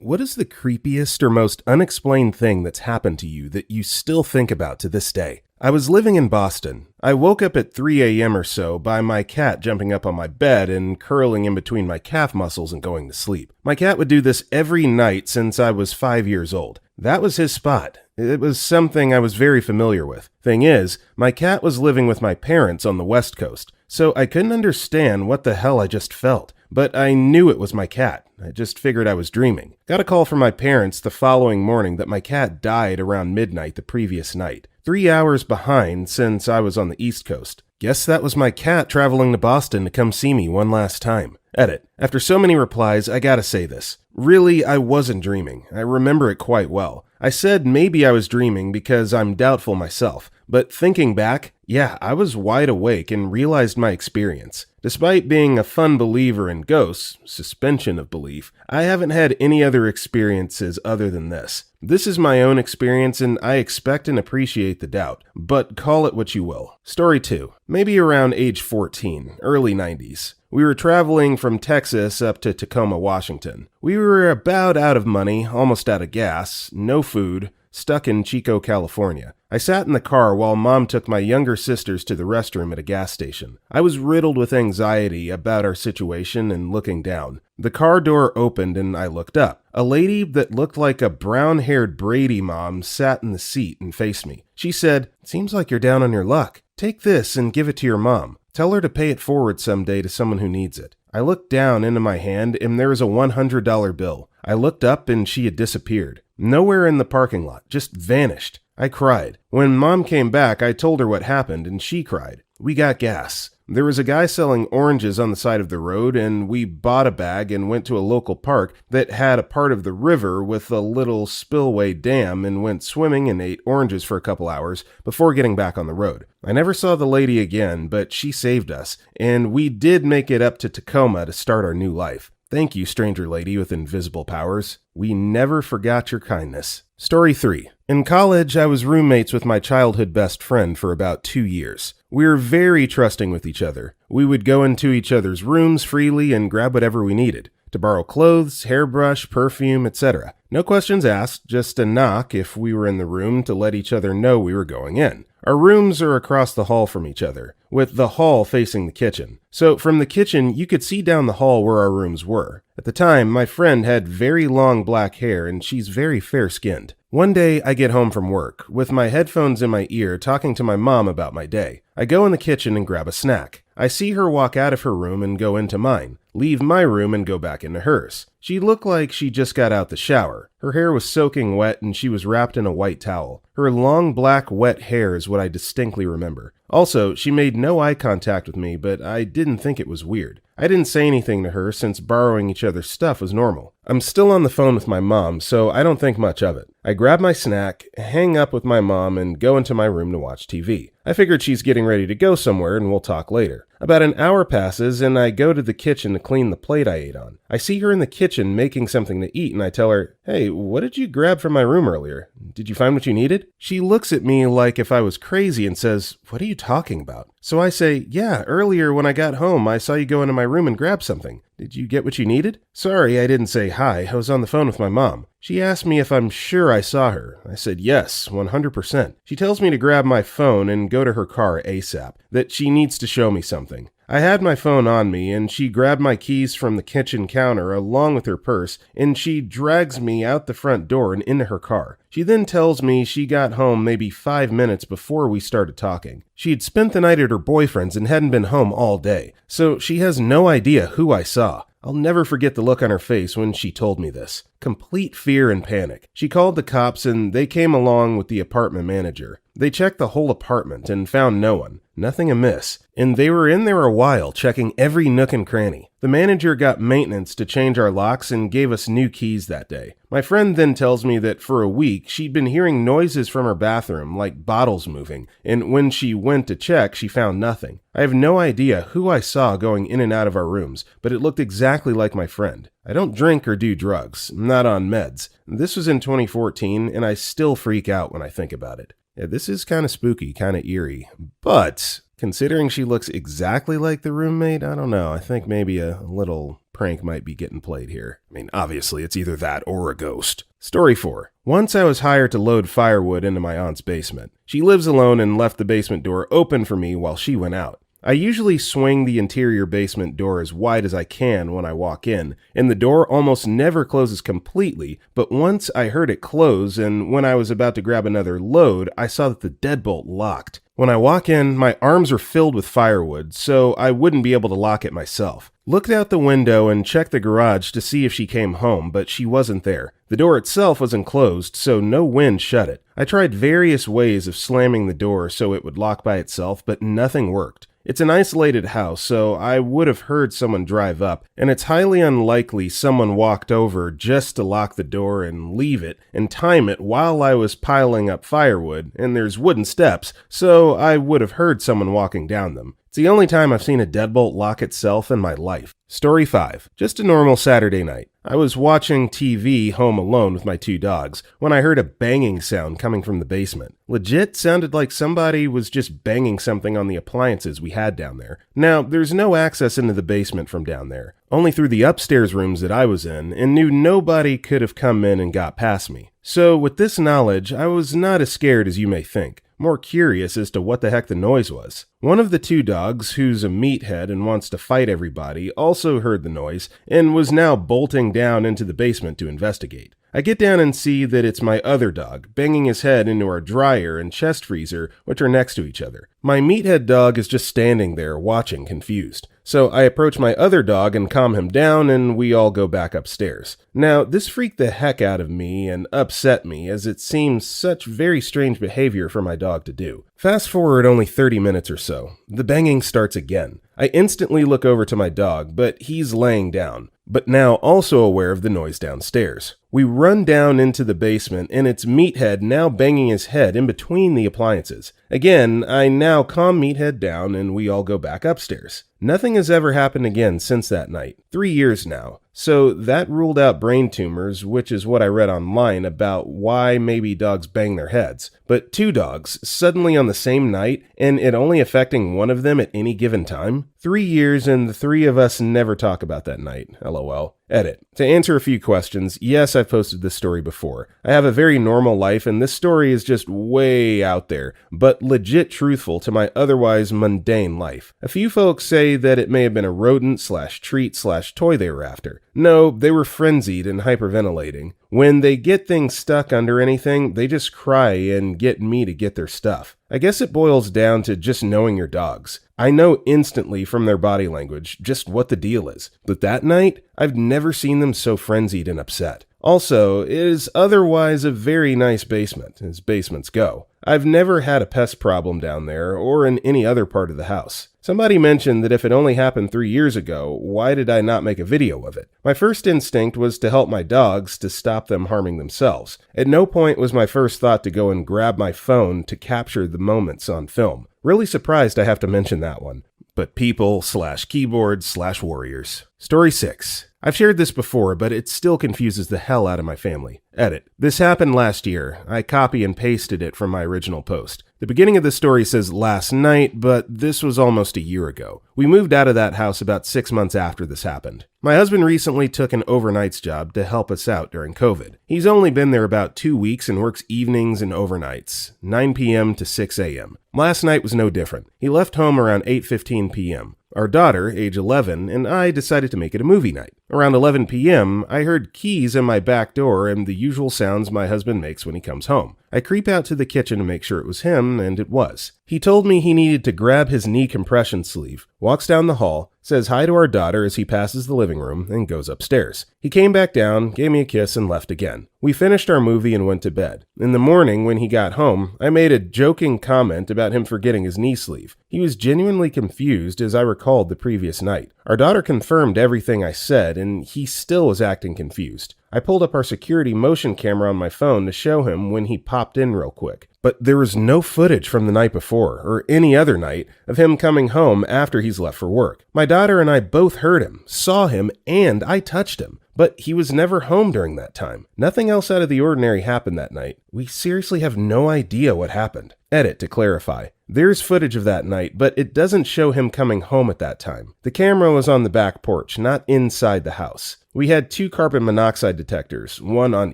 What is the creepiest or most unexplained thing that's happened to you that you still think about to this day? I was living in Boston. I woke up at 3 a.m. or so by my cat jumping up on my bed and curling in between my calf muscles and going to sleep. My cat would do this every night since I was 5 years old. That was his spot. It was something I was very familiar with. Thing is, my cat was living with my parents on the West Coast, so I couldn't understand what the hell I just felt. But I knew it was my cat. I just figured I was dreaming. Got a call from my parents the following morning that my cat died around midnight the previous night. 3 hours behind since I was on the East Coast. Guess that was my cat traveling to Boston to come see me one last time. Edit. After so many replies, I gotta say this. Really, I wasn't dreaming. I remember it quite well. I said maybe I was dreaming because I'm doubtful myself. But thinking back, yeah, I was wide awake and realized my experience. Despite being a fun believer in ghosts, suspension of belief, I haven't had any other experiences other than this. This is my own experience and I expect and appreciate the doubt, but call it what you will. Story 2. Maybe around age 14, early 90s. We were traveling from Texas up to Tacoma, Washington. We were about out of money, almost out of gas, no food, stuck in Chico, California. I sat in the car while Mom took my younger sisters to the restroom at a gas station. I was riddled with anxiety about our situation and looking down. The car door opened and I looked up. A lady that looked like a brown-haired Brady mom sat in the seat and faced me. She said, "Seems like you're down on your luck. Take this and give it to your mom. Tell her to pay it forward someday to someone who needs it." I looked down into my hand and there was a $100 bill. I looked up and she had disappeared. Nowhere in the parking lot, just vanished. I cried. When Mom came back, I told her what happened and she cried. We got gas. There was a guy selling oranges on the side of the road and we bought a bag and went to a local park that had a part of the river with a little spillway dam and went swimming and ate oranges for a couple hours before getting back on the road. I never saw the lady again, but she saved us, and we did make it up to Tacoma to start our new life. Thank you, stranger lady with invisible powers. We never forgot your kindness. Story 3. In college, I was roommates with my childhood best friend for about 2 years. We were very trusting with each other. We would go into each other's rooms freely and grab whatever we needed. To borrow clothes, hairbrush, perfume, etc. No questions asked, just a knock if we were in the room to let each other know we were going in. Our rooms are across the hall from each other, with the hall facing the kitchen. So from the kitchen, you could see down the hall where our rooms were. At the time, my friend had very long black hair and she's very fair-skinned. One day, I get home from work, with my headphones in my ear talking to my mom about my day. I go in the kitchen and grab a snack. I see her walk out of her room and go into mine, leave my room and go back into hers. She looked like she just got out the shower. Her hair was soaking wet and she was wrapped in a white towel. Her long black wet hair is what I distinctly remember. Also, she made no eye contact with me, but I didn't think it was weird. I didn't say anything to her since borrowing each other's stuff was normal. I'm still on the phone with my mom, so I don't think much of it. I grab my snack, hang up with my mom, and go into my room to watch TV. I figured she's getting ready to go somewhere and we'll talk later. About an hour passes and I go to the kitchen to clean the plate I ate on. I see her in the kitchen making something to eat and I tell her, "Hey, what did you grab from my room earlier? Did you find what you needed?" She looks at me like if I was crazy and says, "What are you talking about?" So I say, "Yeah, earlier when I got home, I saw you go into my room and grab something. Did you get what you needed?" Sorry, I didn't say hi. I was on the phone with my mom. She asked me if I'm sure I saw her. I said yes, 100%. She tells me to grab my phone and go to her car ASAP, that she needs to show me something. I had my phone on me and she grabbed my keys from the kitchen counter along with her purse and she drags me out the front door and into her car. She then tells me she got home maybe 5 minutes before we started talking. She had spent the night at her boyfriend's and hadn't been home all day, so she has no idea who I saw. I'll never forget the look on her face when she told me this. Complete fear and panic. She called the cops and they came along with the apartment manager. They checked the whole apartment and found no one. Nothing amiss. And they were in there a while, checking every nook and cranny. The manager got maintenance to change our locks and gave us new keys that day. My friend then tells me that for a week, she'd been hearing noises from her bathroom, like bottles moving, and when she went to check, she found nothing. I have no idea who I saw going in and out of our rooms, but it looked exactly like my friend. I don't drink or do drugs, not on meds. This was in 2014, and I still freak out when I think about it. Yeah, this is kind of spooky, kind of eerie, but considering she looks exactly like the roommate, I don't know, I think maybe a little prank might be getting played here. I mean, obviously it's either that or a ghost. Story 4. Once I was hired to load firewood into my aunt's basement. She lives alone and left the basement door open for me while she went out. I usually swing the interior basement door as wide as I can when I walk in, and the door almost never closes completely, but once I heard it close, and when I was about to grab another load, I saw that the deadbolt locked. When I walk in, my arms are filled with firewood, so I wouldn't be able to lock it myself. Looked out the window and checked the garage to see if she came home, but she wasn't there. The door itself was enclosed, so no wind shut it. I tried various ways of slamming the door so it would lock by itself, but nothing worked. It's an isolated house, so I would have heard someone drive up, and it's highly unlikely someone walked over just to lock the door and leave it and time it while I was piling up firewood, and there's wooden steps, so I would have heard someone walking down them. It's the only time I've seen a deadbolt lock itself in my life. Story 5. Just a normal Saturday night. I was watching TV home alone with my 2 dogs when I heard a banging sound coming from the basement. Legit sounded like somebody was just banging something on the appliances we had down there. Now, there's no access into the basement from down there, only through the upstairs rooms that I was in, and knew nobody could have come in and got past me. So with this knowledge, I was not as scared as you may think. More curious as to what the heck the noise was. One of the 2 dogs, who's a meathead and wants to fight everybody, also heard the noise and was now bolting down into the basement to investigate. I get down and see that it's my other dog, banging his head into our dryer and chest freezer, which are next to each other. My meathead dog is just standing there, watching, confused. So I approach my other dog and calm him down, and we all go back upstairs. Now, this freaked the heck out of me and upset me, as it seems such very strange behavior for my dog to do. Fast forward only 30 minutes or so. The banging starts again. I instantly look over to my dog, but he's laying down, but now also aware of the noise downstairs. We run down into the basement, and it's Meathead now banging his head in between the appliances. Again, I now calm Meathead down, and we all go back upstairs. Nothing has ever happened again since that night. 3 years now. So that ruled out brain tumors, which is what I read online about why maybe dogs bang their heads. But 2 dogs, suddenly on the same night, and it only affecting one of them at any given time? 3 years and the 3 of us never talk about that night, lol. Edit. To answer a few questions, yes, I've posted this story before. I have a very normal life, and this story is just way out there, but legit truthful to my otherwise mundane life. A few folks say that it may have been a rodent/treat/toy they were after. No, they were frenzied and hyperventilating. When they get things stuck under anything, they just cry and get me to get their stuff. I guess it boils down to just knowing your dogs. I know instantly from their body language just what the deal is. But that night, I've never seen them so frenzied and upset. Also, it is otherwise a very nice basement, as basements go. I've never had a pest problem down there or in any other part of the house. Somebody mentioned that if it only happened 3 years ago, why did I not make a video of it? My first instinct was to help my dogs to stop them harming themselves. At no point was my first thought to go and grab my phone to capture the moments on film. Really surprised I have to mention that one. But people/keyboard/warriors. Story 6. I've shared this before, but it still confuses the hell out of my family. Edit. This happened last year. I copy and pasted it from my original post. The beginning of the story says last night, but this was almost a year ago. We moved out of that house about 6 months after this happened. My husband recently took an overnights job to help us out during COVID. He's only been there about 2 weeks and works evenings and overnights, 9 p.m. to 6 a.m. Last night was no different. He left home around 8:15 p.m. Our daughter, age 11, and I decided to make it a movie night. Around 11 p.m., I heard keys in my back door and the usual sounds my husband makes when he comes home. I creep out to the kitchen to make sure it was him, and it was. He told me he needed to grab his knee compression sleeve, walks down the hall, says hi to our daughter as he passes the living room, and goes upstairs. He came back down, gave me a kiss, and left again. We finished our movie and went to bed. In the morning, when he got home, I made a joking comment about him forgetting his knee sleeve. He was genuinely confused as I recalled the previous night. Our daughter confirmed everything I said, and he still was acting confused. I pulled up our security motion camera on my phone to show him when he popped in real quick. But there was no footage from the night before, or any other night, of him coming home after he's left for work. My daughter and I both heard him, saw him, and I touched him. But he was never home during that time. Nothing else out of the ordinary happened that night. We seriously have no idea what happened. Edit to clarify. There's footage of that night, but it doesn't show him coming home at that time. The camera was on the back porch, not inside the house. We had 2 carbon monoxide detectors, one on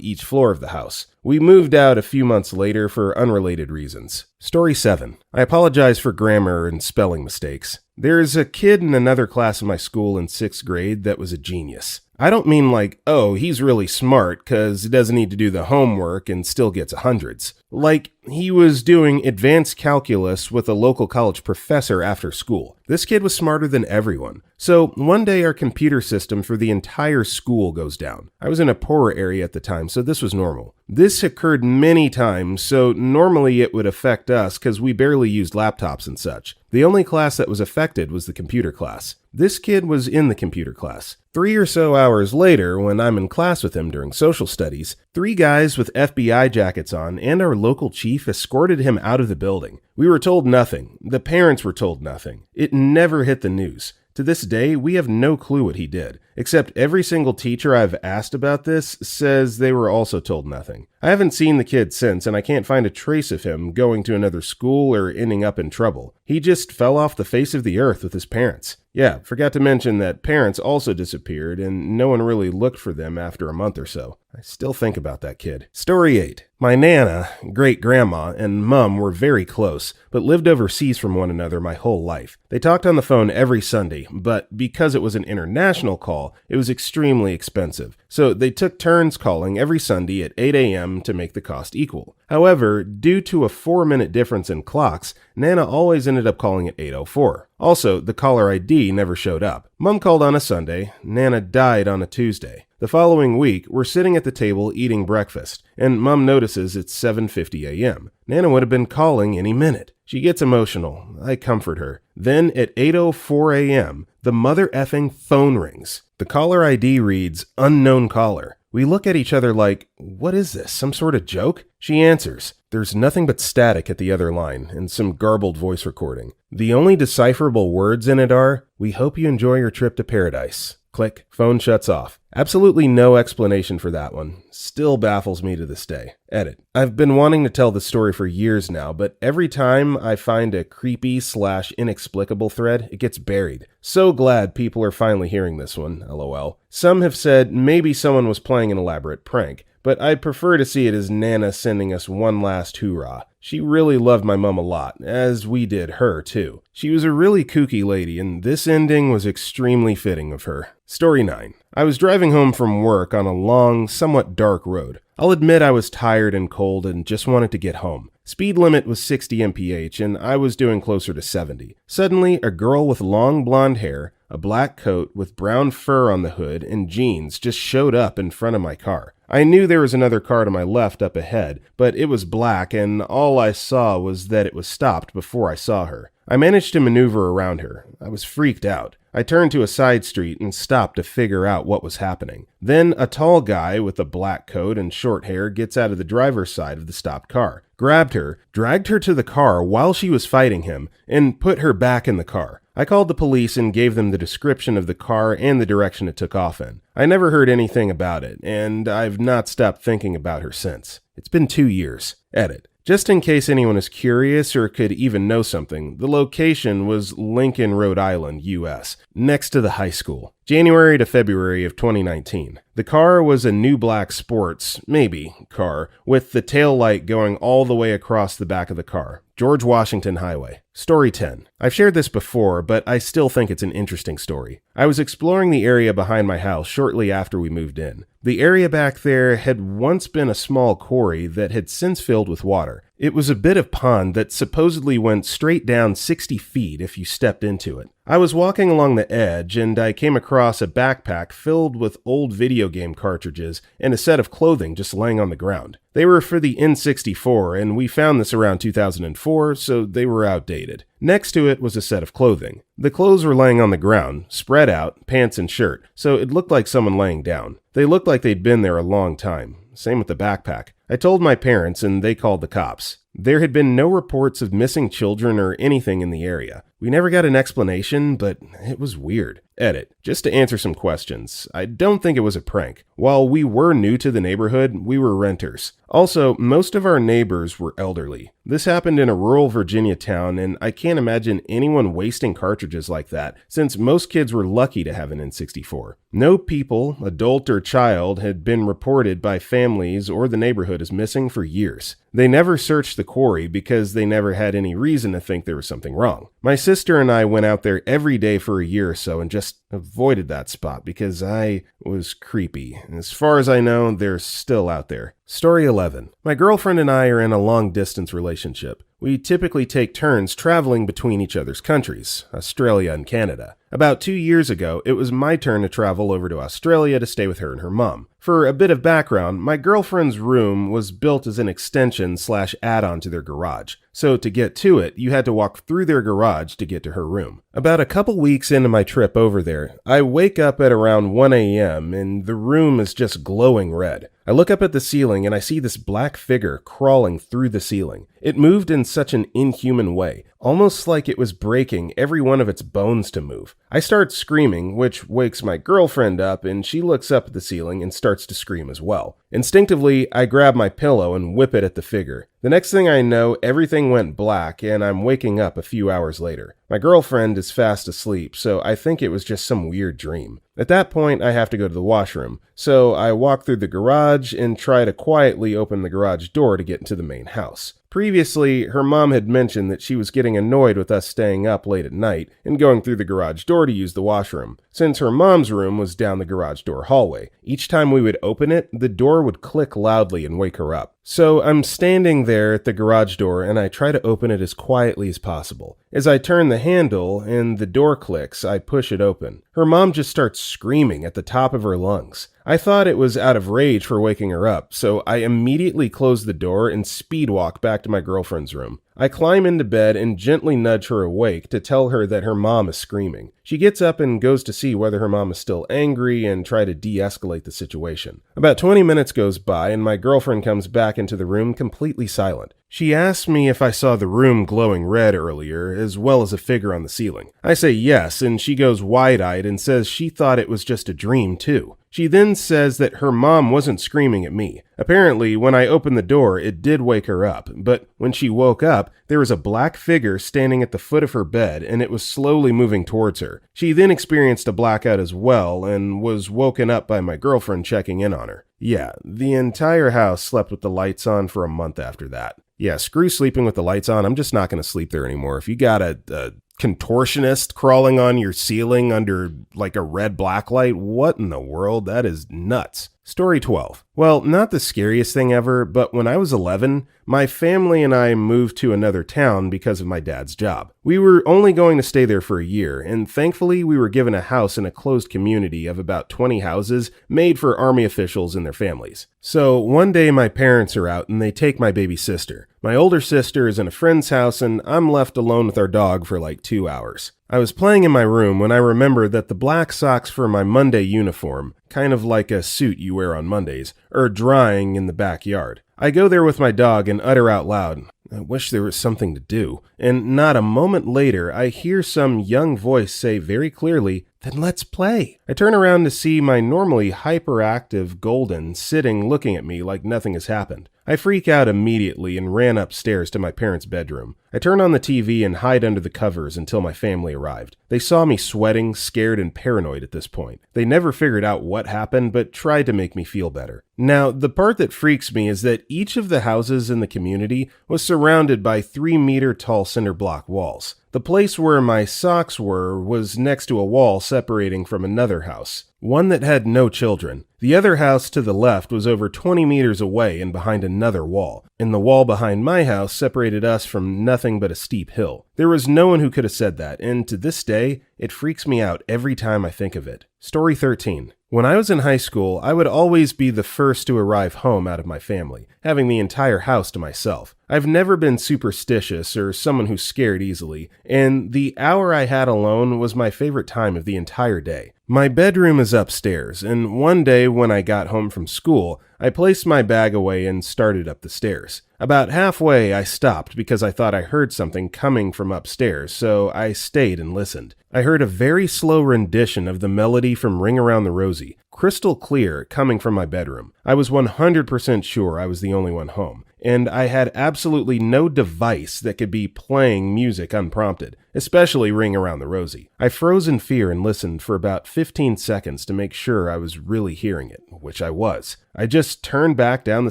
each floor of the house. We moved out a few months later for unrelated reasons. Story 7. I apologize for grammar and spelling mistakes. There's a kid in another class in my school in 6th grade that was a genius. I don't mean like, oh, he's really smart because he doesn't need to do the homework and still gets hundreds. Like, he was doing advanced calculus with a local college professor after school. This kid was smarter than everyone. So one day our computer system for the entire school goes down. I was in a poorer area at the time, so this was normal. This occurred many times, so normally it would affect us because we barely used laptops and such. The only class that was affected was the computer class. This kid was in the computer class. 3 or so hours later, when I'm in class with him during social studies, 3 guys with FBI jackets on and our local chief escorted him out of the building. We were told nothing. The parents were told nothing. It never hit the news. To this day, we have no clue what he did, except every single teacher I've asked about this says they were also told nothing. I haven't seen the kid since, and I can't find a trace of him going to another school or ending up in trouble. He just fell off the face of the earth with his parents. Yeah, forgot to mention that parents also disappeared, and no one really looked for them after a month or so. I still think about that kid. Story 8. My Nana, great-grandma, and Mum were very close, but lived overseas from one another my whole life. They talked on the phone every Sunday, but because it was an international call, it was extremely expensive. So they took turns calling every Sunday at 8 a.m. to make the cost equal. However, due to a 4-minute difference in clocks, Nana always ended up calling at 8:04. Also, the caller ID never showed up. Mum called on a Sunday, Nana died on a Tuesday. The following week, we're sitting at the table eating breakfast, and Mum notices it's 7:50 a.m. Nana would have been calling any minute. She gets emotional. I comfort her. Then at 8:04 a.m., the mother effing phone rings. The caller ID reads, unknown caller. We look at each other like, what is this, some sort of joke? She answers. There's nothing but static at the other line and some garbled voice recording. The only decipherable words in it are, we hope you enjoy your trip to paradise. Click. Phone shuts off. Absolutely no explanation for that one. Still baffles me to this day. Edit. I've been wanting to tell this story for years now, but every time I find a creepy/inexplicable thread, it gets buried. So glad people are finally hearing this one, lol. Some have said maybe someone was playing an elaborate prank, but I'd prefer to see it as Nana sending us one last hoorah. She really loved my mum a lot, as we did her too. She was a really kooky lady, and this ending was extremely fitting of her. Story 9. I was driving home from work on a long, somewhat dark road. I'll admit I was tired and cold and just wanted to get home. Speed limit was 60 mph and I was doing closer to 70. Suddenly, a girl with long blonde hair, a black coat with brown fur on the hood, and jeans just showed up in front of my car. I knew there was another car to my left up ahead, but it was black and all I saw was that it was stopped before I saw her. I managed to maneuver around her. I was freaked out. I turned to a side street and stopped to figure out what was happening. Then a tall guy with a black coat and short hair gets out of the driver's side of the stopped car, grabbed her, dragged her to the car while she was fighting him, and put her back in the car. I called the police and gave them the description of the car and the direction it took off in. I never heard anything about it, and I've not stopped thinking about her since. It's been 2 years. Edit. Just in case anyone is curious or could even know something, the location was Lincoln, Rhode Island, US, next to the high school. January to February of 2019. The car was a new black sports, maybe, car, with the tail light going all the way across the back of the car. George Washington Highway. Story 10. I've shared this before, but I still think it's an interesting story. I was exploring the area behind my house shortly after we moved in. The area back there had once been a small quarry that had since filled with water. It was a bit of pond that supposedly went straight down 60 feet if you stepped into it. I was walking along the edge and I came across a backpack filled with old video game cartridges and a set of clothing just laying on the ground. They were for the N64 and we found this around 2004, so they were outdated. Next to it was a set of clothing. The clothes were laying on the ground, spread out, pants and shirt, so it looked like someone laying down. They looked like they'd been there a long time. Same with the backpack. I told my parents and they called the cops. There had been no reports of missing children or anything in the area. We never got an explanation, but it was weird. edit, just to answer some questions. I don't think it was a prank. While we were new to the neighborhood, we were renters. Also, most of our neighbors were elderly. This happened in a rural Virginia town, and I can't imagine anyone wasting cartridges like that, since most kids were lucky to have an N64. No people, adult or child, had been reported by families or the neighborhood as missing for years. They never searched the quarry because they never had any reason to think there was something wrong. My sister and I went out there every day for a year or so and just avoided that spot because I was creepy. As far as I know, they're still out there. Story 11. My girlfriend and I are in a long-distance relationship. We typically take turns traveling between each other's countries, Australia and Canada. About 2 years ago, it was my turn to travel over to Australia to stay with her and her mom. For a bit of background, my girlfriend's room was built as an extension/add-on to their garage. So to get to it, you had to walk through their garage to get to her room. About a couple weeks into my trip over there, I wake up at around 1 a.m. and the room is just glowing red. I look up at the ceiling and I see this black figure crawling through the ceiling. It moved in such an inhuman way, almost like it was breaking every one of its bones to move. I start screaming, which wakes my girlfriend up, and she looks up at the ceiling and starts to scream as well. Instinctively, I grab my pillow and whip it at the figure. The next thing I know, everything went black, and I'm waking up a few hours later. My girlfriend is fast asleep, so I think it was just some weird dream. At that point, I have to go to the washroom, so I walk through the garage and try to quietly open the garage door to get into the main house. Previously, her mom had mentioned that she was getting annoyed with us staying up late at night and going through the garage door to use the washroom. Since her mom's room was down the garage door hallway, each time we would open it, the door would click loudly and wake her up. So I'm standing there at the garage door and I try to open it as quietly as possible. As I turn the handle and the door clicks, I push it open. Her mom just starts screaming at the top of her lungs. I thought it was out of rage for waking her up, so I immediately close the door and speed walk back to my girlfriend's room. I climb into bed and gently nudge her awake to tell her that her mom is screaming. She gets up and goes to see whether her mom is still angry and try to de-escalate the situation. About 20 minutes goes by and my girlfriend comes back into the room completely silent. She asks me if I saw the room glowing red earlier, as well as a figure on the ceiling. I say yes, and she goes wide-eyed and says she thought it was just a dream too. She then says that her mom wasn't screaming at me. Apparently, when I opened the door, it did wake her up, but when she woke up, there was a black figure standing at the foot of her bed, and it was slowly moving towards her. She then experienced a blackout as well, and was woken up by my girlfriend checking in on her. Yeah, the entire house slept with the lights on for a month after that. Yeah, screw sleeping with the lights on. I'm just not going to sleep there anymore. If you got a contortionist crawling on your ceiling under like a red black light, what in the world? That is nuts. Story 12. Well, not the scariest thing ever, but when I was 11, my family and I moved to another town because of my dad's job. We were only going to stay there for a year, and thankfully we were given a house in a closed community of about 20 houses made for army officials and their families. So one day my parents are out and they take my baby sister. My older sister is in a friend's house and I'm left alone with our dog for like 2 hours. I was playing in my room when I remembered that the black socks for my Monday uniform, kind of like a suit you wear on Mondays, are drying in the backyard. I go there with my dog and utter out loud, "I wish there was something to do." And not a moment later, I hear some young voice say very clearly, "Then let's play." I turn around to see my normally hyperactive Golden sitting looking at me like nothing has happened. I freak out immediately and ran upstairs to my parents' bedroom. I turn on the TV and hide under the covers until my family arrived. They saw me sweating, scared, and paranoid at this point. They never figured out what happened, but tried to make me feel better. Now, the part that freaks me is that each of the houses in the community was surrounded by 3-meter-tall cinder block walls. The place where my socks were was next to a wall separating from another house, one that had no children. The other house to the left was over 20 meters away and behind another wall, and the wall behind my house separated us from nothing but a steep hill. There was no one who could have said that, and to this day, it freaks me out every time I think of it. Story 13. When I was in high school, I would always be the first to arrive home out of my family, having the entire house to myself. I've never been superstitious or someone who's scared easily, and the hour I had alone was my favorite time of the entire day. My bedroom is was upstairs, and one day when I got home from school, I placed my bag away and started up the stairs. About halfway, I stopped because I thought I heard something coming from upstairs, so I stayed and listened. I heard a very slow rendition of the melody from Ring Around the Rosie, crystal clear, coming from my bedroom. I was 100% sure I was the only one home, and I had absolutely no device that could be playing music unprompted, especially Ring Around the Rosie. I froze in fear and listened for about 15 seconds to make sure I was really hearing it, which I was. I just turned back down the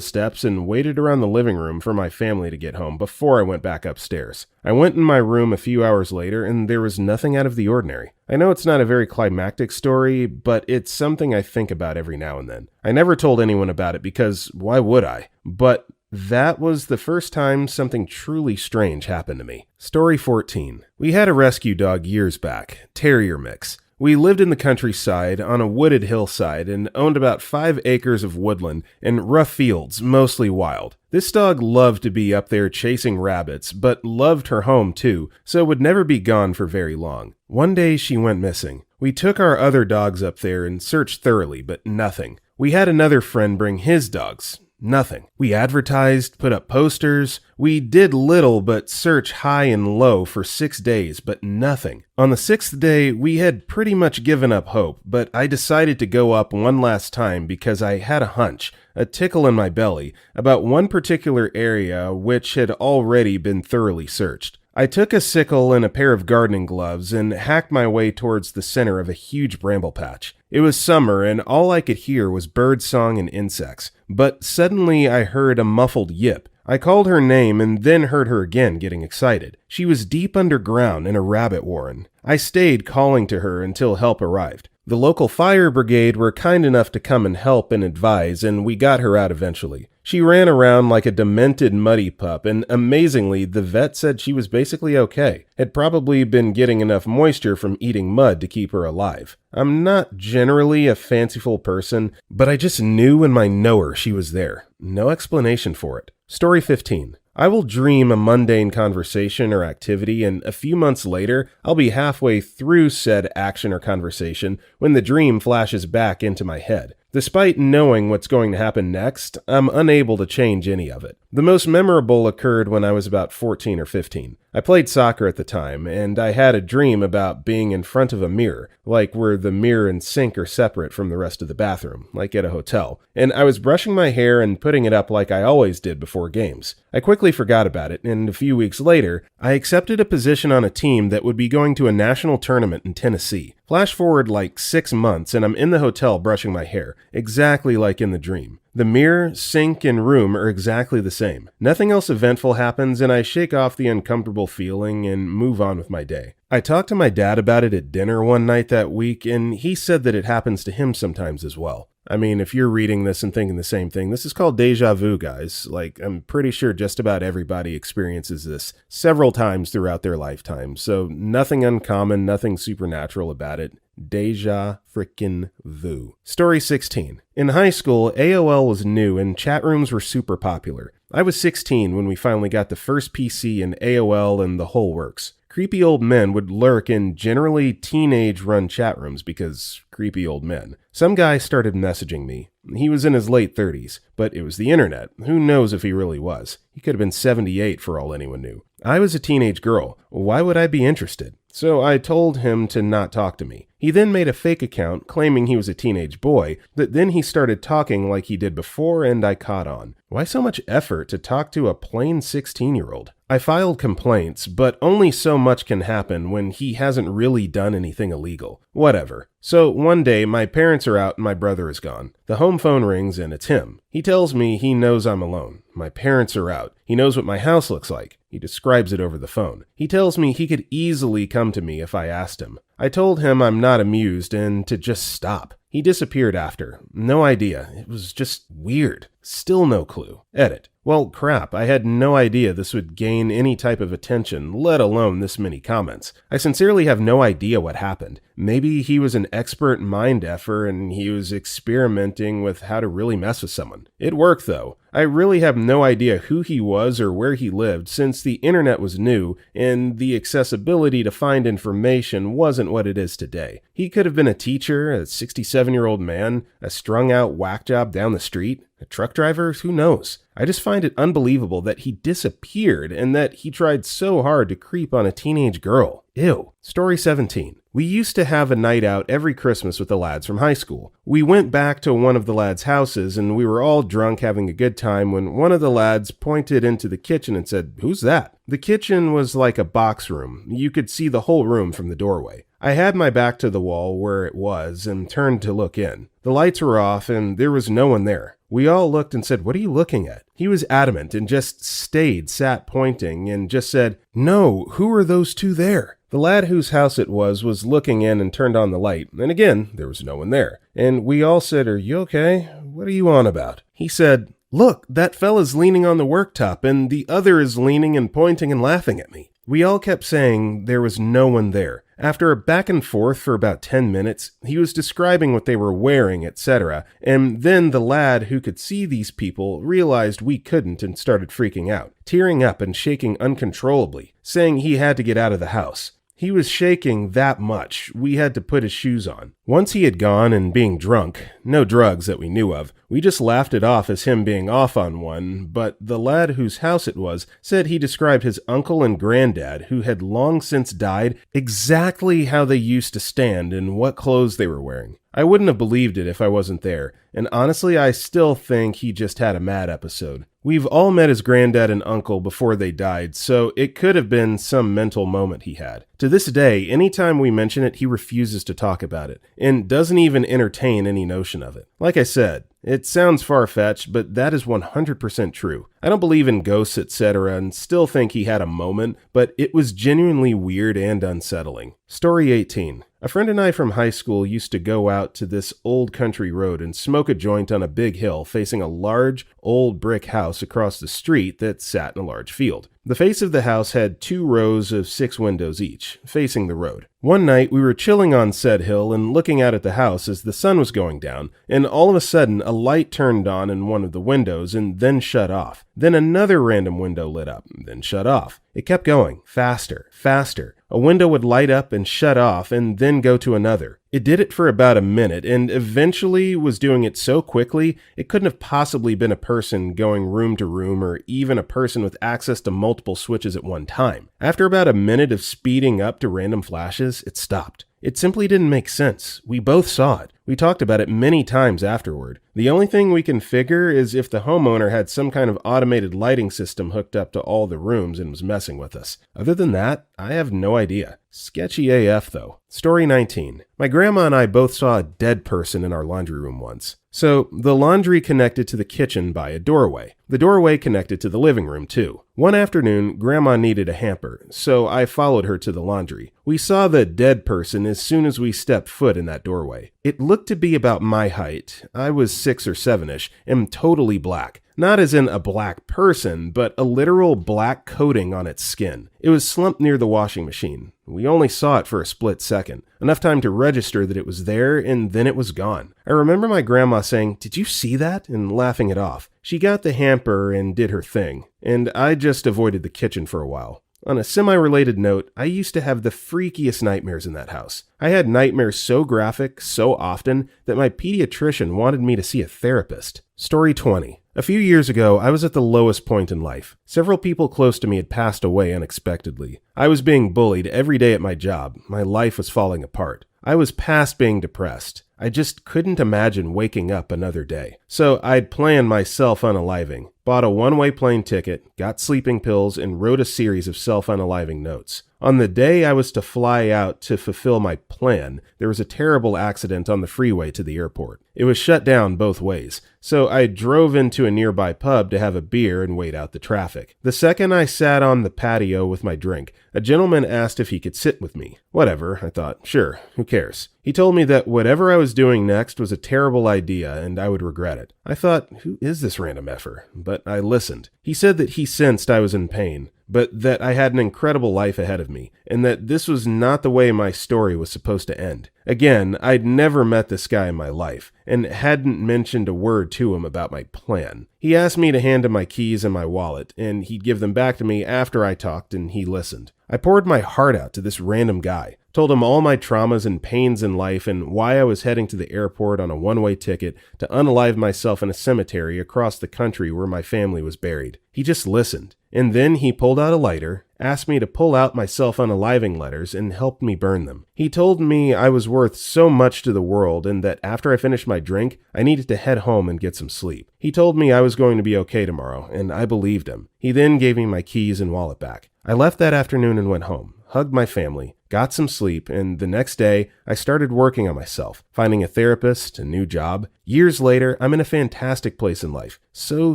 steps and waited around the living room for my family to get home before I went back upstairs. I went in my room a few hours later and there was nothing out of the ordinary. I know it's not a very climactic story, but it's something I think about every now and then. I never told anyone about it because why would I? But that was the first time something truly strange happened to me. Story 14. We had a rescue dog years back, terrier mix. We lived in the countryside on a wooded hillside and owned about 5 acres of woodland and rough fields, mostly wild. This dog loved to be up there chasing rabbits, but loved her home too, so would never be gone for very long. One day she went missing. We took our other dogs up there and searched thoroughly, but nothing. We had another friend bring his dogs. Nothing. We advertised, put up posters. We did little but search high and low for 6 days, but nothing. On the 6th day, we had pretty much given up hope, but I decided to go up one last time because I had a hunch, a tickle in my belly, about one particular area which had already been thoroughly searched. I took a sickle and a pair of gardening gloves and hacked my way towards the center of a huge bramble patch. It was summer and all I could hear was bird song and insects, but suddenly I heard a muffled yip. I called her name and then heard her again getting excited. She was deep underground in a rabbit warren. I stayed calling to her until help arrived. The local fire brigade were kind enough to come and help and advise, and we got her out eventually. She ran around like a demented muddy pup, and amazingly, the vet said she was basically okay. Had probably been getting enough moisture from eating mud to keep her alive. I'm not generally a fanciful person, but I just knew in my knower she was there. No explanation for it. Story 15. I will dream a mundane conversation or activity, and a few months later, I'll be halfway through said action or conversation when the dream flashes back into my head. Despite knowing what's going to happen next, I'm unable to change any of it. The most memorable occurred when I was about 14 or 15. I played soccer at the time, and I had a dream about being in front of a mirror, like where the mirror and sink are separate from the rest of the bathroom, like at a hotel, and I was brushing my hair and putting it up like I always did before games. I quickly forgot about it, and a few weeks later, I accepted a position on a team that would be going to a national tournament in Tennessee. Flash forward like 6 months, and I'm in the hotel brushing my hair, exactly like in the dream. The mirror, sink, and room are exactly the same. Nothing else eventful happens, and I shake off the uncomfortable feeling and move on with my day. I talked to my dad about it at dinner one night that week, and he said that it happens to him sometimes as well. I mean, if you're reading this and thinking the same thing, this is called deja vu, guys. Like, I'm pretty sure just about everybody experiences this several times throughout their lifetime, so nothing uncommon, nothing supernatural about it. Deja frickin' vu. Story 16. In high school, AOL was new and chat rooms were super popular. I was 16 when we finally got the first PC and AOL and the whole works. Creepy old men would lurk in generally teenage-run chat rooms because creepy old men. Some guy started messaging me. He was in his late 30s, but it was the internet. Who knows if he really was? He could have been 78 for all anyone knew. I was a teenage girl. Why would I be interested? So I told him to not talk to me. He then made a fake account claiming he was a teenage boy, that then he started talking like he did before and I caught on. Why so much effort to talk to a plain 16-year-old? I filed complaints, but only so much can happen when he hasn't really done anything illegal. Whatever. So one day, my parents are out and my brother is gone. The home phone rings and it's him. He tells me he knows I'm alone. My parents are out. He knows what my house looks like. He describes it over the phone. He tells me he could easily come to me if I asked him. I told him I'm not amused and to just stop. He disappeared after. No idea. It was just weird. Still no clue. Edit. Well, crap, I had no idea this would gain any type of attention, let alone this many comments. I sincerely have no idea what happened. Maybe he was an expert mind effer and he was experimenting with how to really mess with someone. It worked though. I really have no idea who he was or where he lived since the internet was new and the accessibility to find information wasn't what it is today. He could have been a teacher, a 67-year-old man, a strung-out whack job down the street, a truck driver, who knows? I just find it unbelievable that he disappeared and that he tried so hard to creep on a teenage girl. Ew. Story 17. We used to have a night out every Christmas with the lads from high school. We went back to one of the lads' houses and we were all drunk having a good time when one of the lads pointed into the kitchen and said, "Who's that?" The kitchen was like a box room. You could see the whole room from the doorway. I had my back to the wall where it was and turned to look in. The lights were off and there was no one there. We all looked and said, "What are you looking at?" He was adamant and just sat pointing and just said, "No, who are those two there?" The lad whose house it was looking in and turned on the light, and again, there was no one there. And we all said, "Are you okay? What are you on about?" He said, "Look, that fella's leaning on the worktop and the other is leaning and pointing and laughing at me." We all kept saying there was no one there. After a back and forth for about 10 minutes, he was describing what they were wearing, etc., and then the lad who could see these people realized we couldn't and started freaking out, tearing up and shaking uncontrollably, saying he had to get out of the house. He was shaking that much, we had to put his shoes on. Once he had gone and being drunk, no drugs that we knew of, we just laughed it off as him being off on one, but the lad whose house it was said he described his uncle and granddad, who had long since died, exactly how they used to stand and what clothes they were wearing. I wouldn't have believed it if I wasn't there, and honestly I still think he just had a mad episode. We've all met his granddad and uncle before they died, so it could have been some mental moment he had. To this day, anytime we mention it, he refuses to talk about it, and doesn't even entertain any notion of it. Like I said, it sounds far-fetched, but that is 100% true. I don't believe in ghosts, etc., and still think he had a moment, but it was genuinely weird and unsettling. Story 18. A friend and I from high school used to go out to this old country road and smoke a joint on a big hill facing a large, old brick house across the street that sat in a large field. The face of the house had 2 rows of 6 windows each, facing the road. One night, we were chilling on said hill and looking out at the house as the sun was going down, and all of a sudden, a light turned on in one of the windows and then shut off. Then another random window lit up, then shut off. It kept going, faster, faster. A window would light up and shut off and then go to another. It did it for about a minute and eventually was doing it so quickly it couldn't have possibly been a person going room to room or even a person with access to multiple switches at one time. After about a minute of speeding up to random flashes, it stopped. It simply didn't make sense. We both saw it. We talked about it many times afterward. The only thing we can figure is if the homeowner had some kind of automated lighting system hooked up to all the rooms and was messing with us. Other than that, I have no idea. Sketchy AF though. Story 19. My grandma and I both saw a dead person in our laundry room once. So, the laundry connected to the kitchen by a doorway. The doorway connected to the living room too. One afternoon, Grandma needed a hamper, so I followed her to the laundry. We saw the dead person as soon as we stepped foot in that doorway. It looked to be about my height. I was 6 or 7-ish, and totally black. Not as in a black person, but a literal black coating on its skin. It was slumped near the washing machine. We only saw it for a split second, enough time to register that it was there, and then it was gone. I remember my grandma saying, "Did you see that?" and laughing it off. She got the hamper and did her thing, and I just avoided the kitchen for a while. On a semi-related note, I used to have the freakiest nightmares in that house. I had nightmares so graphic, so often, that my pediatrician wanted me to see a therapist. Story 20. A few years ago, I was at the lowest point in life. Several people close to me had passed away unexpectedly. I was being bullied every day at my job. My life was falling apart. I was past being depressed. I just couldn't imagine waking up another day. So I'd planned my self-unaliving, bought a one-way plane ticket, got sleeping pills, and wrote a series of self-unaliving notes. On the day I was to fly out to fulfill my plan, there was a terrible accident on the freeway to the airport. It was shut down both ways, so I drove into a nearby pub to have a beer and wait out the traffic. The second I sat on the patio with my drink, a gentleman asked if he could sit with me. Whatever, I thought, sure, who cares? He told me that whatever I was doing next was a terrible idea and I would regret it. I thought, who is this random effer? But I listened. He said that he sensed I was in pain, but that I had an incredible life ahead of me, and that this was not the way my story was supposed to end. Again, I'd never met this guy in my life, and hadn't mentioned a word to him about my plan. He asked me to hand him my keys and my wallet, and he'd give them back to me after I talked and he listened. I poured my heart out to this random guy, told him all my traumas and pains in life and why I was heading to the airport on a one-way ticket to unalive myself in a cemetery across the country where my family was buried. He just listened, and then he pulled out a lighter, asked me to pull out my self-unaliving letters, and helped me burn them. He told me I was worth so much to the world and that after I finished my drink, I needed to head home and get some sleep. He told me I was going to be okay tomorrow, and I believed him. He then gave me my keys and wallet back. I left that afternoon and went home, hugged my family, got some sleep, and the next day, I started working on myself, finding a therapist, a new job. Years later, I'm in a fantastic place in life, so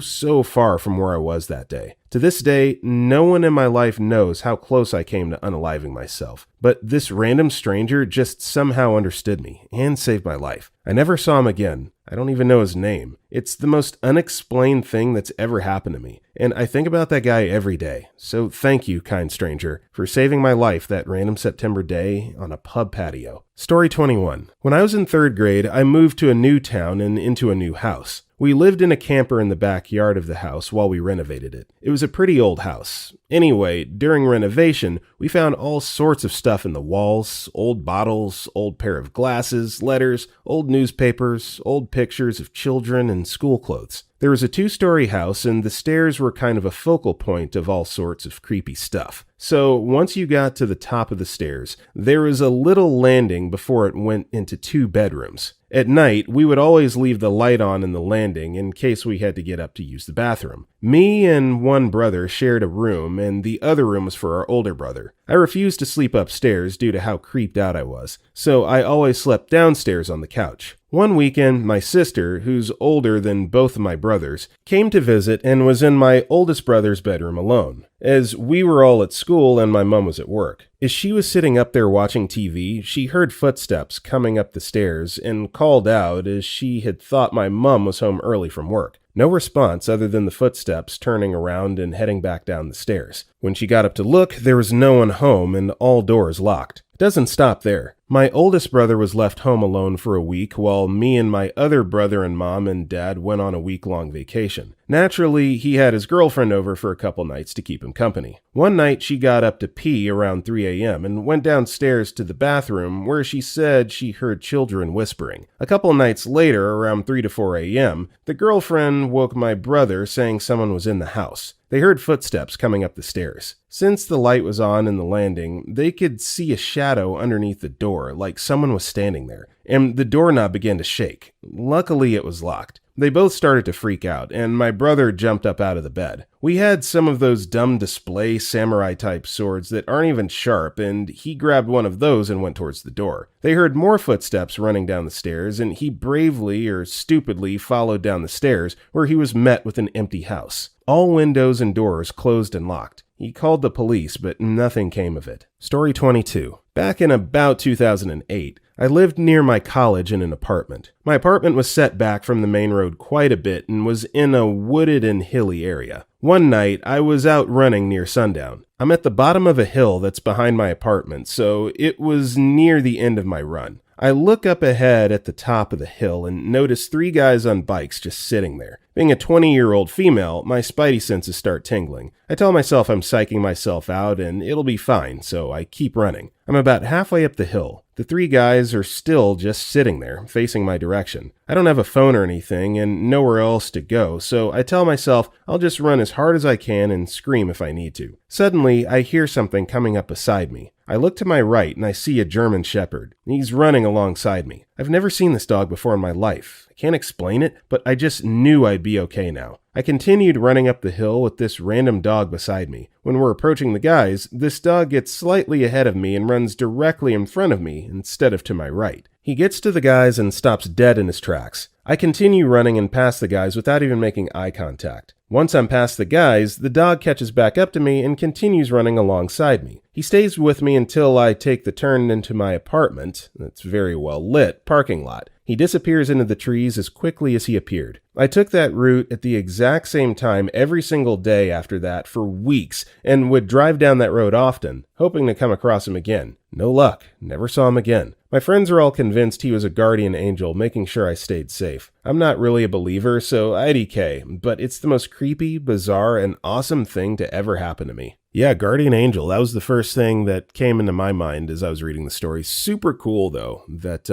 far from where I was that day. To this day, no one in my life knows how close I came to unaliving myself, but this random stranger just somehow understood me and saved my life. I never saw him again. I don't even know his name. It's the most unexplained thing that's ever happened to me, and I think about that guy every day. So thank you, kind stranger, for saving my life that random September day on a pub patio. Story 21. When I was in 3rd grade, I moved to a new town and into a new house. We lived in a camper in the backyard of the house while we renovated it. It was a pretty old house. Anyway, during renovation, we found all sorts of stuff in the walls, old bottles, old pair of glasses, letters, old newspapers, old pictures of children, and school clothes. There was a 2-story house, and the stairs were kind of a focal point of all sorts of creepy stuff. So once you got to the top of the stairs, there was a little landing before it went into 2 bedrooms. At night, we would always leave the light on in the landing in case we had to get up to use the bathroom. Me and one brother shared a room, and the other room was for our older brother. I refused to sleep upstairs due to how creeped out I was, so I always slept downstairs on the couch. One weekend, my sister, who's older than both of my brothers, came to visit and was in my oldest brother's bedroom alone, as we were all at school and my mom was at work. As she was sitting up there watching TV, she heard footsteps coming up the stairs and called out as she had thought my mom was home early from work. No response other than the footsteps turning around and heading back down the stairs. When she got up to look, there was no one home and all doors locked. It doesn't stop there. My oldest brother was left home alone for a week while me and my other brother and mom and dad went on a week-long vacation. Naturally, he had his girlfriend over for a couple nights to keep him company. One night, she got up to pee around 3 a.m. and went downstairs to the bathroom where she said she heard children whispering. A couple nights later, around 3 to 4 a.m., the girlfriend woke my brother saying someone was in the house. They heard footsteps coming up the stairs. Since the light was on in the landing, they could see a shadow underneath the door, like someone was standing there, and the doorknob began to shake. Luckily, it was locked. They both started to freak out, and my brother jumped up out of the bed. We had some of those dumb display samurai-type swords that aren't even sharp, and he grabbed one of those and went towards the door. They heard more footsteps running down the stairs, and he bravely or stupidly followed down the stairs, where he was met with an empty house. All windows and doors closed and locked. He called the police, but nothing came of it. Story 22. Back in about 2008, I lived near my college in an apartment. My apartment was set back from the main road quite a bit and was in a wooded and hilly area. One night, I was out running near sundown. I'm at the bottom of a hill that's behind my apartment, so it was near the end of my run. I look up ahead at the top of the hill and notice 3 guys on bikes just sitting there. Being a 20-year-old female, my spidey senses start tingling. I tell myself I'm psyching myself out and it'll be fine, so I keep running. I'm about halfway up the hill. The 3 guys are still just sitting there, facing my direction. I don't have a phone or anything and nowhere else to go, so I tell myself I'll just run as hard as I can and scream if I need to. Suddenly, I hear something coming up beside me. I look to my right and I see a German Shepherd. He's running alongside me. I've never seen this dog before in my life. I can't explain it, but I just knew I'd be okay now. I continued running up the hill with this random dog beside me. When we're approaching the guys, this dog gets slightly ahead of me and runs directly in front of me instead of to my right. He gets to the guys and stops dead in his tracks. I continue running and past the guys without even making eye contact. Once I'm past the guys, the dog catches back up to me and continues running alongside me. He stays with me until I take the turn into my apartment, that's very well lit, parking lot. He disappears into the trees as quickly as he appeared. I took that route at the exact same time every single day after that for weeks and would drive down that road often, hoping to come across him again. No luck, never saw him again. My friends are all convinced he was a guardian angel making sure I stayed safe. I'm not really a believer, so IDK, but it's the most creepy, bizarre, and awesome thing to ever happen to me. Yeah, guardian angel, that was the first thing that came into my mind as I was reading the story. Super cool, though, that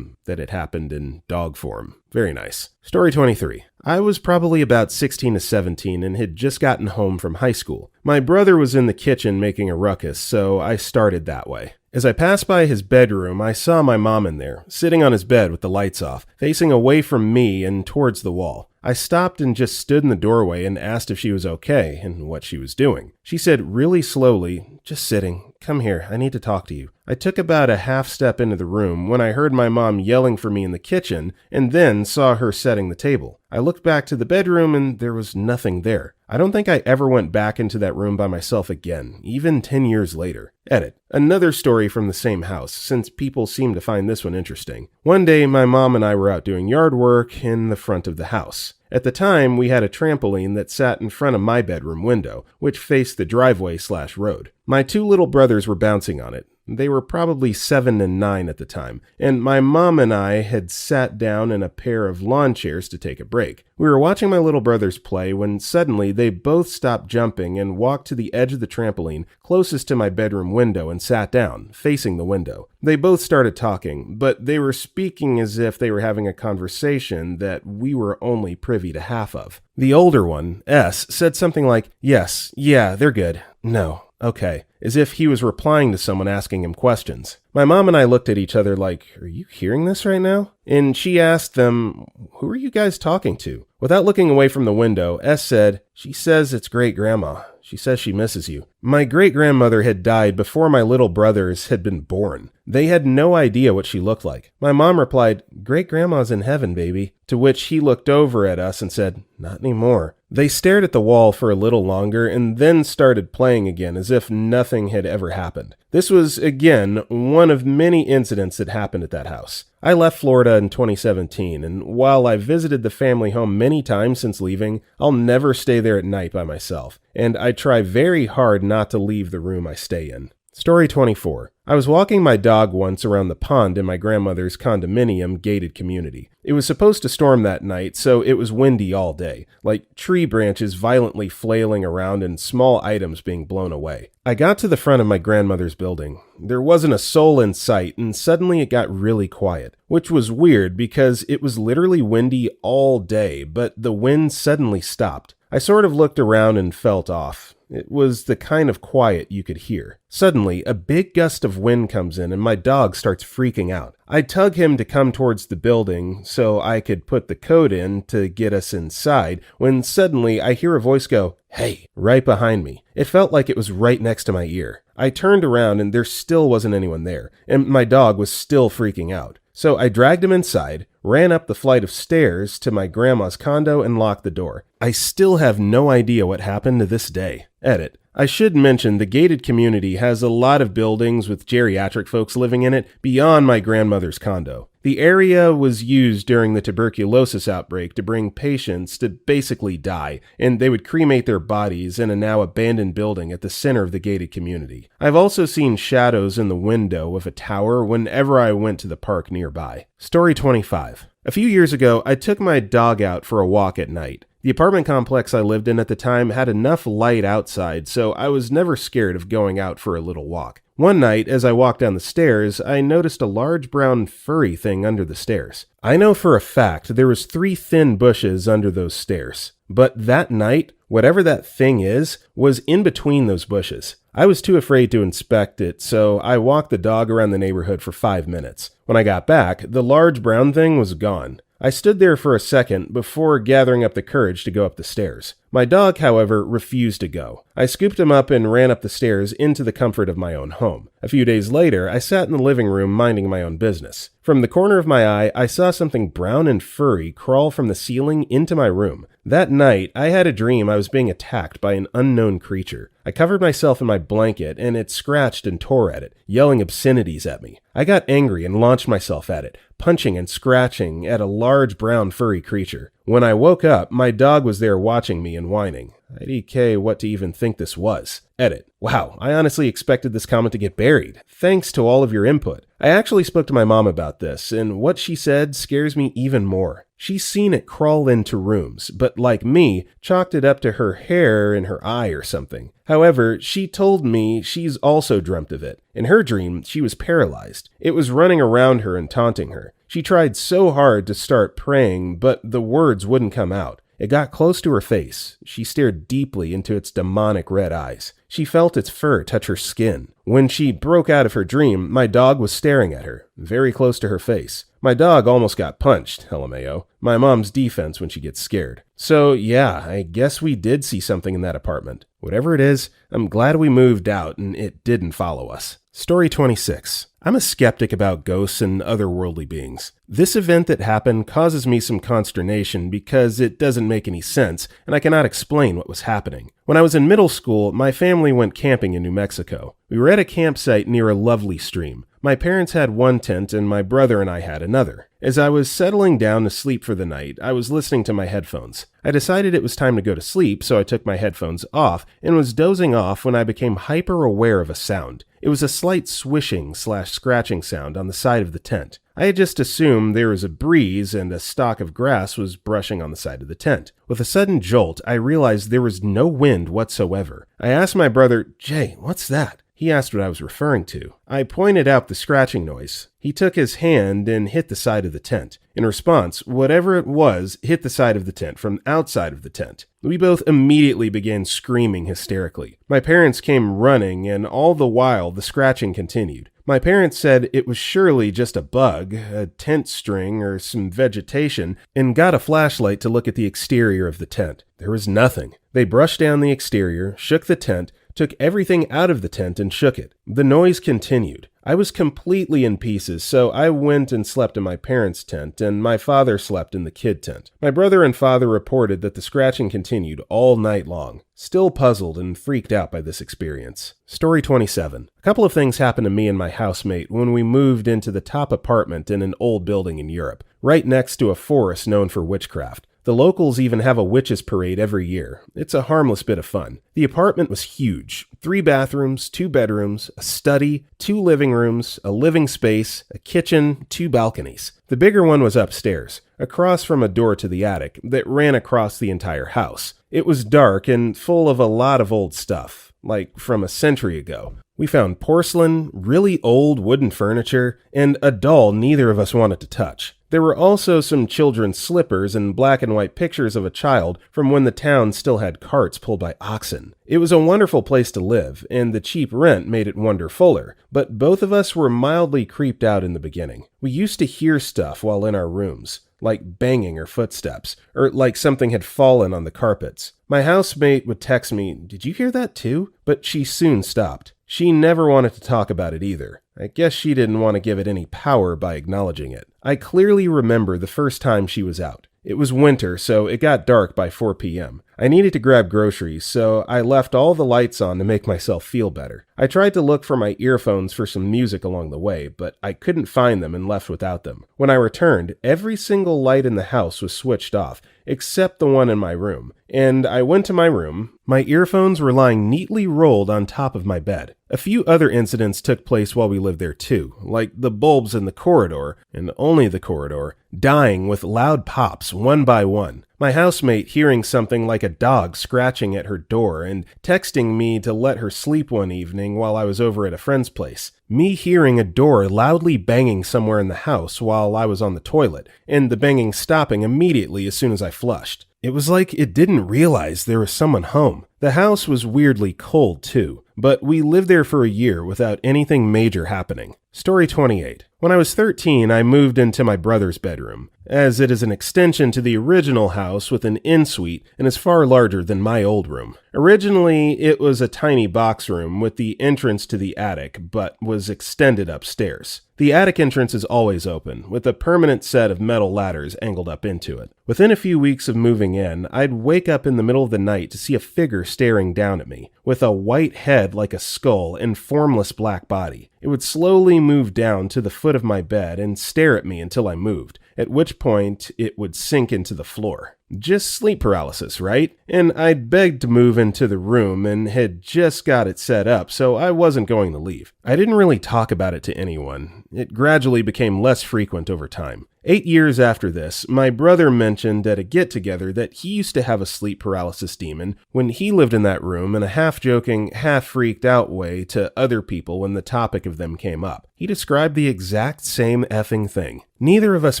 it happened in dog form. Very nice. Story 23. I was probably about 16 to 17 and had just gotten home from high school. My brother was in the kitchen making a ruckus, so I started that way. As I passed by his bedroom, I saw my mom in there, sitting on his bed with the lights off, facing away from me and towards the wall. I stopped and just stood in the doorway and asked if she was okay and what she was doing. She said really slowly, "Just sitting. Come here, I need to talk to you." I took about a half step into the room when I heard my mom yelling for me in the kitchen and then saw her setting the table. I looked back to the bedroom and there was nothing there. I don't think I ever went back into that room by myself again, even 10 years later. Edit. Another story from the same house, since people seem to find this one interesting. One day, my mom and I were out doing yard work in the front of the house. At the time, we had a trampoline that sat in front of my bedroom window, which faced the driveway/road. My two little brothers were bouncing on it. They were probably 7 and 9 at the time, and my mom and I had sat down in a pair of lawn chairs to take a break. We were watching my little brothers play when suddenly they both stopped jumping and walked to the edge of the trampoline closest to my bedroom window and sat down, facing the window. They both started talking, but they were speaking as if they were having a conversation that we were only privy to half of. The older one, S, said something like, "Yes, yeah, they're good. No, okay," as if he was replying to someone asking him questions. My mom and I looked at each other like, "Are you hearing this right now?" And she asked them, "Who are you guys talking to?" Without looking away from the window, S said, "She says it's great-grandma. She says she misses you." My great-grandmother had died before my little brothers had been born. They had no idea what she looked like. My mom replied, "Great-grandma's in heaven, baby," to which he looked over at us and said, "Not anymore." They stared at the wall for a little longer and then started playing again as if nothing had ever happened. This was, again, one of many incidents that happened at that house. I left Florida in 2017, and while I visited the family home many times since leaving, I'll never stay there at night by myself, and I try very hard not to leave the room I stay in. Story 24. I was walking my dog once around the pond in my grandmother's condominium gated community. It was supposed to storm that night, so it was windy all day, like tree branches violently flailing around and small items being blown away. I got to the front of my grandmother's building. There wasn't a soul in sight, and suddenly it got really quiet, which was weird because it was literally windy all day, but the wind suddenly stopped. I sort of looked around and felt off. It was the kind of quiet you could hear. Suddenly, a big gust of wind comes in and my dog starts freaking out. I tug him to come towards the building so I could put the code in to get us inside when suddenly I hear a voice go, "Hey," right behind me. It felt like it was right next to my ear. I turned around and there still wasn't anyone there, and my dog was still freaking out. So I dragged him inside, ran up the flight of stairs to my grandma's condo and locked the door. I still have no idea what happened to this day. Edit. I should mention the gated community has a lot of buildings with geriatric folks living in it beyond my grandmother's condo. The area was used during the tuberculosis outbreak to bring patients to basically die, and they would cremate their bodies in a now abandoned building at the center of the gated community. I've also seen shadows in the window of a tower whenever I went to the park nearby. Story 25. A few years ago, I took my dog out for a walk at night. The apartment complex I lived in at the time had enough light outside, so I was never scared of going out for a little walk. One night, as I walked down the stairs, I noticed a large brown furry thing under the stairs. I know for a fact there was 3 thin bushes under those stairs, but that night, Whatever that thing is was in between those bushes. I was too afraid to inspect it, so I walked the dog around the neighborhood for 5 minutes. When I got back, the large brown thing was gone. I stood there for a second before gathering up the courage to go up the stairs. My dog, however, refused to go. I scooped him up and ran up the stairs into the comfort of my own home. A few days later, I sat in the living room minding my own business. From the corner of my eye, I saw something brown and furry crawl from the ceiling into my room. That night, I had a dream I was being attacked by an unknown creature. I covered myself in my blanket, and it scratched and tore at it, yelling obscenities at me. I got angry and launched myself at it, punching and scratching at a large brown furry creature. When I woke up, my dog was there watching me and whining. IDK what to even think this was. Edit. Wow, I honestly expected this comment to get buried. Thanks to all of your input. I actually spoke to my mom about this, and what she said scares me even more. She's seen it crawl into rooms, but like me, chalked it up to her hair in her eye or something. However, she told me she's also dreamt of it. In her dream, she was paralyzed. It was running around her and taunting her. She tried so hard to start praying, but the words wouldn't come out. It got close to her face. She stared deeply into its demonic red eyes. She felt its fur touch her skin. When she broke out of her dream, my dog was staring at her, very close to her face. My dog almost got punched, LMAO. My mom's defense when she gets scared. So yeah, I guess we did see something in that apartment. Whatever it is, I'm glad we moved out and it didn't follow us. Story 26. I'm a skeptic about ghosts and otherworldly beings. This event that happened causes me some consternation because it doesn't make any sense and I cannot explain what was happening. When I was in middle school, my family went camping in New Mexico. We were at a campsite near a lovely stream. My parents had one tent and my brother and I had another. As I was settling down to sleep for the night, I was listening to my headphones. I decided it was time to go to sleep, so I took my headphones off and was dozing off when I became hyper aware of a sound. It was a slight swishing/scratching sound on the side of the tent. I had just assumed there was a breeze and a stalk of grass was brushing on the side of the tent. With a sudden jolt, I realized there was no wind whatsoever. I asked my brother, "Jay, what's that?" He asked what I was referring to. I pointed out the scratching noise. He took his hand and hit the side of the tent. In response, whatever it was hit the side of the tent from outside of the tent. We both immediately began screaming hysterically. My parents came running, and all the while the scratching continued. My parents said it was surely just a bug, a tent string, or some vegetation, and got a flashlight to look at the exterior of the tent. There was nothing. They brushed down the exterior, shook the tent, took everything out of the tent and shook it. The noise continued. I was completely in pieces, so I went and slept in my parents' tent, and my father slept in the kid tent. My brother and father reported that the scratching continued all night long. Still puzzled and freaked out by this experience. Story 27. A couple of things happened to me and my housemate when we moved into the top apartment in an old building in Europe, right next to a forest known for witchcraft. The locals even have a witches' parade every year. It's a harmless bit of fun. The apartment was huge. 3 bathrooms, 2 bedrooms, a study, 2 living rooms, a living space, a kitchen, 2 balconies. The bigger one was upstairs, across from a door to the attic that ran across the entire house. It was dark and full of a lot of old stuff, like from a century ago. We found porcelain, really old wooden furniture, and a doll neither of us wanted to touch. There were also some children's slippers and black and white pictures of a child from when the town still had carts pulled by oxen. It was a wonderful place to live, and the cheap rent made it wonderfuller, but both of us were mildly creeped out in the beginning. We used to hear stuff while in our rooms, like banging or footsteps, or like something had fallen on the carpets. My housemate would text me, "Did you hear that too?" But she soon stopped. She never wanted to talk about it either. I guess she didn't want to give it any power by acknowledging it. I clearly remember the first time she was out. It was winter, so it got dark by 4 p.m. I needed to grab groceries, so I left all the lights on to make myself feel better. I tried to look for my earphones for some music along the way, but I couldn't find them and left without them. When I returned, every single light in the house was switched off, except the one in my room. And I went to my room. My earphones were lying neatly rolled on top of my bed. A few other incidents took place while we lived there too, like the bulbs in the corridor, and only the corridor, dying with loud pops one by one. My housemate hearing something like a dog scratching at her door and texting me to let her sleep one evening while I was over at a friend's place. Me hearing a door loudly banging somewhere in the house while I was on the toilet, and the banging stopping immediately as soon as I flushed. It was like it didn't realize there was someone home. The house was weirdly cold too, but we lived there for a year without anything major happening. Story 28. When I was 13, I moved into my brother's bedroom, as it is an extension to the original house with an en-suite and is far larger than my old room. Originally, it was a tiny box room with the entrance to the attic, but was extended upstairs. The attic entrance is always open, with a permanent set of metal ladders angled up into it. Within a few weeks of moving in, I'd wake up in the middle of the night to see a figure staring down at me, with a white head like a skull and formless black body. It would slowly move down to the foot of my bed and stare at me until I moved, at which point it would sink into the floor. Just sleep paralysis, right? And I'd begged to move into the room and had just got it set up, so I wasn't going to leave. I didn't really talk about it to anyone. It gradually became less frequent over time. 8 years after this, my brother mentioned at a get-together that he used to have a sleep paralysis demon when he lived in that room in a half-joking, half-freaked-out way to other people when the topic of them came up. He described the exact same effing thing. Neither of us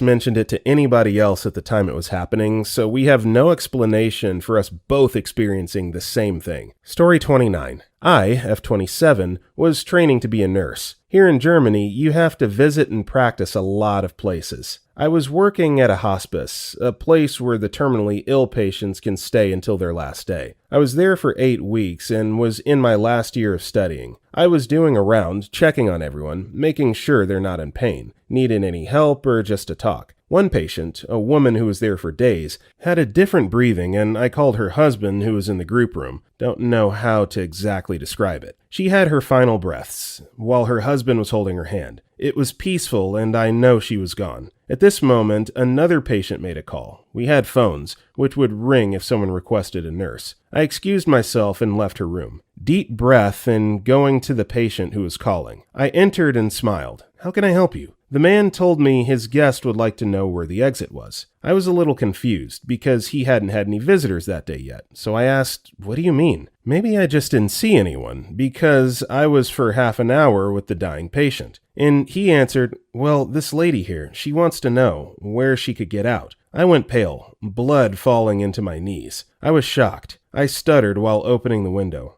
mentioned it to anybody else at the time it was happening, so we have no explanation for us both experiencing the same thing. Story 29. I, F27, was training to be a nurse. Here in Germany, you have to visit and practice a lot of places. I was working at a hospice, a place where the terminally ill patients can stay until their last day. I was there for 8 weeks and was in my last year of studying. I was doing a round, checking on everyone, making sure they're not in pain, needed any help, or just to talk. One patient, a woman who was there for days, had a different breathing, and I called her husband, who was in the group room. Don't know how to exactly describe it. She had her final breaths, while her husband was holding her hand. It was peaceful, and I know she was gone. At this moment, another patient made a call. We had phones, which would ring if someone requested a nurse. I excused myself and left her room. Deep breath and going to the patient who was calling. I entered and smiled. "How can I help you?" The man told me his guest would like to know where the exit was. I was a little confused because he hadn't had any visitors that day yet, so I asked, "What do you mean?" Maybe I just didn't see anyone because I was for half an hour with the dying patient. And he answered, "Well, this lady here, she wants to know where she could get out." I went pale, blood falling into my knees. I was shocked. I stuttered while opening the window.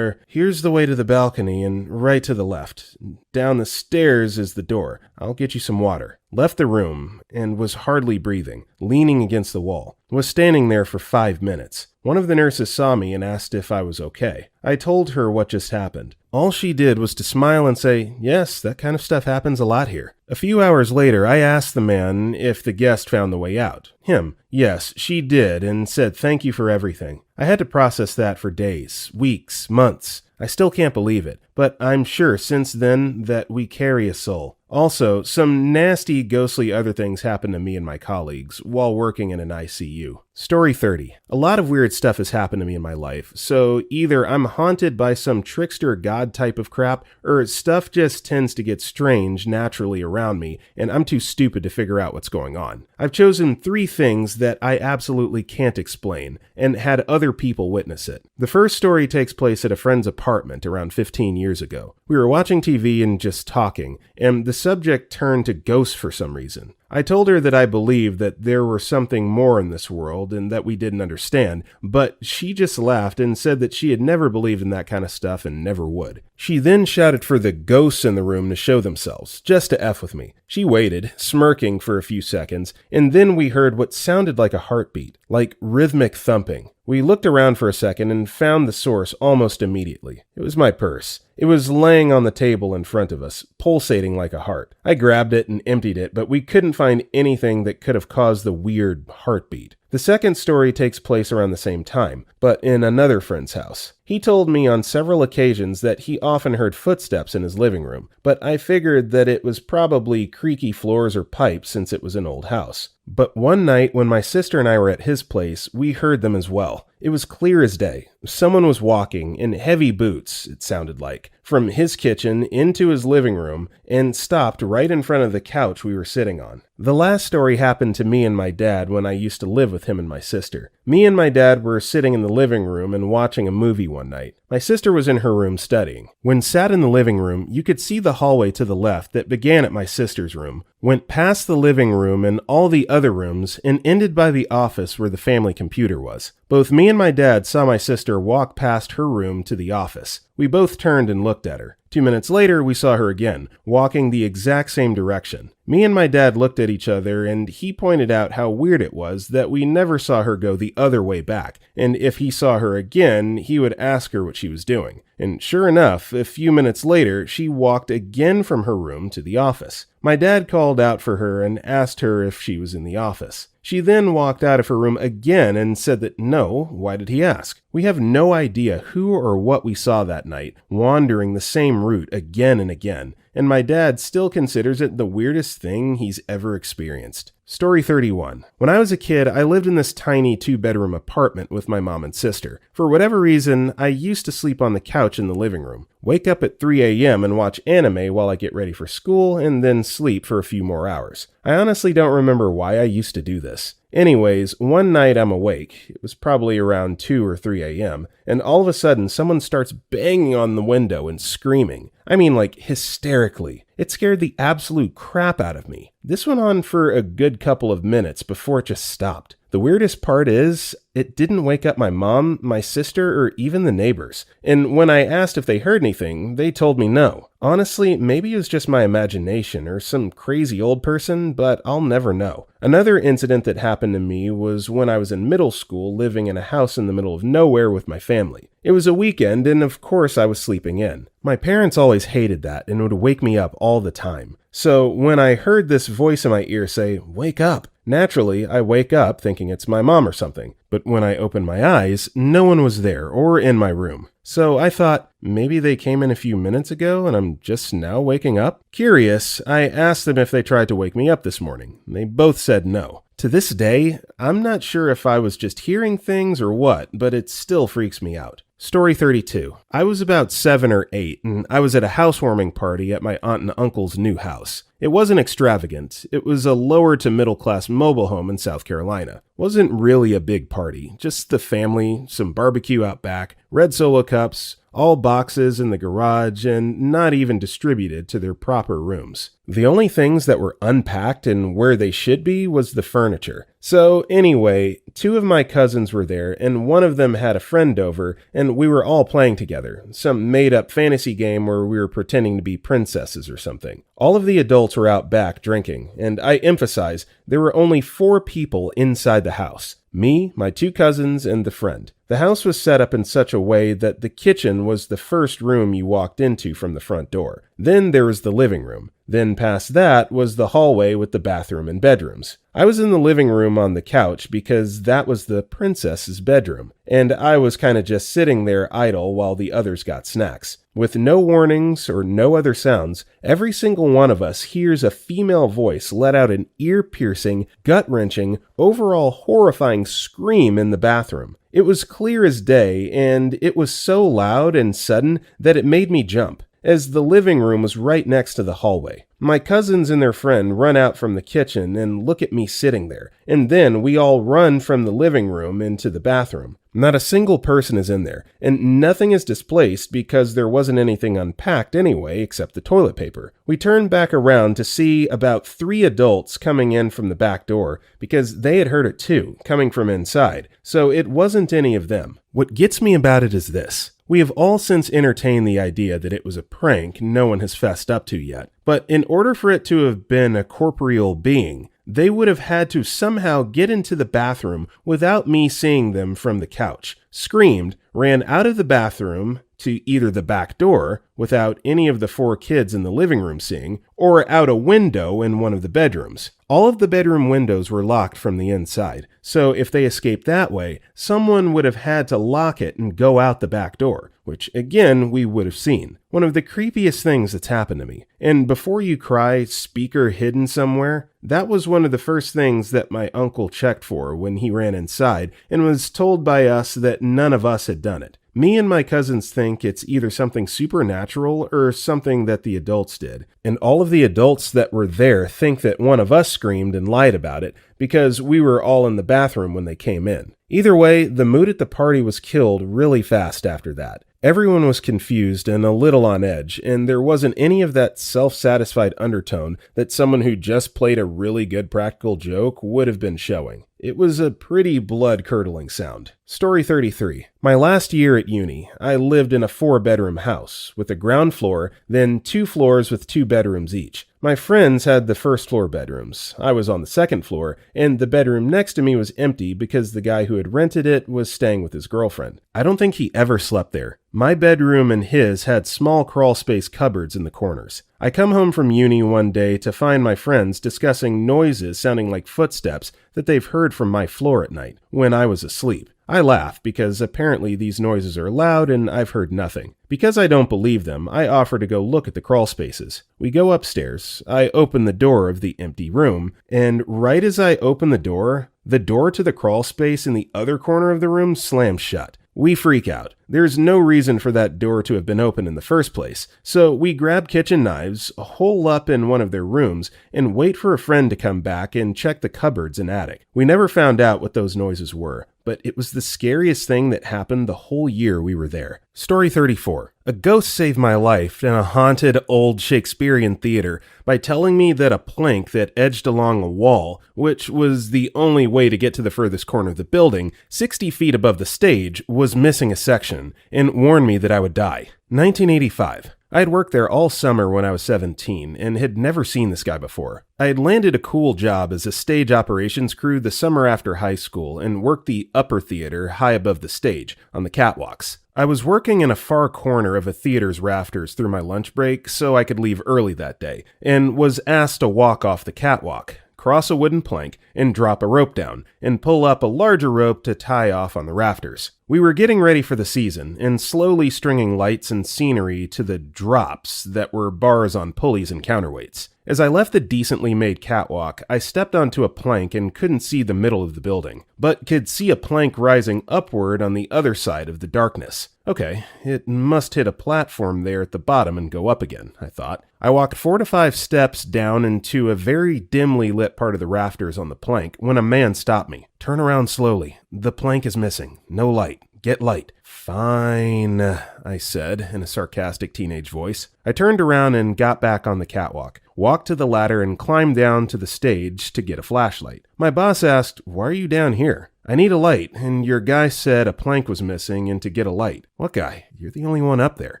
Here's the way to the balcony and right to the left. Down the stairs is the door. I'll get you some water. Left the room and was hardly breathing, leaning against the wall. Was standing there for 5 minutes. One of the nurses saw me and asked if I was okay. I told her what just happened. All she did was to smile and say, "Yes, that kind of stuff happens a lot here." A few hours later, I asked the man if the guest found the way out. Him. Yes, she did, and said thank you for everything. I had to process that for days, weeks, months. I still can't believe it, but I'm sure since then that we carry a soul. Also, some nasty, ghostly other things happened to me and my colleagues while working in an ICU. Story 30. A lot of weird stuff has happened to me in my life, so either I'm haunted by some trickster god type of crap, or stuff just tends to get strange naturally around me, and I'm too stupid to figure out what's going on. I've chosen 3 things that I absolutely can't explain, and had other people witness it. The first story takes place at a friend's apartment around 15 years ago. We were watching TV and just talking, and the subject turned to ghosts for some reason. I told her that I believed that there were something more in this world and that we didn't understand, but she just laughed and said that she had never believed in that kind of stuff and never would. She then shouted for the ghosts in the room to show themselves, just to F with me. She waited, smirking for a few seconds, and then we heard what sounded like a heartbeat, like rhythmic thumping. We looked around for a second and found the source almost immediately. It was my purse. It was laying on the table in front of us, pulsating like a heart. I grabbed it and emptied it, but we couldn't find anything that could have caused the weird heartbeat. The second story takes place around the same time, but in another friend's house. He told me on several occasions that he often heard footsteps in his living room, but I figured that it was probably creaky floors or pipes since it was an old house. But one night when my sister and I were at his place, we heard them as well. It was clear as day. Someone was walking in heavy boots, it sounded like, from his kitchen into his living room and stopped right in front of the couch we were sitting on. The last story happened to me and my dad when I used to live with him and my sister. Me and my dad were sitting in the living room and watching a movie one night. My sister was in her room studying. When sat in the living room, you could see the hallway to the left that began at my sister's room, went past the living room and all the other rooms, and ended by the office where the family computer was. Both me and my dad saw my sister walk past her room to the office. We both turned and looked at her. 2 minutes later, we saw her again, walking the exact same direction. Me and my dad looked at each other, and he pointed out how weird it was that we never saw her go the other way back, and if he saw her again, he would ask her what she was doing. And sure enough, a few minutes later, she walked again from her room to the office. My dad called out for her and asked her if she was in the office. She then walked out of her room again and said that no, why did he ask? We have no idea who or what we saw that night, wandering the same route again and again, and my dad still considers it the weirdest thing he's ever experienced. Story 31. When I was a kid, I lived in this tiny 2-bedroom apartment with my mom and sister. For whatever reason, I used to sleep on the couch in the living room, wake up at 3 a.m. and watch anime while I get ready for school, and then sleep for a few more hours. I honestly don't remember why I used to do this. Anyways, one night I'm awake, it was probably around 2 or 3 a.m., and all of a sudden someone starts banging on the window and screaming. I mean, like, hysterically. It scared the absolute crap out of me. This went on for a good couple of minutes before it just stopped. The weirdest part is, it didn't wake up my mom, my sister, or even the neighbors. And when I asked if they heard anything, they told me no. Honestly, maybe it was just my imagination or some crazy old person, but I'll never know. Another incident that happened to me was when I was in middle school living in a house in the middle of nowhere with my family. It was a weekend, and of course I was sleeping in. My parents always hated that and would wake me up all the time. So when I heard this voice in my ear say, "Wake up," naturally, I wake up thinking it's my mom or something. But when I opened my eyes, no one was there or in my room. So I thought, maybe they came in a few minutes ago and I'm just now waking up? Curious, I asked them if they tried to wake me up this morning. They both said no. To this day, I'm not sure if I was just hearing things or what, but it still freaks me out. Story 32. I was about 7 or 8, and I was at a housewarming party at my aunt and uncle's new house. It wasn't extravagant. It was a lower to middle class mobile home in South Carolina. Wasn't really a big party, just the family, some barbecue out back, red Solo cups, all boxes in the garage, and not even distributed to their proper rooms. The only things that were unpacked and where they should be was the furniture. So anyway, 2 of my cousins were there, and one of them had a friend over, and we were all playing together, some made-up fantasy game where we were pretending to be princesses or something. All of the adults were out back drinking, and I emphasize, there were only 4 people inside the house. Me, my 2 cousins, and the friend. The house was set up in such a way that the kitchen was the first room you walked into from the front door. Then there was the living room. Then past that was the hallway with the bathroom and bedrooms. I was in the living room on the couch because that was the princess's bedroom, and I was kind of just sitting there idle while the others got snacks. With no warnings or no other sounds, every single one of us hears a female voice let out an ear-piercing, gut-wrenching, overall horrifying scream in the bathroom. It was clear as day, and it was so loud and sudden that it made me jump, as the living room was right next to the hallway. My cousins and their friend run out from the kitchen and look at me sitting there, and then we all run from the living room into the bathroom. Not a single person is in there, and nothing is displaced because there wasn't anything unpacked anyway except the toilet paper. We turn back around to see about 3 adults coming in from the back door because they had heard it too, coming from inside, so it wasn't any of them. What gets me about it is this. We have all since entertained the idea that it was a prank no one has fessed up to yet, but in order for it to have been a corporeal being, they would have had to somehow get into the bathroom without me seeing them from the couch, screamed, ran out of the bathroom to either the back door without any of the 4 kids in the living room seeing, or out a window in one of the bedrooms. All of the bedroom windows were locked from the inside, so if they escaped that way, someone would have had to lock it and go out the back door, which again we would have seen. One of the creepiest things that's happened to me. And before you cry, speaker hidden somewhere, that was one of the first things that my uncle checked for when he ran inside and was told by us that none of us had done it. Me and my cousins think it's either something supernatural or something that the adults did. And all of the adults that were there think that one of us screamed and lied about it because we were all in the bathroom when they came in. Either way, the mood at the party was killed really fast after that. Everyone was confused and a little on edge, and there wasn't any of that self-satisfied undertone that someone who just played a really good practical joke would have been showing. It was a pretty blood-curdling sound. Story 33. My last year at uni, I lived in a 4-bedroom house with a ground floor, then 2 floors with 2 bedrooms each. My friends had the first floor bedrooms. I was on the second floor, and the bedroom next to me was empty because the guy who had rented it was staying with his girlfriend. I don't think he ever slept there. My bedroom and his had small crawl space cupboards in the corners. I come home from uni one day to find my friends discussing noises sounding like footsteps that they've heard from my floor at night when I was asleep. I laugh because apparently these noises are loud and I've heard nothing. Because I don't believe them, I offer to go look at the crawl spaces. We go upstairs. I open the door of the empty room, and right as I open the door to the crawl space in the other corner of the room slams shut. We freak out. There's no reason for that door to have been open in the first place, so we grab kitchen knives, hole up in one of their rooms, and wait for a friend to come back and check the cupboards and attic. We never found out what those noises were, but it was the scariest thing that happened the whole year we were there. Story 34. A ghost saved my life in a haunted old Shakespearean theater by telling me that a plank that edged along a wall, which was the only way to get to the furthest corner of the building, 60 feet above the stage, was missing a section, and warned me that I would die. 1985. I had worked there all summer when I was 17 and had never seen this guy before. I had landed a cool job as a stage operations crew the summer after high school and worked the upper theater high above the stage on the catwalks. I was working in a far corner of a theater's rafters through my lunch break so I could leave early that day, and was asked to walk off the catwalk, cross a wooden plank, and drop a rope down, and pull up a larger rope to tie off on the rafters. We were getting ready for the season, and slowly stringing lights and scenery to the drops that were bars on pulleys and counterweights. As I left the decently made catwalk, I stepped onto a plank and couldn't see the middle of the building, but could see a plank rising upward on the other side of the darkness. Okay, it must hit a platform there at the bottom and go up again, I thought. I walked 4 to 5 steps down into a very dimly lit part of the rafters on the plank when a man stopped me. Turn around slowly. The plank is missing. No light. Get light. Fine, I said in a sarcastic teenage voice. I turned around and got back on the catwalk, walked to the ladder and climbed down to the stage to get a flashlight. My boss asked, "Why are you down here?" "I need a light, and your guy said a plank was missing and to get a light." "What guy? You're the only one up there."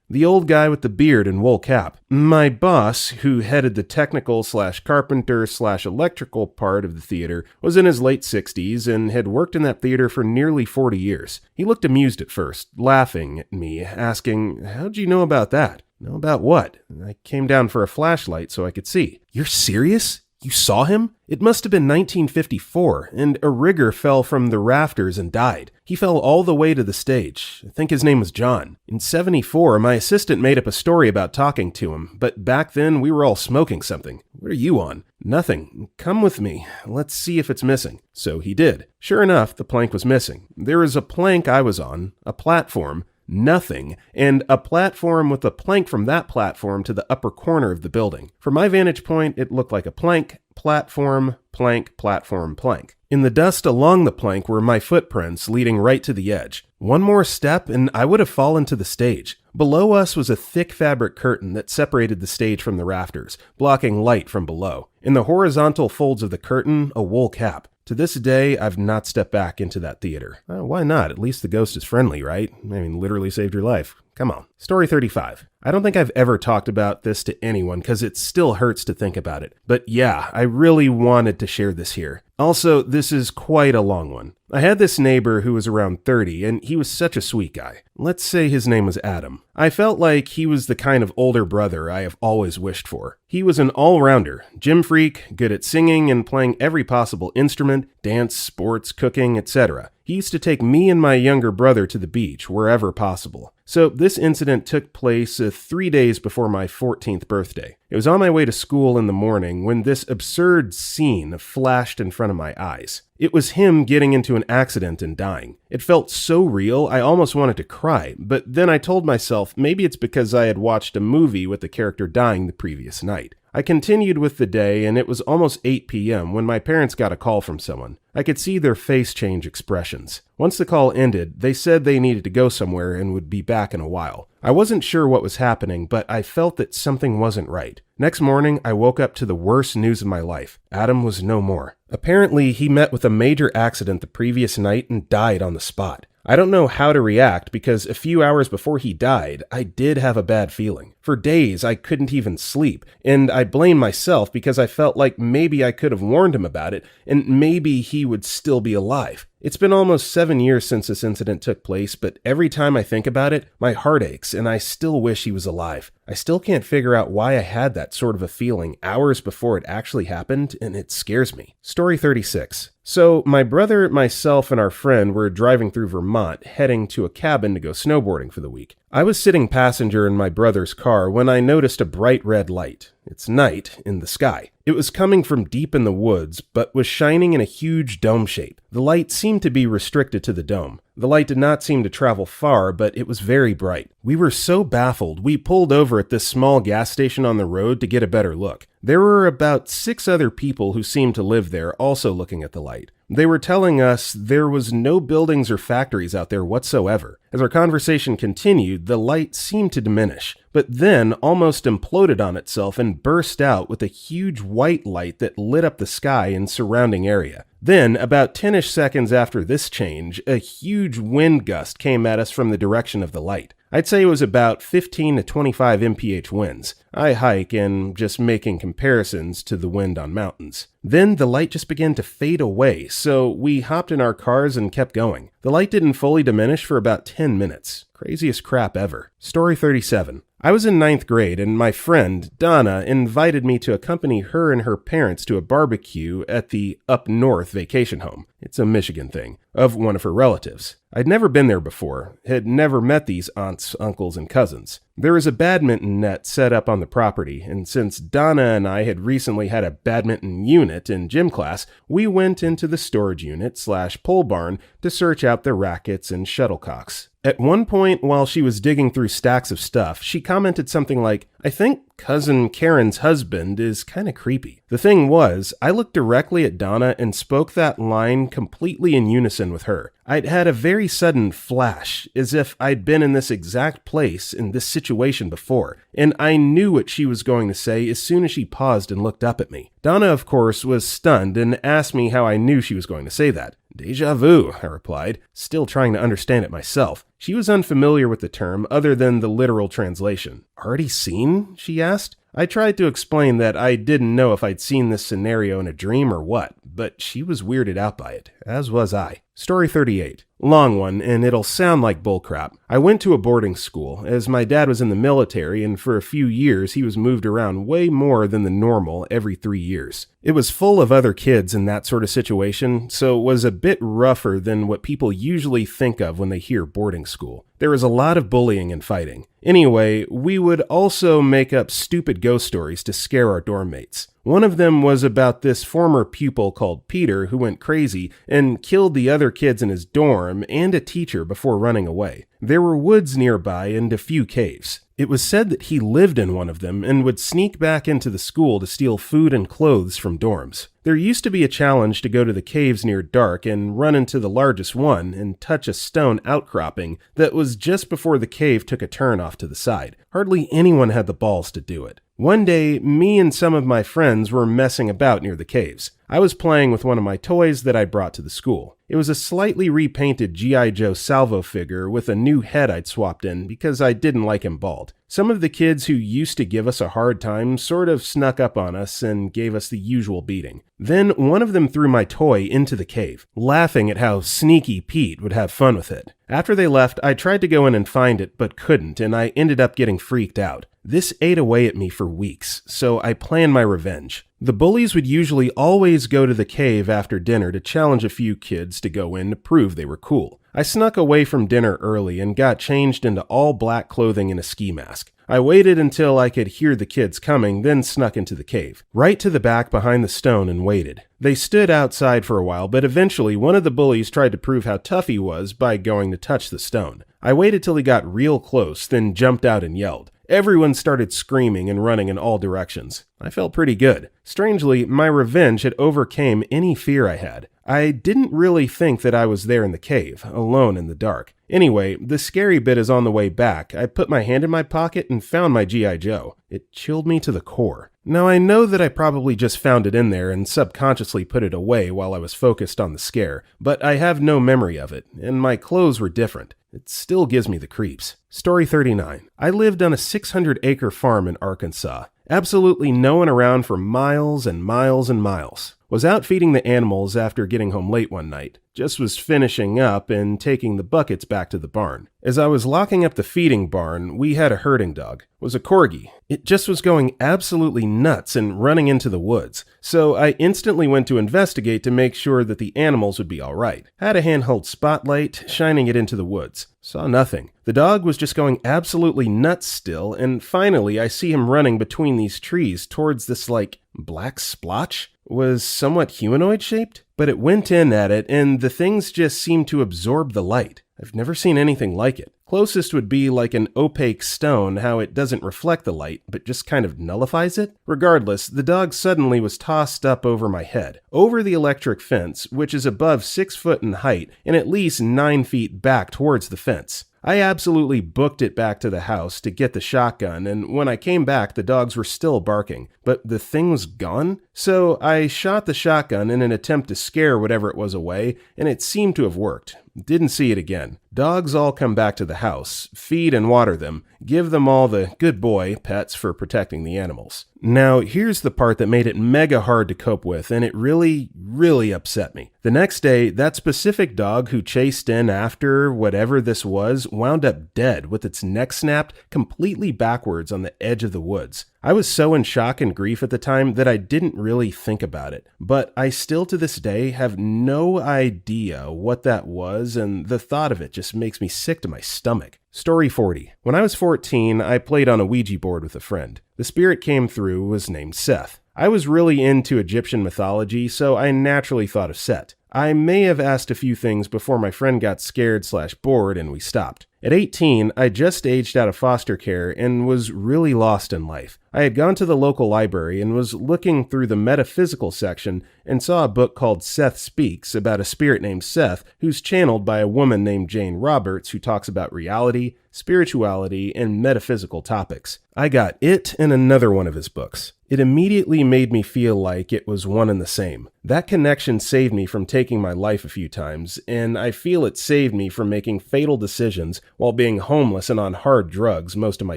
"The old guy with the beard and wool cap." My boss, who headed the technical/carpenter/electrical part of the theater, was in his late 60s and had worked in that theater for nearly 40 years. He looked amused at first, laughing at me, asking, "How'd you know about that?" "Know about what?" "I came down for a flashlight so I could see." "You're serious? You saw him?" "It must have been 1954, and a rigger fell from the rafters and died. He fell all the way to the stage. I think his name was John. In 74, my assistant made up a story about talking to him, but back then we were all smoking something." "What are you on?" "Nothing. Come with me. Let's see if it's missing." So he did. Sure enough, the plank was missing. There was a plank I was on, a platform, nothing, and a platform with a plank from that platform to the upper corner of the building. From my vantage point, it looked like a plank, platform, plank, platform, plank. In the dust along the plank were my footprints leading right to the edge. One more step and I would have fallen to the stage. Below us was a thick fabric curtain that separated the stage from the rafters, blocking light from below. In the horizontal folds of the curtain, a wool cap. To this day, I've not stepped back into that theater. Why not? At least the ghost is friendly, right? I mean, literally saved your life. Come on. Story 35. I don't think I've ever talked about this to anyone because it still hurts to think about it. But yeah, I really wanted to share this here. Also, this is quite a long one. I had this neighbor who was around 30, and he was such a sweet guy. Let's say his name was Adam. I felt like he was the kind of older brother I have always wished for. He was an all-rounder, gym freak, good at singing and playing every possible instrument, dance, sports, cooking, etc. He used to take me and my younger brother to the beach wherever possible. So this incident took place 3 days before my 14th birthday. It was on my way to school in the morning when this absurd scene flashed in front of my eyes. It was him getting into an accident and dying. It felt so real, I almost wanted to cry, but then I told myself maybe it's because I had watched a movie with the character dying the previous night. I continued with the day, and it was almost 8 p.m. when my parents got a call from someone. I could see their face change expressions. Once the call ended, they said they needed to go somewhere and would be back in a while. I wasn't sure what was happening, but I felt that something wasn't right. Next morning, I woke up to the worst news of my life. Adam was no more. Apparently, he met with a major accident the previous night and died on the spot. I don't know how to react because a few hours before he died, I did have a bad feeling. For days, I couldn't even sleep, and I blamed myself because I felt like maybe I could have warned him about it, and maybe he would still be alive. It's been almost 7 years since this incident took place, but every time I think about it, my heart aches, and I still wish he was alive. I still can't figure out why I had that sort of a feeling hours before it actually happened, and it scares me. Story 36. So, my brother, myself, and our friend were driving through Vermont, heading to a cabin to go snowboarding for the week. I was sitting passenger in my brother's car when I noticed a bright red light. It's night in the sky. It was coming from deep in the woods, but was shining in a huge dome shape. The light seemed to be restricted to the dome. The light did not seem to travel far, but it was very bright. We were so baffled, we pulled over at this small gas station on the road to get a better look. There were about 6 other people who seemed to live there also looking at the light. They were telling us there was no buildings or factories out there whatsoever. As our conversation continued, the light seemed to diminish, but then almost imploded on itself and burst out with a huge white light that lit up the sky and surrounding area. Then, about 10-ish seconds after this change, a huge wind gust came at us from the direction of the light. I'd say it was about 15 to 25 mph winds. I hike and just making comparisons to the wind on mountains. Then the light just began to fade away, so we hopped in our cars and kept going. The light didn't fully diminish for about 10 minutes. Craziest crap ever. Story 37. I was in 9th grade and my friend, Donna, invited me to accompany her and her parents to a barbecue at the Up North vacation home. It's a Michigan thing, of one of her relatives. I'd never been there before, had never met these aunts, uncles, and cousins. There is a badminton net set up on the property, and since Donna and I had recently had a badminton unit in gym class, we went into the storage unit / pole barn to search out the rackets and shuttlecocks. At one point, while she was digging through stacks of stuff, she commented something like, "I think Cousin Karen's husband is kinda creepy." The thing was, I looked directly at Donna and spoke that line completely in unison with her. I'd had a very sudden flash, as if I'd been in this exact place in this situation before, and I knew what she was going to say as soon as she paused and looked up at me. Donna, of course, was stunned and asked me how I knew she was going to say that. "Deja vu," I replied, still trying to understand it myself. She was unfamiliar with the term other than the literal translation. "Already seen?" she asked. I tried to explain that I didn't know if I'd seen this scenario in a dream or what, but she was weirded out by it, as was I. Story 38. Long one, and it'll sound like bullcrap. I went to a boarding school, as my dad was in the military, and for a few years he was moved around way more than the normal every 3 years. It was full of other kids in that sort of situation, so it was a bit rougher than what people usually think of when they hear boarding school. There was a lot of bullying and fighting. Anyway, we would also make up stupid ghost stories to scare our dorm mates. One of them was about this former pupil called Peter who went crazy and killed the other kids in his dorm and a teacher before running away. There were woods nearby and a few caves. It was said that he lived in one of them and would sneak back into the school to steal food and clothes from dorms. There used to be a challenge to go to the caves near dark and run into the largest one and touch a stone outcropping that was just before the cave took a turn off to the side. Hardly anyone had the balls to do it. One day, me and some of my friends were messing about near the caves. I was playing with one of my toys that I brought to the school. It was a slightly repainted G.I. Joe Salvo figure with a new head I'd swapped in because I didn't like him bald. Some of the kids who used to give us a hard time sort of snuck up on us and gave us the usual beating. Then one of them threw my toy into the cave, laughing at how sneaky Pete would have fun with it. After they left, I tried to go in and find it, but couldn't, and I ended up getting freaked out. This ate away at me for weeks, so I planned my revenge. The bullies would usually always go to the cave after dinner to challenge a few kids to go in to prove they were cool. I snuck away from dinner early and got changed into all black clothing and a ski mask. I waited until I could hear the kids coming, then snuck into the cave, right to the back behind the stone and waited. They stood outside for a while, but eventually one of the bullies tried to prove how tough he was by going to touch the stone. I waited till he got real close, then jumped out and yelled. Everyone started screaming and running in all directions. I felt pretty good. Strangely, my revenge had overcame any fear I had. I didn't really think that I was there in the cave, alone in the dark. Anyway, the scary bit is on the way back. I put my hand in my pocket and found my G.I. Joe. It chilled me to the core. Now, I know that I probably just found it in there and subconsciously put it away while I was focused on the scare, but I have no memory of it, and my clothes were different. It still gives me the creeps. Story 39. I lived on a 600-acre farm in Arkansas. Absolutely no one around for miles and miles and miles. Was out feeding the animals after getting home late one night. Just was finishing up and taking the buckets back to the barn. As I was locking up the feeding barn, we had a herding dog. It was a corgi. It just was going absolutely nuts and running into the woods. So I instantly went to investigate to make sure that the animals would be alright. Had a handheld spotlight, shining it into the woods. Saw nothing. The dog was just going absolutely nuts still, and finally I see him running between these trees towards this black splotch. Was somewhat humanoid shaped, but it went in at it and the things just seemed to absorb the light. I've never seen anything like it. Closest would be like an opaque stone, how it doesn't reflect the light, but just kind of nullifies it. Regardless, the dog suddenly was tossed up over my head, over the electric fence, which is above 6 foot in height and at least 9 feet back towards the fence. I absolutely booked it back to the house to get the shotgun, and when I came back, the dogs were still barking, but the thing was gone? So I shot the shotgun in an attempt to scare whatever it was away, and it seemed to have worked. Didn't see it again. Dogs all come back to the house, feed and water them, give them all the good boy pets for protecting the animals. Now, here's the part that made it mega hard to cope with, and it really, really upset me. The next day, that specific dog who chased in after whatever this was wound up dead with its neck snapped completely backwards on the edge of the woods. I was so in shock and grief at the time that I didn't really think about it, but I still to this day have no idea what that was, and the thought of it just makes me sick to my stomach. Story 40. When I was 14, I played on a Ouija board with a friend. The spirit came through was named Seth. I was really into Egyptian mythology, so I naturally thought of Set. I may have asked a few things before my friend got scared/bored and we stopped. At 18, I just aged out of foster care and was really lost in life. I had gone to the local library and was looking through the metaphysical section and saw a book called Seth Speaks about a spirit named Seth who's channeled by a woman named Jane Roberts who talks about reality, spirituality, and metaphysical topics. I got it and another one of his books. It immediately made me feel like it was one and the same. That connection saved me from taking my life a few times, and I feel it saved me from making fatal decisions while being homeless and on hard drugs most of my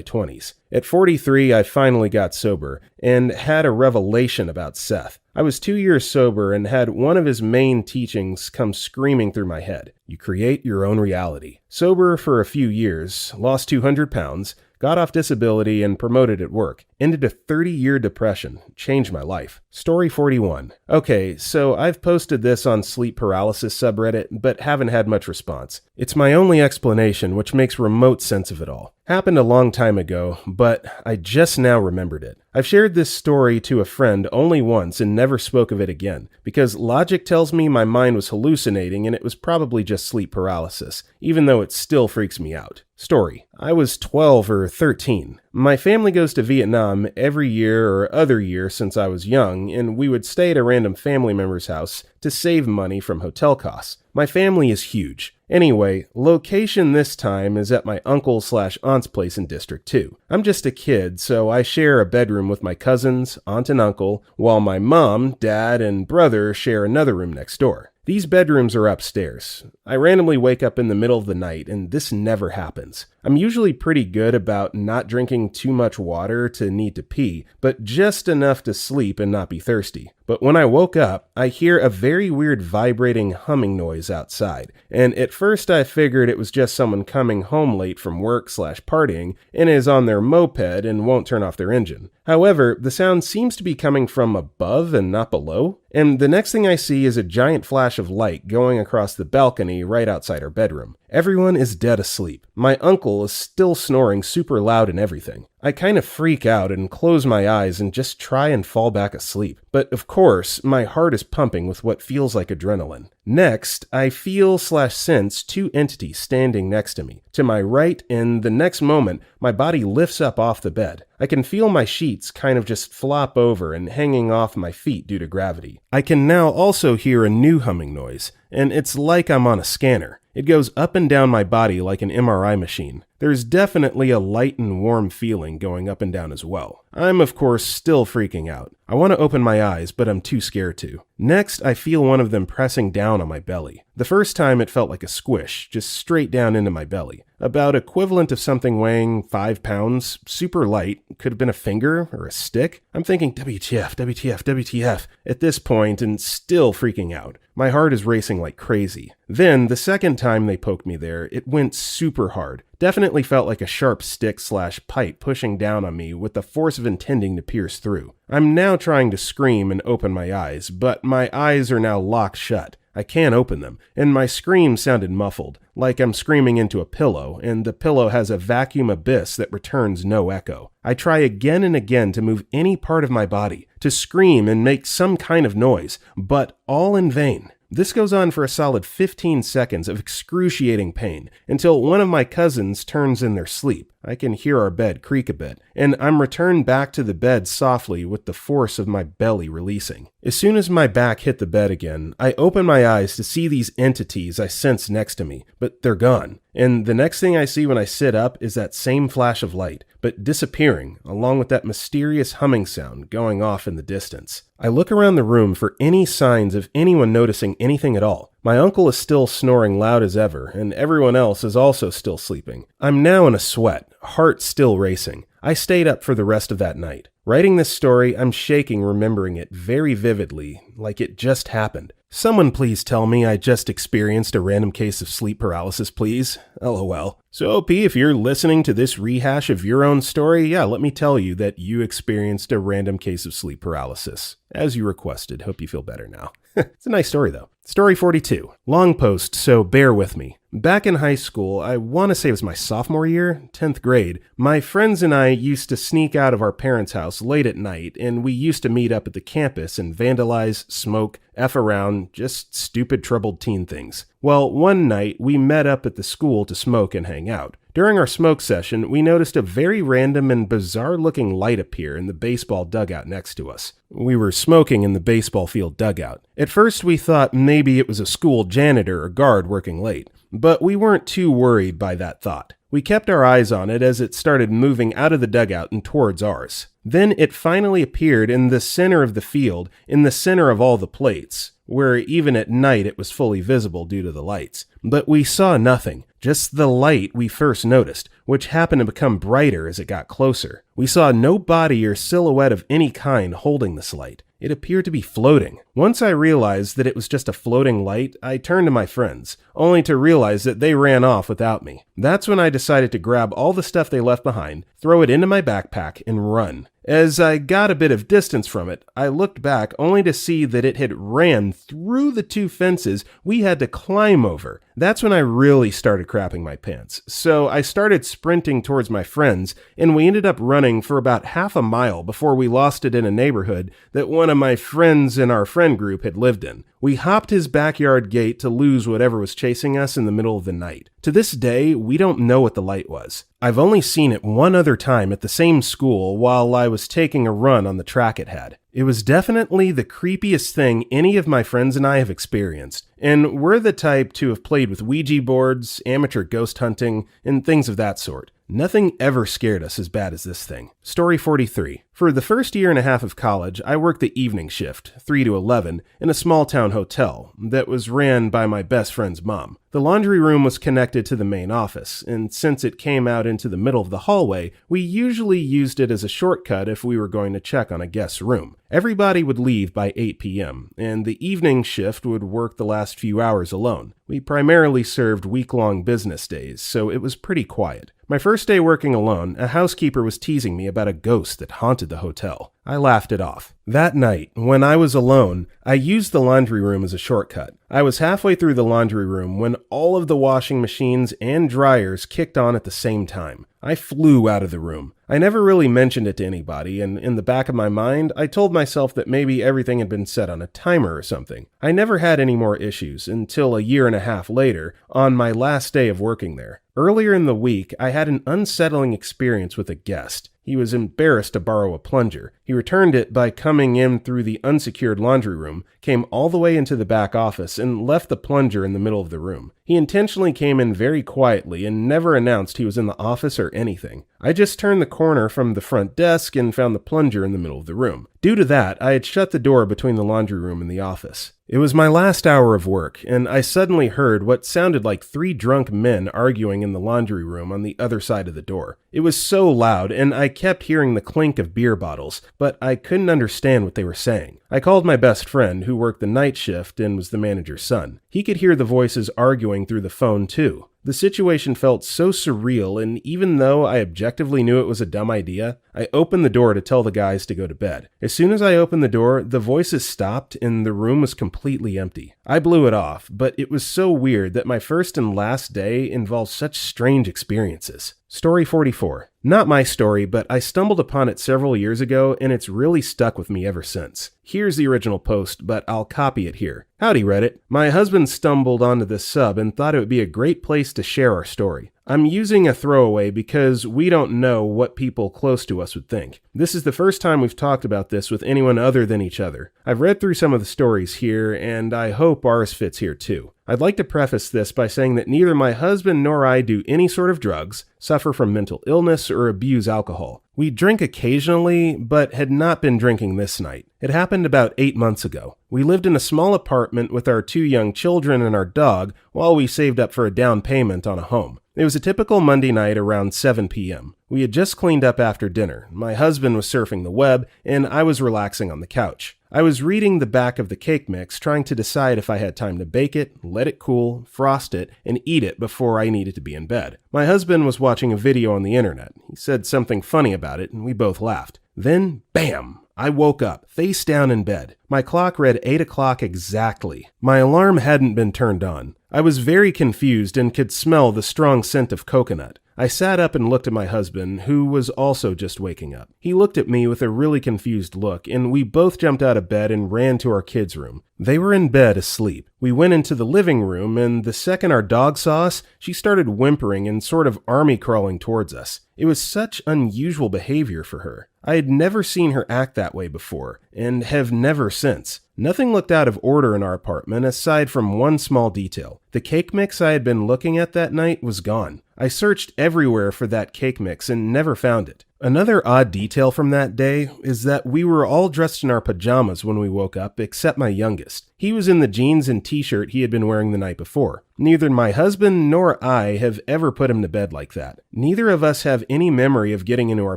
20s. At 43, I finally got sober and had a revelation about Seth. I was 2 years sober and had one of his main teachings come screaming through my head. You create your own reality. Sober for a few years, lost 200 pounds, got off disability and promoted at work. Ended a 30-year depression. Changed my life. Story 41. Okay, so I've posted this on sleep paralysis subreddit, but haven't had much response. It's my only explanation, which makes remote sense of it all. Happened a long time ago, but I just now remembered it. I've shared this story to a friend only once and never spoke of it again, because logic tells me my mind was hallucinating and it was probably just sleep paralysis, even though it still freaks me out. Story. I was 12 or 13. My family goes to Vietnam every year or other year since I was young, and we would stay at a random family member's house to save money from hotel costs. My family is huge. Anyway, location this time is at my uncle/aunt's place in District 2. I'm just a kid, so I share a bedroom with my cousins, aunt and uncle, while my mom, dad, and brother share another room next door. These bedrooms are upstairs. I randomly wake up in the middle of the night, and this never happens. I'm usually pretty good about not drinking too much water to need to pee, but just enough to sleep and not be thirsty. But when I woke up, I hear a very weird vibrating humming noise outside, and at first I figured it was just someone coming home late from work/partying and is on their moped and won't turn off their engine. However, the sound seems to be coming from above and not below, and the next thing I see is a giant flash of light going across the balcony right outside our bedroom. Everyone is dead asleep. My uncle is still snoring super loud and everything. I kind of freak out and close my eyes and just try and fall back asleep. But of course, my heart is pumping with what feels like adrenaline. Next, I feel/sense two entities standing next to me. To my right, and the next moment, my body lifts up off the bed. I can feel my sheets kind of just flop over and hanging off my feet due to gravity. I can now also hear a new humming noise, and it's like I'm on a scanner. It goes up and down my body like an MRI machine. There's definitely a light and warm feeling going up and down as well. I'm, of course, still freaking out. I want to open my eyes, but I'm too scared to. Next, I feel one of them pressing down on my belly. The first time it felt like a squish, just straight down into my belly. About equivalent of something weighing 5 pounds, super light, could have been a finger or a stick. I'm thinking WTF, WTF, WTF at this point and still freaking out. My heart is racing like crazy. Then, the second time they poked me there, it went super hard. Definitely felt like a sharp stick/pipe pushing down on me with the force of intending to pierce through. I'm now trying to scream and open my eyes, but my eyes are now locked shut. I can't open them, and my scream sounded muffled, like I'm screaming into a pillow, and the pillow has a vacuum abyss that returns no echo. I try again and again to move any part of my body, to scream and make some kind of noise, but all in vain. This goes on for a solid 15 seconds of excruciating pain, until one of my cousins turns in their sleep. I can hear our bed creak a bit, and I'm returned back to the bed softly with the force of my belly releasing. As soon as my back hit the bed again, I open my eyes to see these entities I sense next to me, but they're gone. And the next thing I see when I sit up is that same flash of light, but disappearing, along with that mysterious humming sound going off in the distance. I look around the room for any signs of anyone noticing anything at all. My uncle is still snoring loud as ever, and everyone else is also still sleeping. I'm now in a sweat, heart still racing. I stayed up for the rest of that night. Writing this story, I'm shaking remembering it very vividly, like it just happened. Someone please tell me I just experienced a random case of sleep paralysis, please. LOL. So OP, if you're listening to this rehash of your own story, yeah, let me tell you that you experienced a random case of sleep paralysis. As you requested. Hope you feel better now. It's a nice story, though. Story 42. Long post, so bear with me. Back in high school, I want to say it was my sophomore year, 10th grade, my friends and I used to sneak out of our parents' house late at night, and we used to meet up at the campus and vandalize, smoke, F around, just stupid troubled teen things. Well, one night, we met up at the school to smoke and hang out. During our smoke session, we noticed a very random and bizarre-looking light appear in the baseball dugout next to us. We were smoking in the baseball field dugout. At first, we thought maybe it was a school janitor or guard working late, but we weren't too worried by that thought. We kept our eyes on it as it started moving out of the dugout and towards ours. Then it finally appeared in the center of the field, in the center of all the plates, where even at night it was fully visible due to the lights. But we saw nothing, just the light we first noticed, which happened to become brighter as it got closer. We saw no body or silhouette of any kind holding this light. It appeared to be floating. Once I realized that it was just a floating light, I turned to my friends, only to realize that they ran off without me. That's when I decided to grab all the stuff they left behind, throw it into my backpack, and run. As I got a bit of distance from it, I looked back only to see that it had ran through the two fences we had to climb over. That's when I really started crapping my pants. So I started sprinting towards my friends, and we ended up running for about half a mile before we lost it in a neighborhood that one of my friends in our friend group had lived in. We hopped his backyard gate to lose whatever was chasing us in the middle of the night. To this day, we don't know what the light was. I've only seen it one other time at the same school while I was taking a run on the track it had. It was definitely the creepiest thing any of my friends and I have experienced, and we're the type to have played with Ouija boards, amateur ghost hunting, and things of that sort. Nothing ever scared us as bad as this thing. Story 43. For the first year and a half of college, I worked the evening shift, 3 to 11, in a small town hotel that was ran by my best friend's mom. The laundry room was connected to the main office, and since it came out into the middle of the hallway, we usually used it as a shortcut if we were going to check on a guest's room. Everybody would leave by 8 p.m., and the evening shift would work the last few hours alone. We primarily served week-long business days, so it was pretty quiet. My first day working alone, a housekeeper was teasing me about a ghost that haunted the hotel. I laughed it off. That night, when I was alone, I used the laundry room as a shortcut. I was halfway through the laundry room when all of the washing machines and dryers kicked on at the same time. I flew out of the room. I never really mentioned it to anybody, and in the back of my mind, I told myself that maybe everything had been set on a timer or something. I never had any more issues until a year and a half later, on my last day of working there. Earlier in the week, I had an unsettling experience with a guest. He was embarrassed to borrow a plunger. He returned it by coming in through the unsecured laundry room, came all the way into the back office, and left the plunger in the middle of the room. He intentionally came in very quietly and never announced he was in the office or anything. I just turned the corner from the front desk and found the plunger in the middle of the room. Due to that, I had shut the door between the laundry room and the office. It was my last hour of work, and I suddenly heard what sounded like 3 drunk men arguing in the laundry room on the other side of the door. It was so loud, and I kept hearing the clink of beer bottles, but I couldn't understand what they were saying. I called my best friend, who worked the night shift and was the manager's son. He could hear the voices arguing through the phone too. The situation felt so surreal, and even though I objectively knew it was a dumb idea, I opened the door to tell the guys to go to bed. As soon as I opened the door, the voices stopped and the room was completely empty. I blew it off, but it was so weird that my first and last day involved such strange experiences. Story 44. Not my story, but I stumbled upon it several years ago, and it's really stuck with me ever since. Here's the original post, but I'll copy it here. Howdy, Reddit. My husband stumbled onto this sub and thought it would be a great place to share our story. I'm using a throwaway because we don't know what people close to us would think. This is the first time we've talked about this with anyone other than each other. I've read through some of the stories here, and I hope ours fits here too. I'd like to preface this by saying that neither my husband nor I do any sort of drugs, suffer from mental illness, or abuse alcohol. We drink occasionally, but had not been drinking this night. It happened about 8 months ago. We lived in a small apartment with our 2 young children and our dog while we saved up for a down payment on a home. It was a typical Monday night around 7 p.m. We had just cleaned up after dinner. My husband was surfing the web, and I was relaxing on the couch. I was reading the back of the cake mix, trying to decide if I had time to bake it, let it cool, frost it, and eat it before I needed to be in bed. My husband was watching a video on the internet. He said something funny about it, and we both laughed. Then, bam! I woke up, face down in bed. My clock read 8 o'clock exactly. My alarm hadn't been turned on. I was very confused and could smell the strong scent of coconut. I sat up and looked at my husband, who was also just waking up. He looked at me with a really confused look, and we both jumped out of bed and ran to our kids' room. They were in bed asleep. We went into the living room, and the second our dog saw us, she started whimpering and sort of army crawling towards us. It was such unusual behavior for her. I had never seen her act that way before, and have never since. Nothing looked out of order in our apartment aside from one small detail. The cake mix I had been looking at that night was gone. I searched everywhere for that cake mix and never found it. Another odd detail from that day is that we were all dressed in our pajamas when we woke up, except my youngest. He was in the jeans and t-shirt he had been wearing the night before. Neither my husband nor I have ever put him to bed like that. Neither of us have any memory of getting into our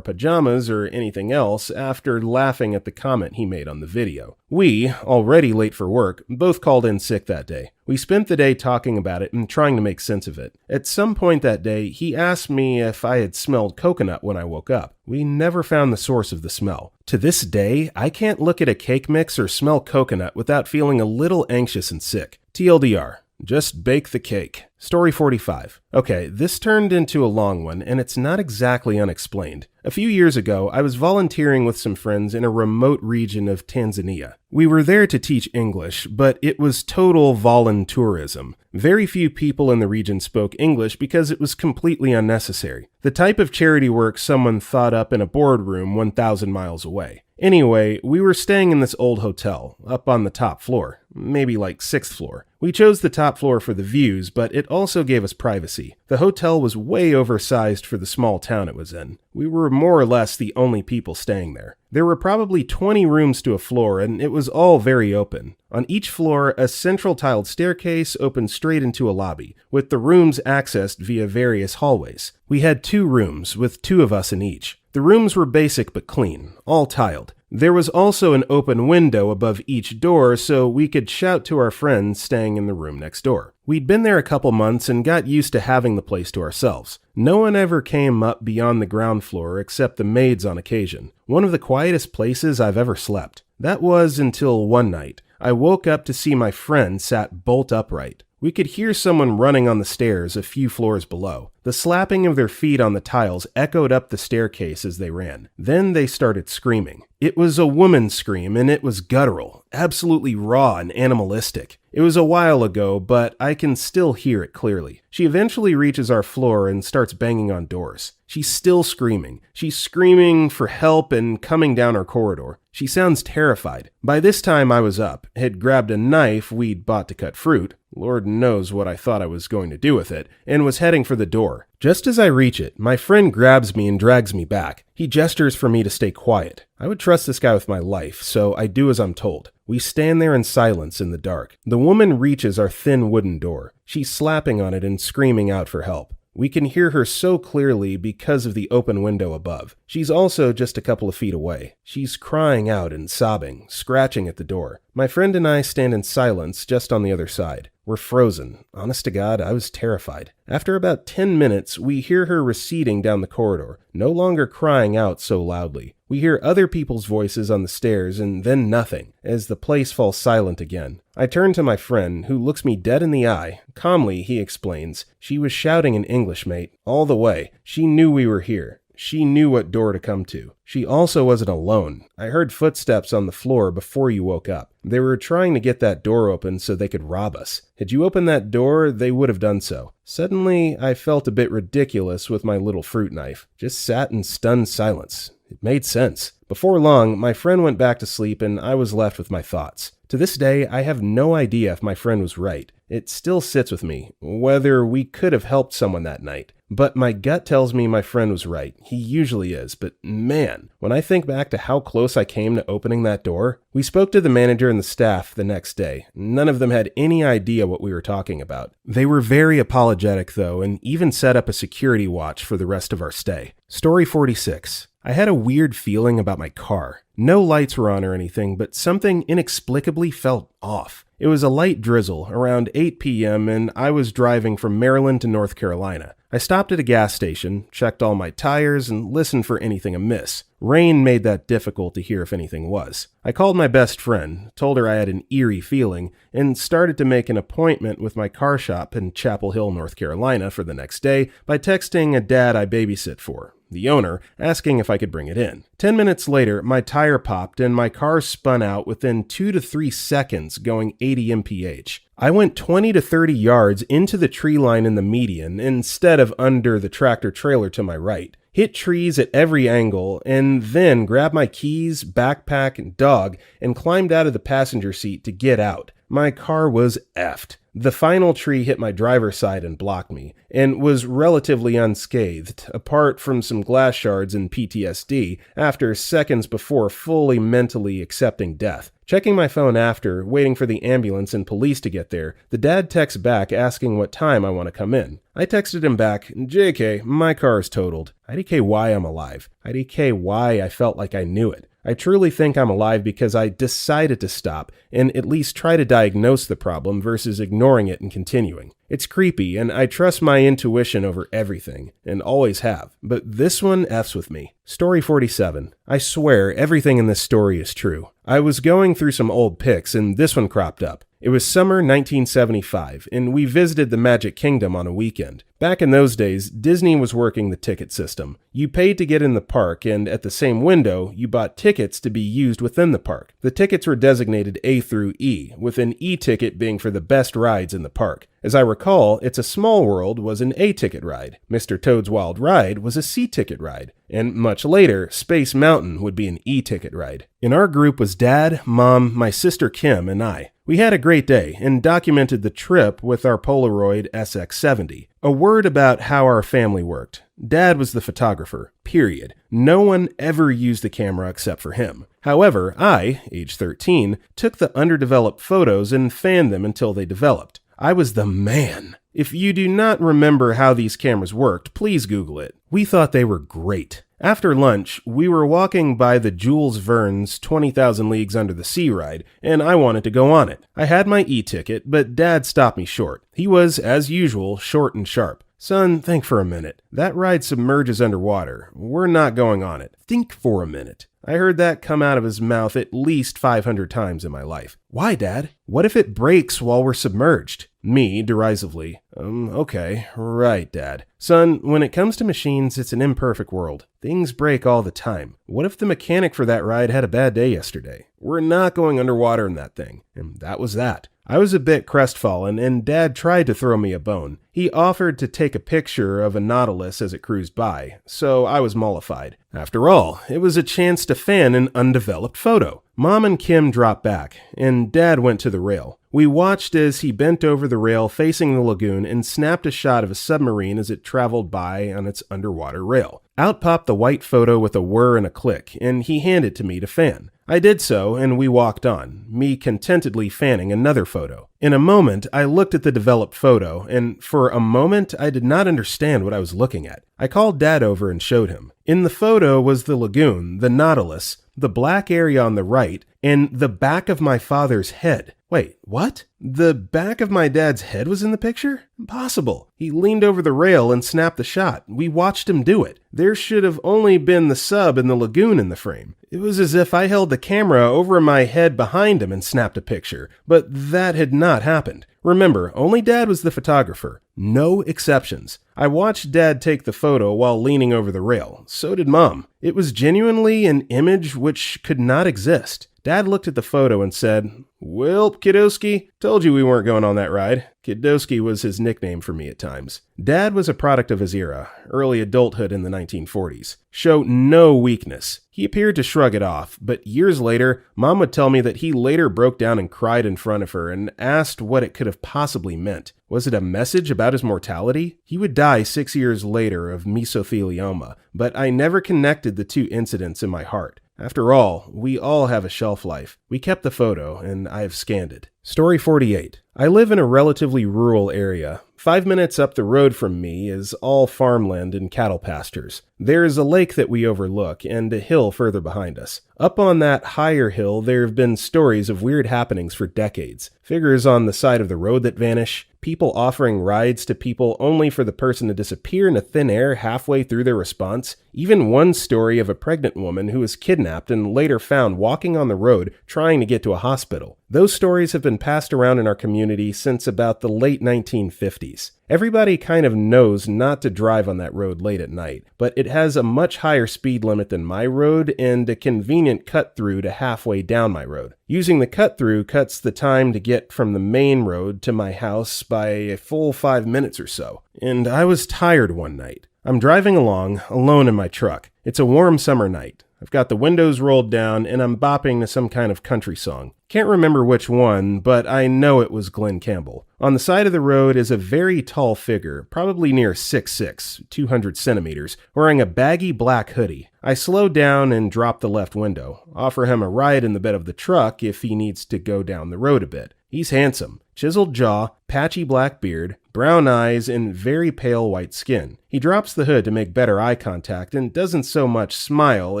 pajamas or anything else after laughing at the comment he made on the video. We, already late for work, both called in sick that day. We spent the day talking about it and trying to make sense of it. At some point that day, he asked me if I had smelled coconut when I woke up. We never found the source of the smell. To this day, I can't look at a cake mix or smell coconut without feeling a little anxious and sick. TLDR. Just bake the cake. Story 45. Okay, this turned into a long one, and it's not exactly unexplained. A few years ago, I was volunteering with some friends in a remote region of Tanzania. We were there to teach English, but it was total voluntourism. Very few people in the region spoke English because it was completely unnecessary. The type of charity work someone thought up in a boardroom 1,000 miles away. Anyway, we were staying in this old hotel, up on the top floor, maybe like 6th floor. We chose the top floor for the views, but it also gave us privacy. The hotel was way oversized for the small town it was in. We were more or less the only people staying there. There were probably 20 rooms to a floor, and it was all very open. On each floor, a central tiled staircase opened straight into a lobby, with the rooms accessed via various hallways. We had 2 rooms, with 2 of us in each. The rooms were basic but clean, all tiled. There was also an open window above each door so we could shout to our friends staying in the room next door. We'd been there a couple months and got used to having the place to ourselves. No one ever came up beyond the ground floor except the maids on occasion. One of the quietest places I've ever slept. That was until one night. I woke up to see my friend sat bolt upright. We could hear someone running on the stairs a few floors below. The slapping of their feet on the tiles echoed up the staircase as they ran. Then they started screaming. It was a woman's scream, and it was guttural, absolutely raw and animalistic. It was a while ago, but I can still hear it clearly. She eventually reaches our floor and starts banging on doors. She's still screaming. She's screaming for help and coming down our corridor. She sounds terrified. By this time I was up, had grabbed a knife we'd bought to cut fruit, Lord knows what I thought I was going to do with it, and was heading for the door. Just as I reach it, my friend grabs me and drags me back. He gestures for me to stay quiet. I would trust this guy with my life, so I do as I'm told. We stand there in silence in the dark. The woman reaches our thin wooden door. She's slapping on it and screaming out for help. We can hear her so clearly because of the open window above. She's also just a couple of feet away. She's crying out and sobbing, scratching at the door. My friend and I stand in silence just on the other side. We're frozen. Honest to God, I was terrified. After about 10 minutes, we hear her receding down the corridor, no longer crying out so loudly. We hear other people's voices on the stairs and then nothing, as the place falls silent again. I turn to my friend, who looks me dead in the eye. Calmly, he explains, "She was shouting in English, mate, all the way. She knew we were here. She knew what door to come to. She also wasn't alone. I heard footsteps on the floor before you woke up. They were trying to get that door open so they could rob us. Had you opened that door, they would have done so." Suddenly, I felt a bit ridiculous with my little fruit knife. Just sat in stunned silence. It made sense. Before long, my friend went back to sleep and I was left with my thoughts. To this day, I have no idea if my friend was right. It still sits with me, whether we could have helped someone that night. But my gut tells me my friend was right. He usually is, but man, when I think back to how close I came to opening that door. We spoke to the manager and the staff the next day. None of them had any idea what we were talking about. They were very apologetic though, and even set up a security watch for the rest of our stay. Story 46. I had a weird feeling about my car. No lights were on or anything, but something inexplicably felt off. It was a light drizzle, around 8 p.m., and I was driving from Maryland to North Carolina. I stopped at a gas station, checked all my tires, and listened for anything amiss. Rain made that difficult to hear if anything was. I called my best friend, told her I had an eerie feeling, and started to make an appointment with my car shop in Chapel Hill, North Carolina for the next day by texting a dad I babysit for, the owner, asking if I could bring it in. 10 minutes later, my tire popped and my car spun out within 2 to 3 seconds going 80 mph. I went 20 to 30 yards into the tree line in the median instead of under the tractor trailer to my right. Hit trees at every angle, and then grabbed my keys, backpack, and dog and climbed out of the passenger seat to get out. My car was effed. The final tree hit my driver's side and blocked me, and was relatively unscathed, apart from some glass shards and PTSD, after seconds before fully mentally accepting death. Checking my phone after, waiting for the ambulance and police to get there, the dad texts back asking what time I want to come in. I texted him back, "JK, my car is totaled." IDK why I'm alive. IDK why I felt like I knew it. I truly think I'm alive because I decided to stop and at least try to diagnose the problem versus ignoring it and continuing. It's creepy, and I trust my intuition over everything, and always have, but this one F's with me. Story 47. I swear everything in this story is true. I was going through some old pics and this one cropped up. It was summer 1975, and we visited the Magic Kingdom on a weekend. Back in those days, Disney was working the ticket system. You paid to get in the park, and at the same window, you bought tickets to be used within the park. The tickets were designated A through E, with an E ticket being for the best rides in the park. As I recall, It's a Small World was an A ticket ride, Mr. Toad's Wild Ride was a C ticket ride, and much later, Space Mountain would be an E ticket ride. In our group was Dad, Mom, my sister Kim, and I. We had a great day and documented the trip with our Polaroid SX70. A word about how our family worked. Dad was the photographer, period. No one ever used the camera except for him. However, I, age 13, took the underdeveloped photos and fanned them until they developed. I was the man. If you do not remember how these cameras worked, please Google it. We thought they were great. After lunch, we were walking by the Jules Verne's 20,000 Leagues Under the Sea ride, and I wanted to go on it. I had my e-ticket, but Dad stopped me short. He was, as usual, short and sharp. Son, think for a minute. That ride submerges underwater. We're not going on it. Think for a minute. I heard that come out of his mouth at least 500 times in my life. Why, Dad? What if it breaks while we're submerged? Me, derisively. Okay, right, Dad. Son, when it comes to machines, it's an imperfect world. Things break all the time. What if the mechanic for that ride had a bad day yesterday? We're not going underwater in that thing. And that was that. I was a bit crestfallen, and Dad tried to throw me a bone. He offered to take a picture of a Nautilus as it cruised by, so I was mollified. After all, it was a chance to fan an undeveloped photo. Mom and Kim dropped back, and Dad went to the rail. We watched as he bent over the rail facing the lagoon and snapped a shot of a submarine as it traveled by on its underwater rail. Out popped the white photo with a whir and a click, and he handed it to me to fan. I did so, and we walked on, me contentedly fanning another photo. In a moment, I looked at the developed photo, and for a moment, I did not understand what I was looking at. I called Dad over and showed him. In the photo was the lagoon, the Nautilus, the black area on the right, and the back of my father's head. Wait, what? The back of my dad's head was in the picture? Impossible. He leaned over the rail and snapped the shot. We watched him do it. There should have only been the sub and the lagoon in the frame. It was as if I held the camera over my head behind him and snapped a picture, but that had not happened. Remember, only Dad was the photographer. No exceptions. I watched Dad take the photo while leaning over the rail. So did Mom. It was genuinely an image which could not exist. Dad looked at the photo and said, "Well, kiddoski, told you we weren't going on that ride." Kiddoski was his nickname for me at times. Dad was a product of his era, early adulthood in the 1940s. Showed no weakness. He appeared to shrug it off, but years later, Mom would tell me that he later broke down and cried in front of her and asked what it could have possibly meant. Was it a message about his mortality? He would die 6 years later of mesothelioma, but I never connected the two incidents in my heart. After all, we all have a shelf life. We kept the photo, and I have scanned it. Story 48. I live in a relatively rural area. 5 minutes up the road from me is all farmland and cattle pastures. There is a lake that we overlook, and a hill further behind us. Up on that higher hill, there have been stories of weird happenings for decades. Figures on the side of the road that vanish, people offering rides to people only for the person to disappear into thin air halfway through their response. Even one story of a pregnant woman who was kidnapped and later found walking on the road trying to get to a hospital. Those stories have been passed around in our community since about the late 1950s. Everybody kind of knows not to drive on that road late at night, but it has a much higher speed limit than my road and a convenient cut-through to halfway down my road. Using the cut-through cuts the time to get from the main road to my house by a full 5 minutes or so. And I was tired one night. I'm driving along, alone in my truck. It's a warm summer night. I've got the windows rolled down, and I'm bopping to some kind of country song. Can't remember which one, but I know it was Glenn Campbell. On the side of the road is a very tall figure, probably near 6'6", 200 centimeters, wearing a baggy black hoodie. I slow down and drop the left window, offer him a ride in the bed of the truck if he needs to go down the road a bit. He's handsome, chiseled jaw, patchy black beard, brown eyes, and very pale white skin. He drops the hood to make better eye contact and doesn't so much smile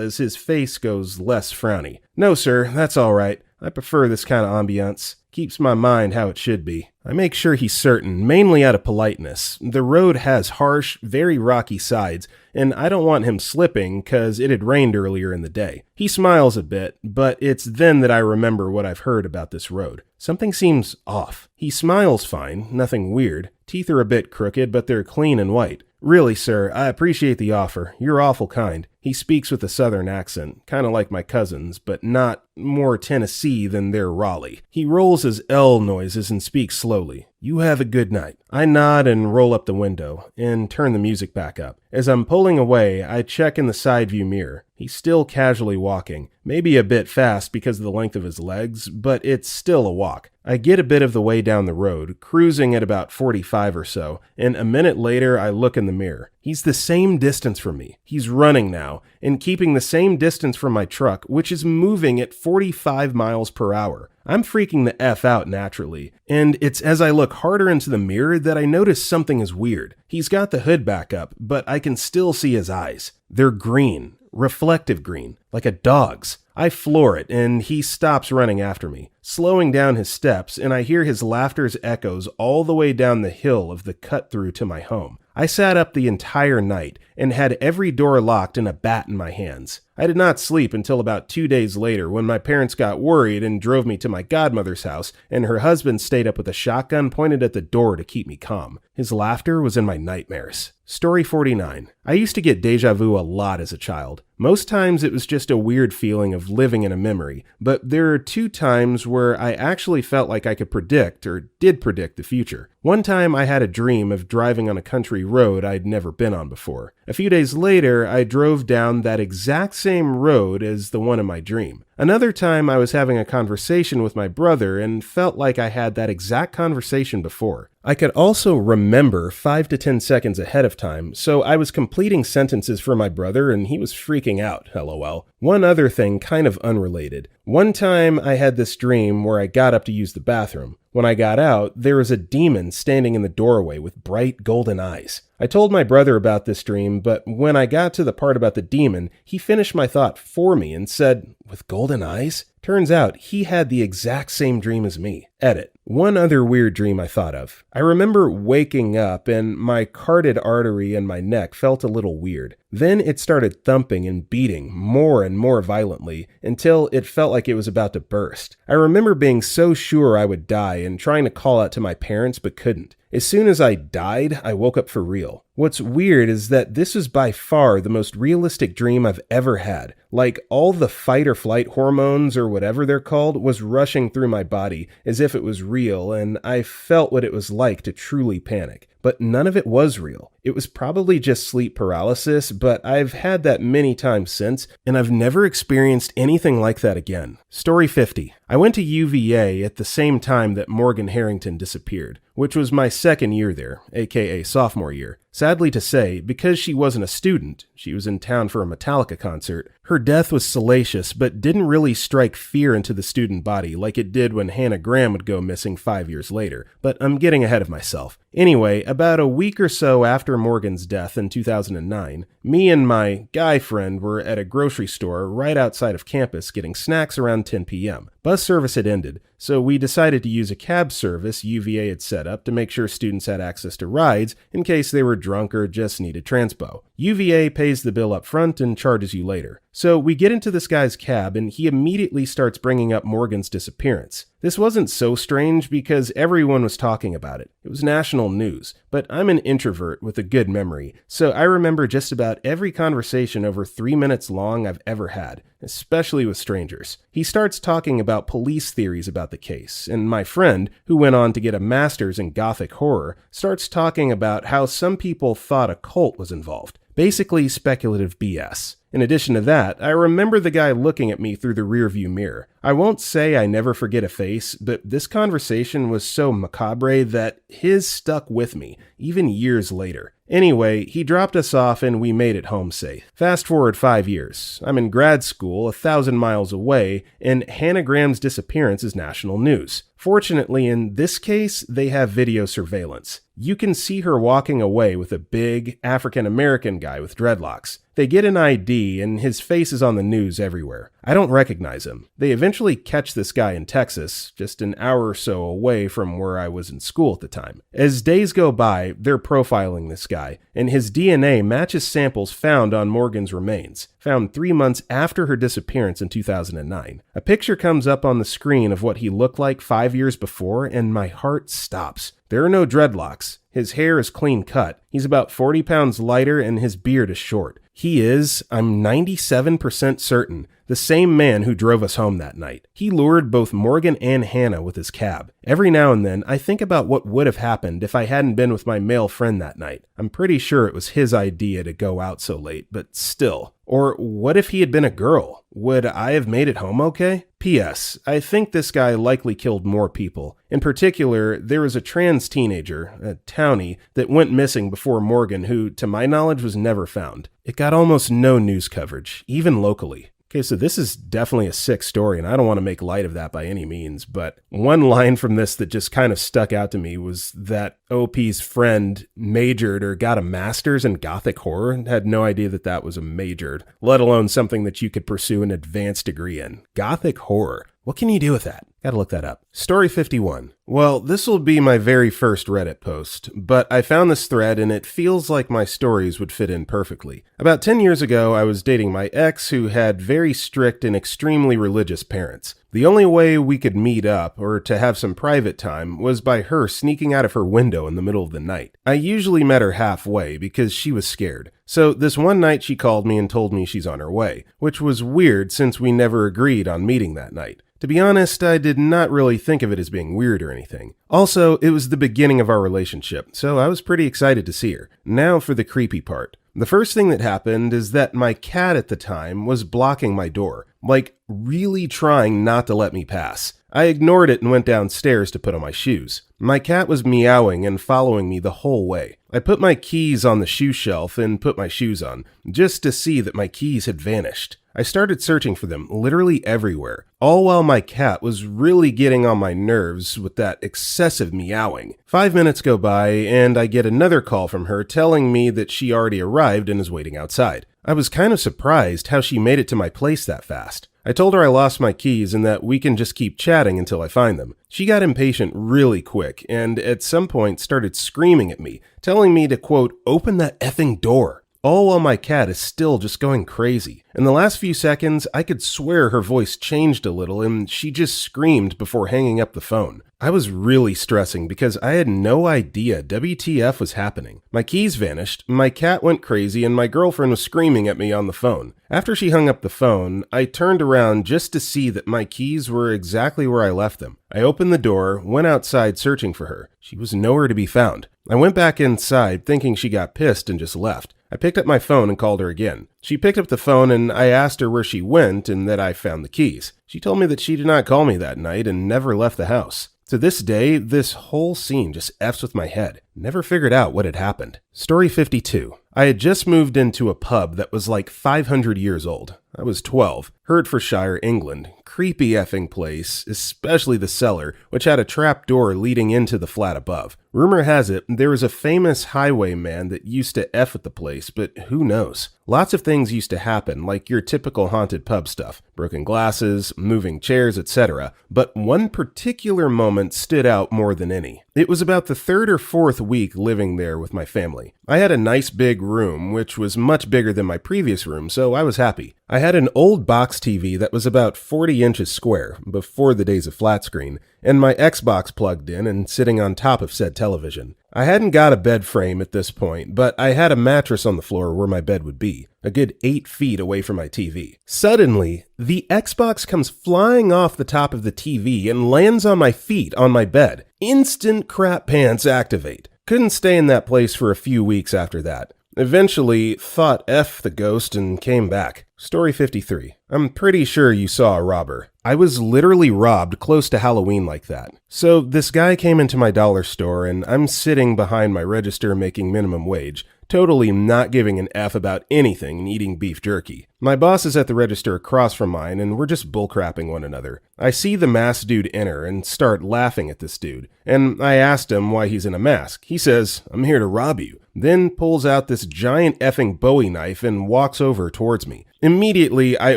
as his face goes less frowny. "No, sir, that's all right. I prefer this kind of ambiance. Keeps my mind how it should be." I make sure he's certain, mainly out of politeness. The road has harsh, very rocky sides, and I don't want him slipping because it had rained earlier in the day. He smiles a bit, but it's then that I remember what I've heard about this road. Something seems off. He smiles fine, nothing weird. Teeth are a bit crooked, but they're clean and white. "Really, sir, I appreciate the offer. You're awful kind." He speaks with a southern accent, kind of like my cousins, but not more Tennessee than their Raleigh. He rolls his L noises and speaks slowly. "You have a good night." I nod and roll up the window, and turn the music back up. As I'm pulling away, I check in the side view mirror. He's still casually walking, maybe a bit fast because of the length of his legs, but it's still a walk. I get a bit of the way down the road, cruising at about 45 or so, and a minute later I look in the mirror. He's the same distance from me. He's running now, and keeping the same distance from my truck, which is moving at 45 miles per hour. I'm freaking the F out naturally, and it's as I look harder into the mirror that I notice something is weird. He's got the hood back up, but I can still see his eyes. They're green, reflective green, like a dog's. I floor it, and he stops running after me, slowing down his steps, and I hear his laughter's echoes all the way down the hill of the cut-through to my home. I sat up the entire night and had every door locked and a bat in my hands. I did not sleep until about 2 days later when my parents got worried and drove me to my godmother's house, and her husband stayed up with a shotgun pointed at the door to keep me calm. His laughter was in my nightmares. Story 49. I used to get deja vu a lot as a child. Most times it was just a weird feeling of living in a memory, but there are 2 times where I actually felt like I could predict or did predict the future. One time I had a dream of driving on a country road I'd never been on before. A few days later, I drove down that exact same road as the one in my dream. Another time I was having a conversation with my brother and felt like I had that exact conversation before. I could also remember 5 to 10 seconds ahead of time, so I was completing sentences for my brother and he was freaking out, lol. One other thing kind of unrelated. One time I had this dream where I got up to use the bathroom. When I got out, there was a demon standing in the doorway with bright golden eyes. I told my brother about this dream, but when I got to the part about the demon, he finished my thought for me and said, "With golden eyes?" Turns out he had the exact same dream as me. Edit. One other weird dream I thought of. I remember waking up and my carotid artery in my neck felt a little weird. Then it started thumping and beating more and more violently until it felt like it was about to burst. I remember being so sure I would die and trying to call out to my parents but couldn't. As soon as I died, I woke up for real. What's weird is that this is by far the most realistic dream I've ever had. Like all the fight or flight hormones or whatever they're called was rushing through my body as if it was real, and I felt what it was like to truly panic. But none of it was real. It was probably just sleep paralysis, but I've had that many times since, and I've never experienced anything like that again. Story 50. I went to UVA at the same time that Morgan Harrington disappeared, which was my second year there, aka sophomore year. Sadly to say, because she wasn't a student, she was in town for a Metallica concert, her death was salacious but didn't really strike fear into the student body like it did when Hannah Graham would go missing 5 years later, but I'm getting ahead of myself. Anyway, about a week or so after Morgan's death in 2009, me and my guy friend were at a grocery store right outside of campus getting snacks around 10 p.m. Bus service had ended, so we decided to use a cab service UVA had set up to make sure students had access to rides in case they were drunk or just needed transpo. UVA pays the bill up front and charges you later. So we get into this guy's cab and he immediately starts bringing up Morgan's disappearance. This wasn't so strange because everyone was talking about it. It was national news, but I'm an introvert with a good memory, so I remember just about every conversation over 3 minutes long I've ever had, especially with strangers. He starts talking about police theories about the case, and my friend, who went on to get a master's in Gothic horror, starts talking about how some people thought a cult was involved. Basically speculative BS. In addition to that, I remember the guy looking at me through the rearview mirror. I won't say I never forget a face, but this conversation was so macabre that his stuck with me, even years later. Anyway, he dropped us off and we made it home safe. Fast forward 5 years. I'm in grad school 1,000 miles away, and Hannah Graham's disappearance is national news. Fortunately, in this case, they have video surveillance. You can see her walking away with a big African-American guy with dreadlocks. They get an ID and his face is on the news everywhere. I don't recognize him. They eventually catch this guy in Texas, just an hour or so away from where I was in school at the time. As days go by, they're profiling this guy, and his DNA matches samples found on Morgan's remains, found 3 months after her disappearance in 2009. A picture comes up on the screen of what he looked like 5 years before, and my heart stops. There are no dreadlocks. His hair is clean cut. He's about 40 pounds lighter and his beard is short. He is, I'm 97% certain, the same man who drove us home that night. He lured both Morgan and Hannah with his cab. Every now and then, I think about what would have happened if I hadn't been with my male friend that night. I'm pretty sure it was his idea to go out so late, but still. Or what if he had been a girl? Would I have made it home okay? P.S. I think this guy likely killed more people. In particular, there was a trans teenager, a townie, that went missing before Morgan who, to my knowledge, was never found. It got almost no news coverage, even locally. Okay, so this is definitely a sick story, and I don't want to make light of that by any means, but one line from this that just kind of stuck out to me was that OP's friend majored or got a master's in gothic horror and had no idea that that was a majored, let alone something that you could pursue an advanced degree in. Gothic horror. What can you do with that? Gotta look that up. Story 51. Well, this will be my very first Reddit post, but I found this thread and it feels like my stories would fit in perfectly. About 10 years ago, I was dating my ex who had very strict and extremely religious parents. The only way we could meet up or to have some private time was by her sneaking out of her window in the middle of the night. I usually met her halfway because she was scared. So this one night she called me and told me she's on her way, which was weird since we never agreed on meeting that night. To be honest, I did not really think of it as being weird or anything. Also, it was the beginning of our relationship, so I was pretty excited to see her. Now for the creepy part. The first thing that happened is that my cat at the time was blocking my door, like really trying not to let me pass. I ignored it and went downstairs to put on my shoes. My cat was meowing and following me the whole way. I put my keys on the shoe shelf and put my shoes on, just to see that my keys had vanished. I started searching for them literally everywhere, all while my cat was really getting on my nerves with that excessive meowing. 5 minutes go by and I get another call from her telling me that she already arrived and is waiting outside. I was kind of surprised how she made it to my place that fast. I told her I lost my keys and that we can just keep chatting until I find them. She got impatient really quick and at some point started screaming at me, telling me to, quote, open that effing door. All while my cat is still just going crazy. In the last few seconds, I could swear her voice changed a little and she just screamed before hanging up the phone. I was really stressing because I had no idea WTF was happening. My keys vanished, my cat went crazy, and my girlfriend was screaming at me on the phone. After she hung up the phone, I turned around just to see that my keys were exactly where I left them. I opened the door, went outside searching for her. She was nowhere to be found. I went back inside thinking she got pissed and just left. I picked up my phone and called her again. She picked up the phone and I asked her where she went and that I found the keys. She told me that she did not call me that night and never left the house. To this day, this whole scene just F's with my head. Never figured out what had happened. Story 52. I had just moved into a pub that was like 500 years old. I was 12. Hertfordshire, England. Creepy effing place, especially the cellar, which had a trap door leading into the flat above. Rumor has it, there was a famous highwayman that used to F at the place, but who knows? Lots of things used to happen, like your typical haunted pub stuff. Broken glasses, moving chairs, etc. But one particular moment stood out more than any. It was about the third or fourth week living there with my family. I had a nice big room, which was much bigger than my previous room, so I was happy. I had an old box TV that was about 40 inches square, before the days of flat screen, and my Xbox plugged in and sitting on top of said television. I hadn't got a bed frame at this point, but I had a mattress on the floor where my bed would be, a good 8 feet away from my TV. Suddenly, the Xbox comes flying off the top of the TV and lands on my feet on my bed. Instant crap pants activate. Couldn't stay in that place for a few weeks after that. Eventually, thought F the ghost and came back. Story 53. I'm pretty sure you saw a robber. I was literally robbed close to Halloween like that. So this guy came into my dollar store and I'm sitting behind my register making minimum wage, totally not giving an F about anything and eating beef jerky. My boss is at the register across from mine and we're just bullcrapping one another. I see the masked dude enter and start laughing at this dude, and I asked him why he's in a mask. He says, "I'm here to rob you," then pulls out this giant effing Bowie knife and walks over towards me. Immediately, I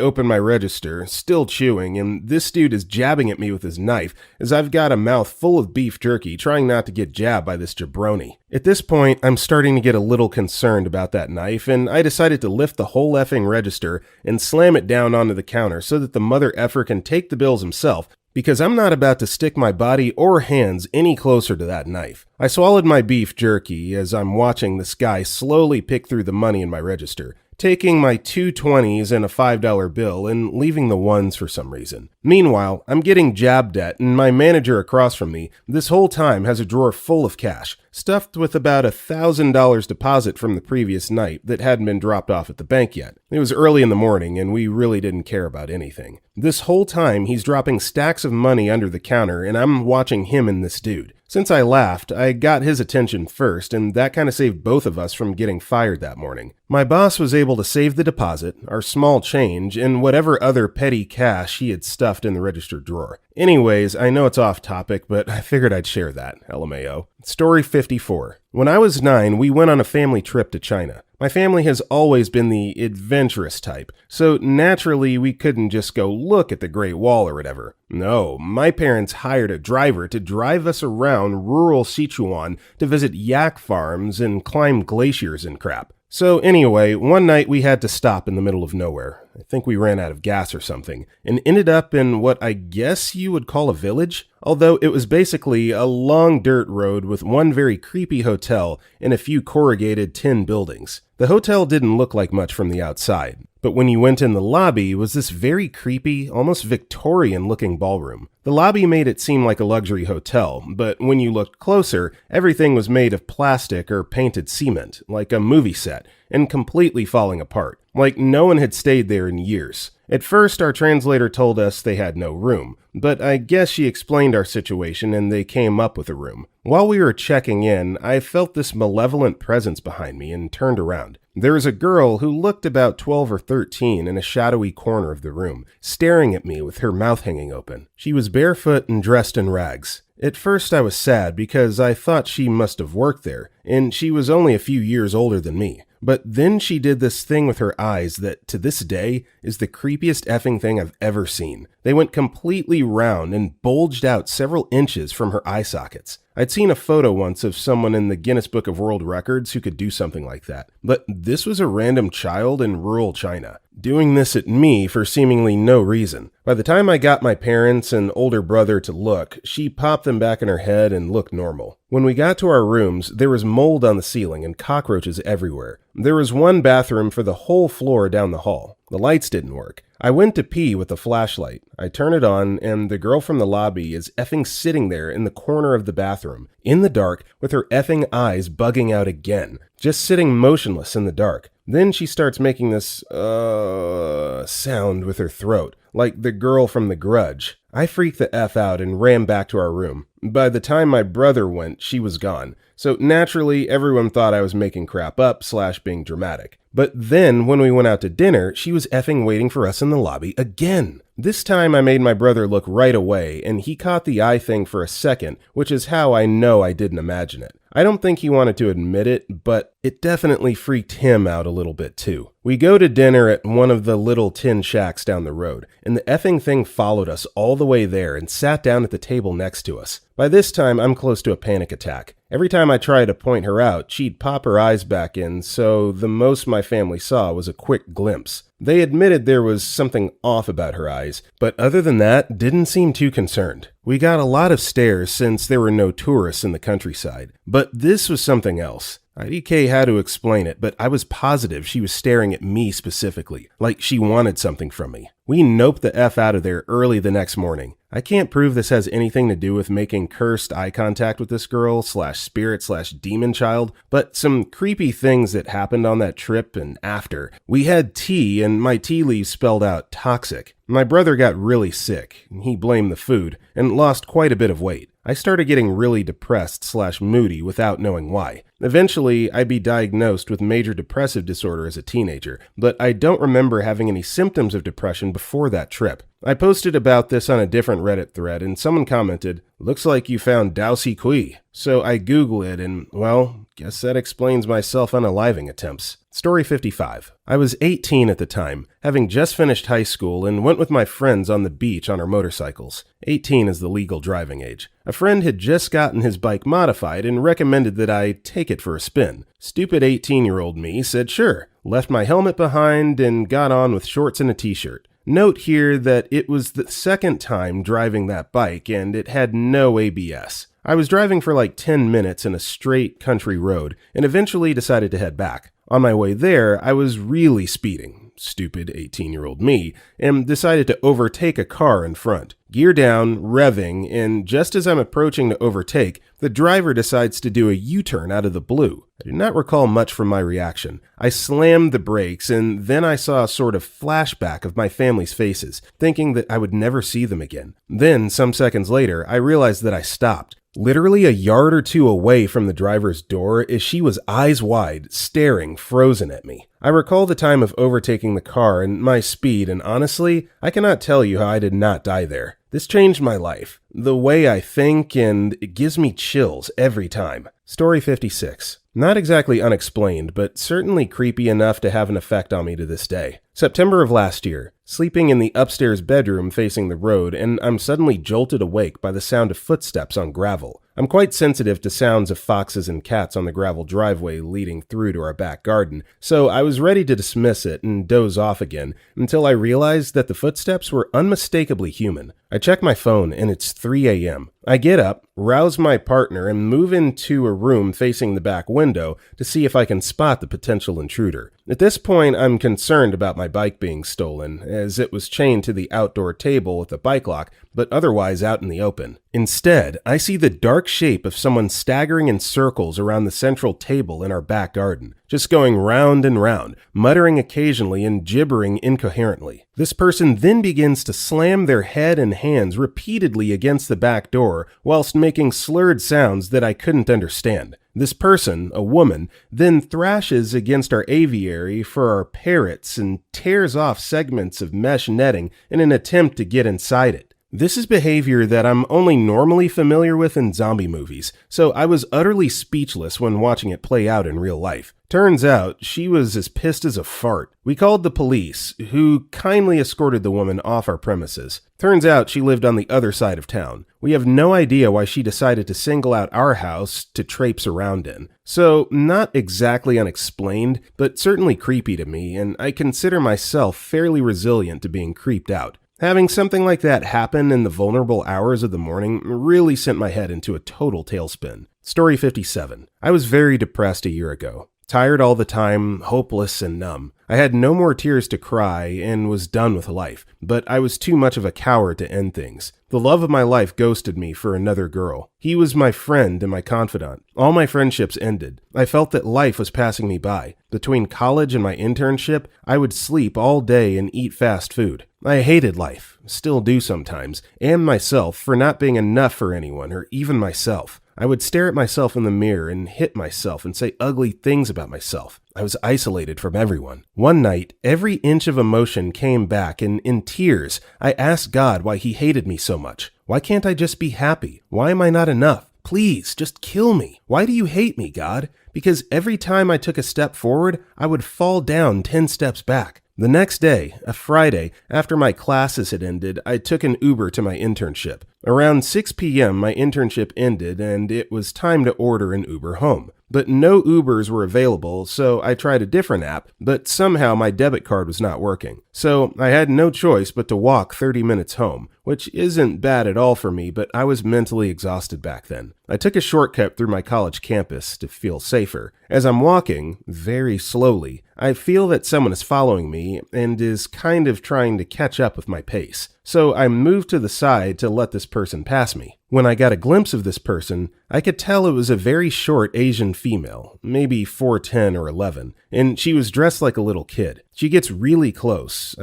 open my register, still chewing, and this dude is jabbing at me with his knife as I've got a mouth full of beef jerky trying not to get jabbed by this jabroni. At this point, I'm starting to get a little concerned about that knife, and I decided to lift the whole effing register and slam it down onto the counter so that the mother effer can take the bills himself, because I'm not about to stick my body or hands any closer to that knife. I swallowed my beef jerky as I'm watching this guy slowly pick through the money in my register, taking my 2 20s and a $5 bill and leaving the ones for some reason. Meanwhile, I'm getting jabbed at, and my manager across from me this whole time has a drawer full of cash, stuffed with about $1,000 deposit from the previous night that hadn't been dropped off at the bank yet. It was early in the morning and we really didn't care about anything. This whole time he's dropping stacks of money under the counter and I'm watching him and this dude. Since I laughed, I got his attention first, and that kind of saved both of us from getting fired that morning. My boss was able to save the deposit, our small change, and whatever other petty cash he had stuffed in the register drawer. Anyways, I know it's off topic, but I figured I'd share that, LMAO. Story 54. When I was 9, we went on a family trip to China. My family has always been the adventurous type, so naturally we couldn't just go look at the Great Wall or whatever. No, my parents hired a driver to drive us around rural Sichuan to visit yak farms and climb glaciers and crap. So anyway, one night we had to stop in the middle of nowhere. I think we ran out of gas or something, and ended up in what I guess you would call a village, although it was basically a long dirt road with one very creepy hotel and a few corrugated tin buildings. The hotel didn't look like much from the outside, but when you went in the lobby was this very creepy, almost Victorian-looking ballroom. The lobby made it seem like a luxury hotel, but when you looked closer, everything was made of plastic or painted cement, like a movie set, and completely falling apart, like no one had stayed there in years. At first, our translator told us they had no room, but I guess she explained our situation and they came up with a room. While we were checking in, I felt this malevolent presence behind me and turned around. There was a girl who looked about 12 or 13 in a shadowy corner of the room, staring at me with her mouth hanging open. She was barefoot and dressed in rags. At first I was sad because I thought she must have worked there, and she was only a few years older than me. But then she did this thing with her eyes that, to this day, is the creepiest effing thing I've ever seen. They went completely round and bulged out several inches from her eye sockets. I'd seen a photo once of someone in the Guinness Book of World Records who could do something like that. But this was a random child in rural China, doing this at me for seemingly no reason. By the time I got my parents and older brother to look, she popped them back in her head and looked normal. When we got to our rooms, there was mold on the ceiling and cockroaches everywhere. There was one bathroom for the whole floor down the hall. The lights didn't work. I went to pee with a flashlight. I turn it on, and the girl from the lobby is effing sitting there in the corner of the bathroom, in the dark, with her effing eyes bugging out again, just sitting motionless in the dark. Then she starts making this, sound with her throat, like the girl from The Grudge. I freaked the F out and ran back to our room. By the time my brother went, she was gone. So naturally, everyone thought I was making crap up / being dramatic. But then, when we went out to dinner, she was effing waiting for us in the lobby again. This time I made my brother look right away, and he caught the eye thing for a second, which is how I know I didn't imagine it. I don't think he wanted to admit it, but it definitely freaked him out a little bit too. We go to dinner at one of the little tin shacks down the road, and the effing thing followed us all the way there and sat down at the table next to us. By this time, I'm close to a panic attack. Every time I tried to point her out, she'd pop her eyes back in, so the most my family saw was a quick glimpse. They admitted there was something off about her eyes, but other than that, didn't seem too concerned. We got a lot of stares since there were no tourists in the countryside, but this was something else. IDK had to explain it, but I was positive she was staring at me specifically, like she wanted something from me. We noped the F out of there early the next morning. I can't prove this has anything to do with making cursed eye contact with this girl /spirit /demon child, but some creepy things that happened on that trip and after. We had tea, and my tea leaves spelled out toxic. My brother got really sick. He blamed the food and lost quite a bit of weight. I started getting really depressed /moody without knowing why. Eventually, I'd be diagnosed with major depressive disorder as a teenager, but I don't remember having any symptoms of depression before that trip. I posted about this on a different Reddit thread, and someone commented, "Looks like you found Dowsy Kui." So I Google it, and, well, guess that explains my self-unaliving attempts. Story 55. I was 18 at the time, having just finished high school, and went with my friends on the beach on our motorcycles. 18 is the legal driving age. A friend had just gotten his bike modified and recommended that I take it for a spin. Stupid 18-year-old me said sure, left my helmet behind, and got on with shorts and a t-shirt. Note here that it was the second time driving that bike, and it had no ABS. I was driving for like 10 minutes in a straight country road, and eventually decided to head back. On my way there, I was really speeding. stupid 18-year-old me, and decided to overtake a car in front. Gear down, revving, and just as I'm approaching to overtake, the driver decides to do a U-turn out of the blue. I do not recall much from my reaction. I slammed the brakes, and then I saw a sort of flashback of my family's faces, thinking that I would never see them again. Then, some seconds later, I realized that I stopped. Literally a yard or two away from the driver's door as she was eyes wide, staring, frozen at me. I recall the time of overtaking the car and my speed, and honestly, I cannot tell you how I did not die there. This changed my life, the way I think, and it gives me chills every time. Story 56. Not exactly unexplained, but certainly creepy enough to have an effect on me to this day. September of last year, sleeping in the upstairs bedroom facing the road, and I'm suddenly jolted awake by the sound of footsteps on gravel. I'm quite sensitive to sounds of foxes and cats on the gravel driveway leading through to our back garden, so I was ready to dismiss it and doze off again until I realized that the footsteps were unmistakably human. I check my phone and it's 3 a.m. I get up, rouse my partner, and move into a room facing the back window to see if I can spot the potential intruder. At this point, I'm concerned about my bike being stolen, as it was chained to the outdoor table with a bike lock, but otherwise out in the open. Instead, I see the dark shape of someone staggering in circles around the central table in our back garden, just going round and round, muttering occasionally and gibbering incoherently. This person then begins to slam their head and hands repeatedly against the back door whilst making slurred sounds that I couldn't understand. This person, a woman, then thrashes against our aviary for our parrots and tears off segments of mesh netting in an attempt to get inside it. This is behavior that I'm only normally familiar with in zombie movies, so I was utterly speechless when watching it play out in real life. Turns out, she was as pissed as a fart. We called the police, who kindly escorted the woman off our premises. Turns out she lived on the other side of town. We have no idea why she decided to single out our house to traipse around in. So, not exactly unexplained, but certainly creepy to me, and I consider myself fairly resilient to being creeped out. Having something like that happen in the vulnerable hours of the morning really sent my head into a total tailspin. Story 57. I was very depressed a year ago. Tired all the time, hopeless and numb. I had no more tears to cry and was done with life, but I was too much of a coward to end things. The love of my life ghosted me for another girl. He was my friend and my confidant. All my friendships ended. I felt that life was passing me by. Between college and my internship, I would sleep all day and eat fast food. I hated life, still do sometimes, and myself for not being enough for anyone or even myself. I would stare at myself in the mirror and hit myself and say ugly things about myself. I was isolated from everyone. One night, every inch of emotion came back, and in tears, I asked God why he hated me so much. Why can't I just be happy? Why am I not enough? Please, just kill me. Why do you hate me, God? Because every time I took a step forward, I would fall down 10 steps back. The next day, a Friday, after my classes had ended, I took an Uber to my internship. Around 6 p.m., my internship ended, and it was time to order an Uber home. But no Ubers were available, so I tried a different app, but somehow my debit card was not working. So I had no choice but to walk 30 minutes home, which isn't bad at all for me, but I was mentally exhausted back then. I took a shortcut through my college campus to feel safer. As I'm walking, very slowly, I feel that someone is following me and is kind of trying to catch up with my pace. So I moved to the side to let this person pass me. When I got a glimpse of this person, I could tell it was a very short Asian female, maybe 4'10" or 11, and she was dressed like a little kid. She gets really close,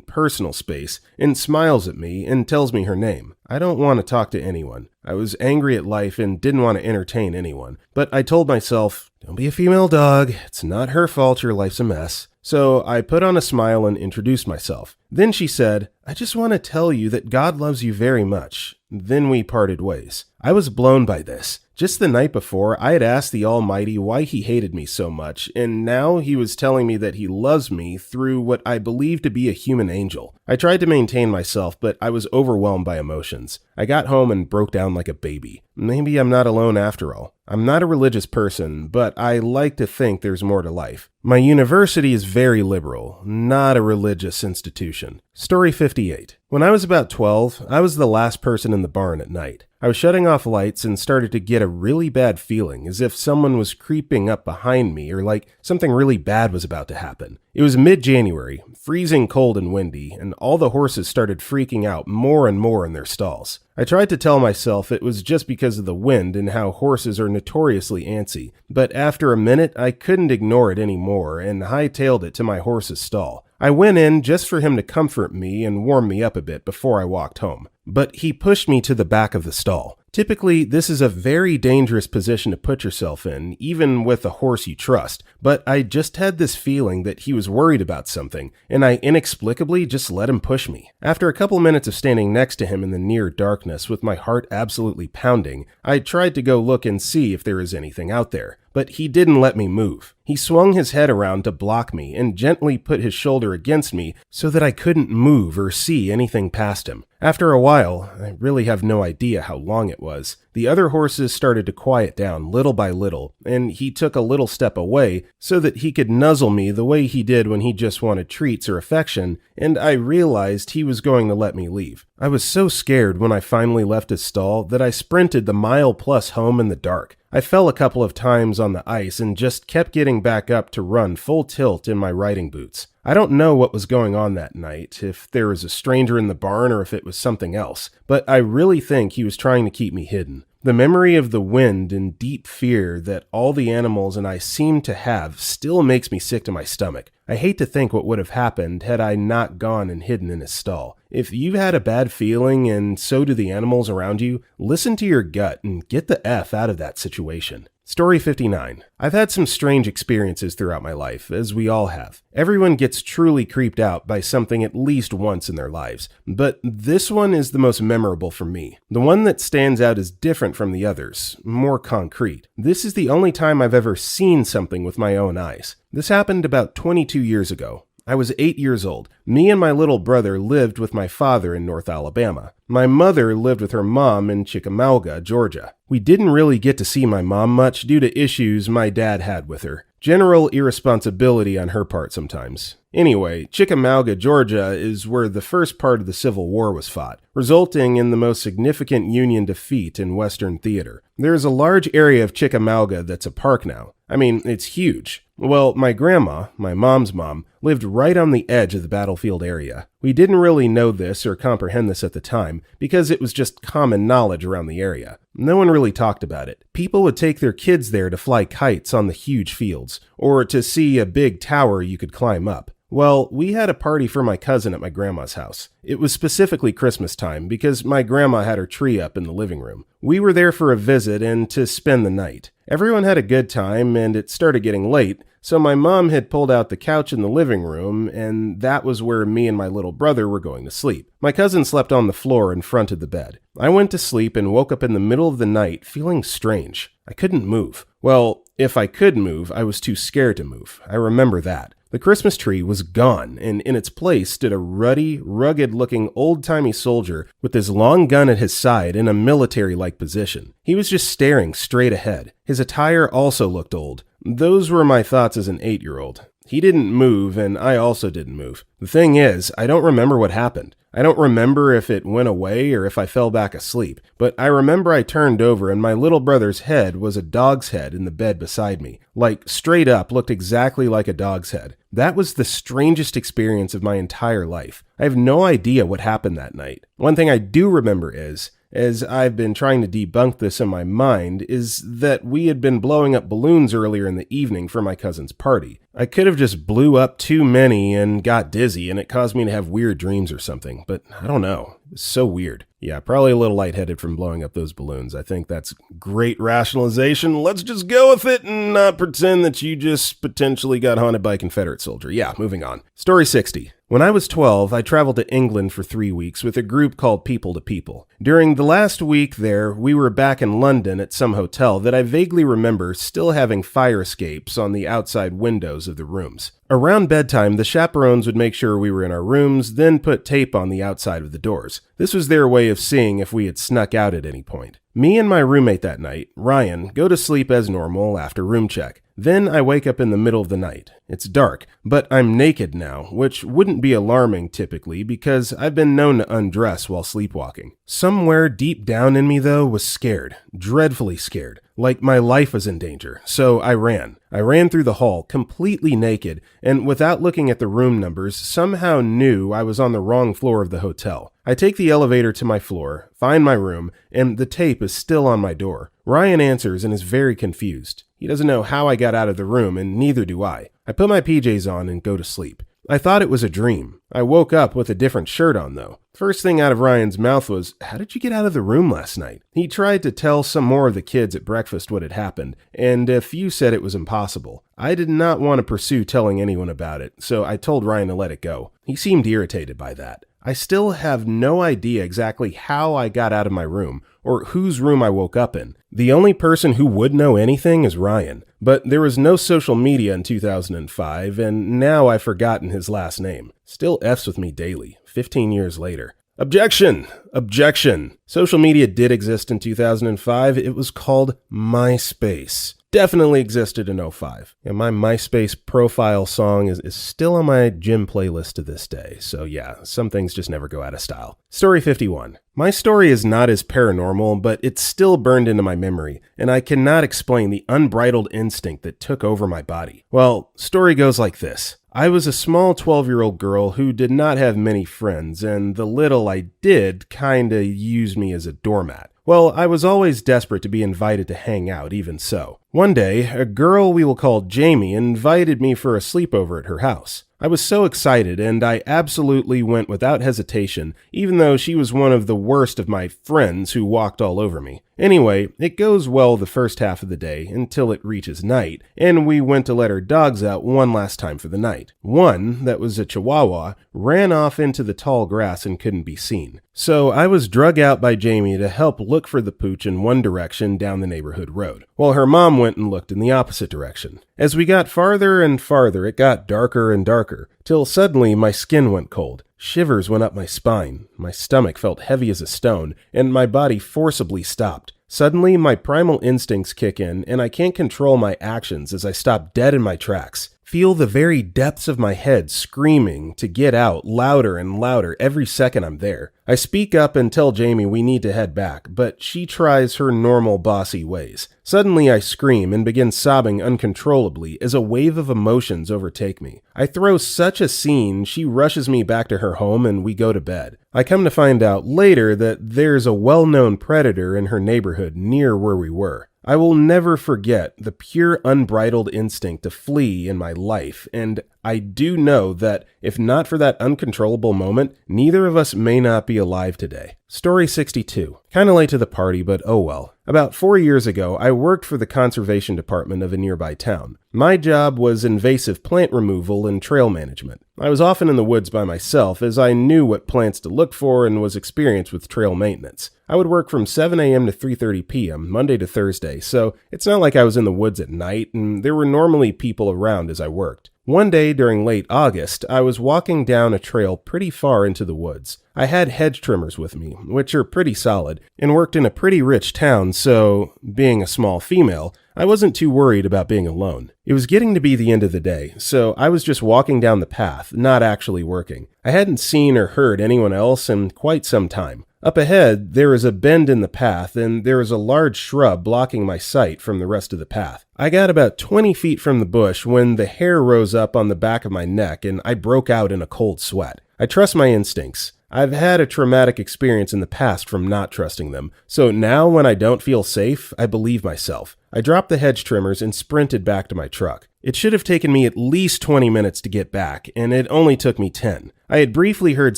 personal space, and smiles at me and tells me her name. I don't want to talk to anyone. I was angry at life and didn't want to entertain anyone, but I told myself, don't be a female dog, it's not her fault your life's a mess. So I put on a smile and introduced myself. Then she said, I just want to tell you that God loves you very much. Then we parted ways. I was blown by this. Just the night before, I had asked the Almighty why he hated me so much, and now he was telling me that he loves me through what I believe to be a human angel. I tried to maintain myself, but I was overwhelmed by emotions. I got home and broke down like a baby. Maybe I'm not alone after all. I'm not a religious person, but I like to think there's more to life. My university is very liberal, not a religious institution. Story 58. When I was about 12, I was the last person in the barn at night. I was shutting off lights and started to get a really bad feeling, as if someone was creeping up behind me or like something really bad was about to happen. It was mid-January, freezing cold and windy, and all the horses started freaking out more and more in their stalls. I tried to tell myself it was just because of the wind and how horses are notoriously antsy, but after a minute I couldn't ignore it anymore and hightailed it to my horse's stall. I went in just for him to comfort me and warm me up a bit before I walked home, but he pushed me to the back of the stall. Typically, this is a very dangerous position to put yourself in, even with a horse you trust, but I just had this feeling that he was worried about something, and I inexplicably just let him push me. After a couple minutes of standing next to him in the near darkness with my heart absolutely pounding, I tried to go look and see if there was anything out there, but he didn't let me move. He swung his head around to block me and gently put his shoulder against me so that I couldn't move or see anything past him. After a while, I really have no idea how long it was, the other horses started to quiet down little by little, and he took a little step away so that he could nuzzle me the way he did when he just wanted treats or affection, and I realized he was going to let me leave. I was so scared when I finally left his stall that I sprinted the mile-plus home in the dark. I fell a couple of times on the ice and just kept getting back up to run full tilt in my riding boots. I don't know what was going on that night, if there was a stranger in the barn or if it was something else, but I really think he was trying to keep me hidden. The memory of the wind and deep fear that all the animals and I seemed to have still makes me sick to my stomach. I hate to think what would have happened had I not gone and hidden in his stall. If you've had a bad feeling and so do the animals around you, listen to your gut and get the F out of that situation. Story 59. I've had some strange experiences throughout my life, as we all have. Everyone gets truly creeped out by something at least once in their lives, but this one is the most memorable for me. The one that stands out is different from the others, more concrete. This is the only time I've ever seen something with my own eyes. This happened about 22 years ago. I was 8 years old. Me and my little brother lived with my father in North Alabama. My mother lived with her mom in Chickamauga, Georgia. We didn't really get to see my mom much due to issues my dad had with her. General irresponsibility on her part sometimes. Anyway, Chickamauga, Georgia is where the first part of the Civil War was fought, resulting in the most significant Union defeat in Western theater. There is a large area of Chickamauga that's a park now. I mean, it's huge. Well, my grandma, my mom's mom, lived right on the edge of the battlefield area. We didn't really know this or comprehend this at the time because it was just common knowledge around the area. No one really talked about it. People would take their kids there to fly kites on the huge fields, or to see a big tower you could climb up. Well, we had a party for my cousin at my grandma's house. It was specifically Christmas time because my grandma had her tree up in the living room. We were there for a visit and to spend the night. Everyone had a good time and it started getting late, so my mom had pulled out the couch in the living room and that was where me and my little brother were going to sleep. My cousin slept on the floor in front of the bed. I went to sleep and woke up in the middle of the night feeling strange. I couldn't move. Well, if I could move, I was too scared to move. I remember that. The Christmas tree was gone, and in its place stood a ruddy, rugged-looking old-timey soldier with his long gun at his side in a military-like position. He was just staring straight ahead. His attire also looked old. Those were my thoughts as an 8-year-old. He didn't move, and I also didn't move. The thing is, I don't remember what happened. I don't remember if it went away or if I fell back asleep, but I remember I turned over and my little brother's head was a dog's head in the bed beside me. Like, straight up, looked exactly like a dog's head. That was the strangest experience of my entire life. I have no idea what happened that night. One thing I do remember is, as I've been trying to debunk this in my mind, is that we had been blowing up balloons earlier in the evening for my cousin's party. I could have just blew up too many and got dizzy and it caused me to have weird dreams or something, but I don't know. It was so weird. Yeah, probably a little lightheaded from blowing up those balloons. I think that's great rationalization. Let's just go with it and not pretend that you just potentially got haunted by a Confederate soldier. Yeah, moving on. Story 60. When I was 12, I traveled to England for 3 weeks with a group called People to People. During the last week there, we were back in London at some hotel that I vaguely remember still having fire escapes on the outside windows of the rooms. Around bedtime, the chaperones would make sure we were in our rooms, then put tape on the outside of the doors. This was their way of seeing if we had snuck out at any point. Me and my roommate that night, Ryan, go to sleep as normal after room check. Then I wake up in the middle of the night. It's dark, but I'm naked now, which wouldn't be alarming typically because I've been known to undress while sleepwalking. Somewhere deep down in me though was scared, dreadfully scared. like my life was in danger, so I ran. I ran through the hall, completely naked, and without looking at the room numbers, somehow knew I was on the wrong floor of the hotel. I take the elevator to my floor, find my room, and the tape is still on my door. Ryan answers and is very confused. He doesn't know how I got out of the room, and neither do I. I put my PJs on and go to sleep. I thought it was a dream. I woke up with a different shirt on, though. First thing out of Ryan's mouth was, "How did you get out of the room last night?" He tried to tell some more of the kids at breakfast what had happened, and a few said it was impossible. I did not want to pursue telling anyone about it, so I told Ryan to let it go. He seemed irritated by that. I still have no idea exactly how I got out of my room, or whose room I woke up in. The only person who would know anything is Ryan, but there was no social media in 2005, and now I've forgotten his last name. Still F's with me daily, 15 years later. Objection! Objection! Social media did exist in 2005. It was called MySpace. Definitely existed in 05. And my MySpace profile song is still on my gym playlist to this day. So yeah, some things just never go out of style. Story 51. My story is not as paranormal, but it's still burned into my memory, and I cannot explain the unbridled instinct that took over my body. Well, story goes like this. I was a small 12-year-old girl who did not have many friends, and the little I did kinda used me as a doormat. Well, I was always desperate to be invited to hang out, even so. One day, a girl we will call Jamie invited me for a sleepover at her house. I was so excited, and I absolutely went without hesitation, even though she was one of the worst of my friends who walked all over me. Anyway, it goes well the first half of the day until it reaches night, and we went to let our dogs out one last time for the night. One, that was a Chihuahua, ran off into the tall grass and couldn't be seen. So I was drug out by Jamie to help look for the pooch in one direction down the neighborhood road, while her mom went and looked in the opposite direction. As we got farther and farther, it got darker and darker, till suddenly my skin went cold. Shivers went up my spine, my stomach felt heavy as a stone, and my body forcibly stopped. Suddenly, my primal instincts kick in, and I can't control my actions as I stop dead in my tracks. Feel the very depths of my head screaming to get out louder and louder every second I'm there. I speak up and tell Jamie we need to head back, but she tries her normal bossy ways. Suddenly I scream and begin sobbing uncontrollably as a wave of emotions overtake me. I throw such a scene, she rushes me back to her home and we go to bed. I come to find out later that there's a well-known predator in her neighborhood near where we were. I will never forget the pure unbridled instinct to flee in my life, and I do know that if not for that uncontrollable moment, neither of us may not be alive today. Story 62. Kinda late to the party, but oh well. About 4 years ago, I worked for the conservation department of a nearby town. My job was invasive plant removal and trail management. I was often in the woods by myself as I knew what plants to look for and was experienced with trail maintenance. I would work from 7 a.m. to 3:30 p.m., Monday to Thursday, so it's not like I was in the woods at night, and there were normally people around as I worked. One day during late August, I was walking down a trail pretty far into the woods. I had hedge trimmers with me, which are pretty solid, and worked in a pretty rich town, so, being a small female, I wasn't too worried about being alone. It was getting to be the end of the day, so I was just walking down the path, not actually working. I hadn't seen or heard anyone else in quite some time. Up ahead, there is a bend in the path, and there is a large shrub blocking my sight from the rest of the path. I got about 20 feet from the bush when the hair rose up on the back of my neck, and I broke out in a cold sweat. I trust my instincts. I've had a traumatic experience in the past from not trusting them, so now when I don't feel safe, I believe myself. I dropped the hedge trimmers and sprinted back to my truck. It should have taken me at least 20 minutes to get back, and it only took me 10. I had briefly heard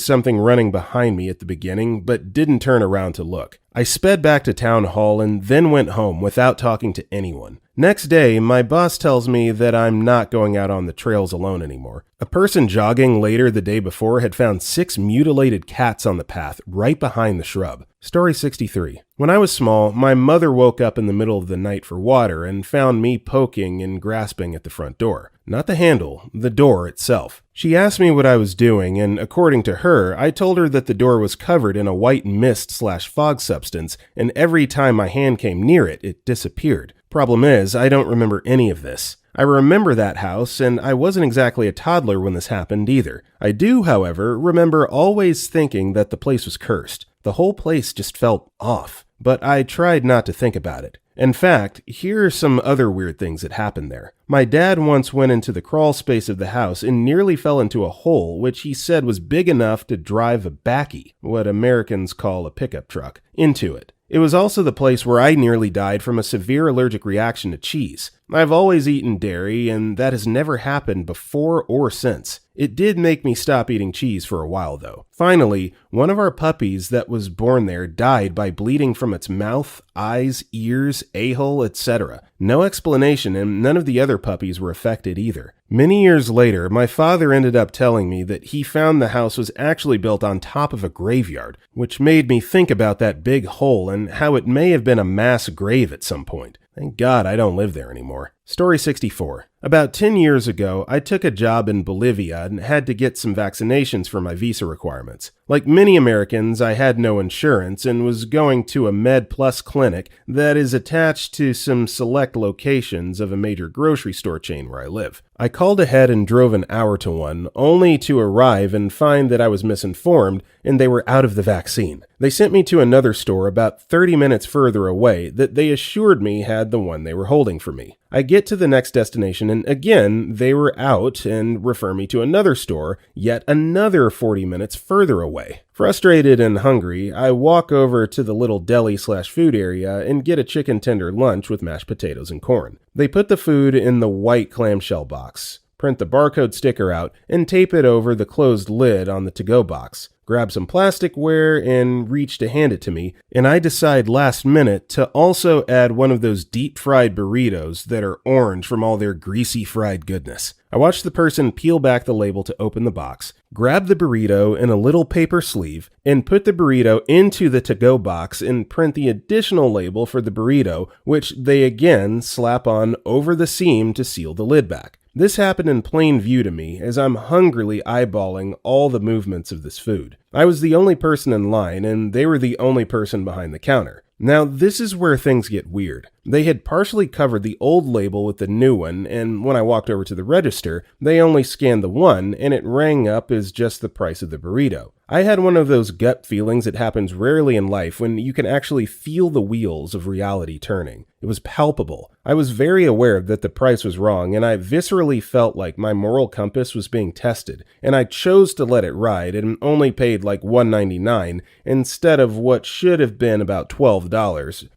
something running behind me at the beginning, but didn't turn around to look. I sped back to town hall and then went home without talking to anyone. Next day, my boss tells me that I'm not going out on the trails alone anymore. A person jogging later the day before had found 6 mutilated cats on the path right behind the shrub. Story 63. When I was small, my mother woke up in the middle of the night for water and found me poking and grasping at the front door. Not the handle, the door itself. She asked me what I was doing, and according to her, I told her that the door was covered in a white mist/fog substance, and every time my hand came near it, it disappeared. Problem is, I don't remember any of this. I remember that house, and I wasn't exactly a toddler when this happened either. I do, however, remember always thinking that the place was cursed. The whole place just felt off, but I tried not to think about it. In fact, here are some other weird things that happened there. My dad once went into the crawl space of the house and nearly fell into a hole which he said was big enough to drive a bakkie, what Americans call a pickup truck, into it. It was also the place where I nearly died from a severe allergic reaction to cheese. I've always eaten dairy, and that has never happened before or since. It did make me stop eating cheese for a while, though. Finally, one of our puppies that was born there died by bleeding from its mouth, eyes, ears, a-hole, etc. No explanation, and none of the other puppies were affected either. Many years later, my father ended up telling me that he found the house was actually built on top of a graveyard, which made me think about that big hole and how it may have been a mass grave at some point. Thank God I don't live there anymore. Story 64. About 10 years ago, I took a job in Bolivia and had to get some vaccinations for my visa requirements. Like many Americans, I had no insurance and was going to a Med Plus clinic that is attached to some select locations of a major grocery store chain where I live. I called ahead and drove an hour to one, only to arrive and find that I was misinformed and they were out of the vaccine. They sent me to another store about 30 minutes further away that they assured me had the one they were holding for me. I get to the next destination and again, they were out and refer me to another store, yet another 40 minutes further away. Frustrated and hungry, I walk over to the little deli/food area and get a chicken tender lunch with mashed potatoes and corn. They put the food in the white clamshell box, print the barcode sticker out, and tape it over the closed lid on the to-go box. Grab some plasticware and reach to hand it to me, and I decide last minute to also add one of those deep-fried burritos that are orange from all their greasy fried goodness. I watch the person peel back the label to open the box, grab the burrito in a little paper sleeve, and put the burrito into the to-go box and print the additional label for the burrito, which they again slap on over the seam to seal the lid back. This happened in plain view to me as I'm hungrily eyeballing all the movements of this food. I was the only person in line and they were the only person behind the counter. Now, this is where things get weird. They had partially covered the old label with the new one, and when I walked over to the register, they only scanned the one, and it rang up as just the price of the burrito. I had one of those gut feelings that happens rarely in life when you can actually feel the wheels of reality turning. It was palpable. I was very aware that the price was wrong, and I viscerally felt like my moral compass was being tested, and I chose to let it ride and only paid like $1.99 instead of what should have been about $12.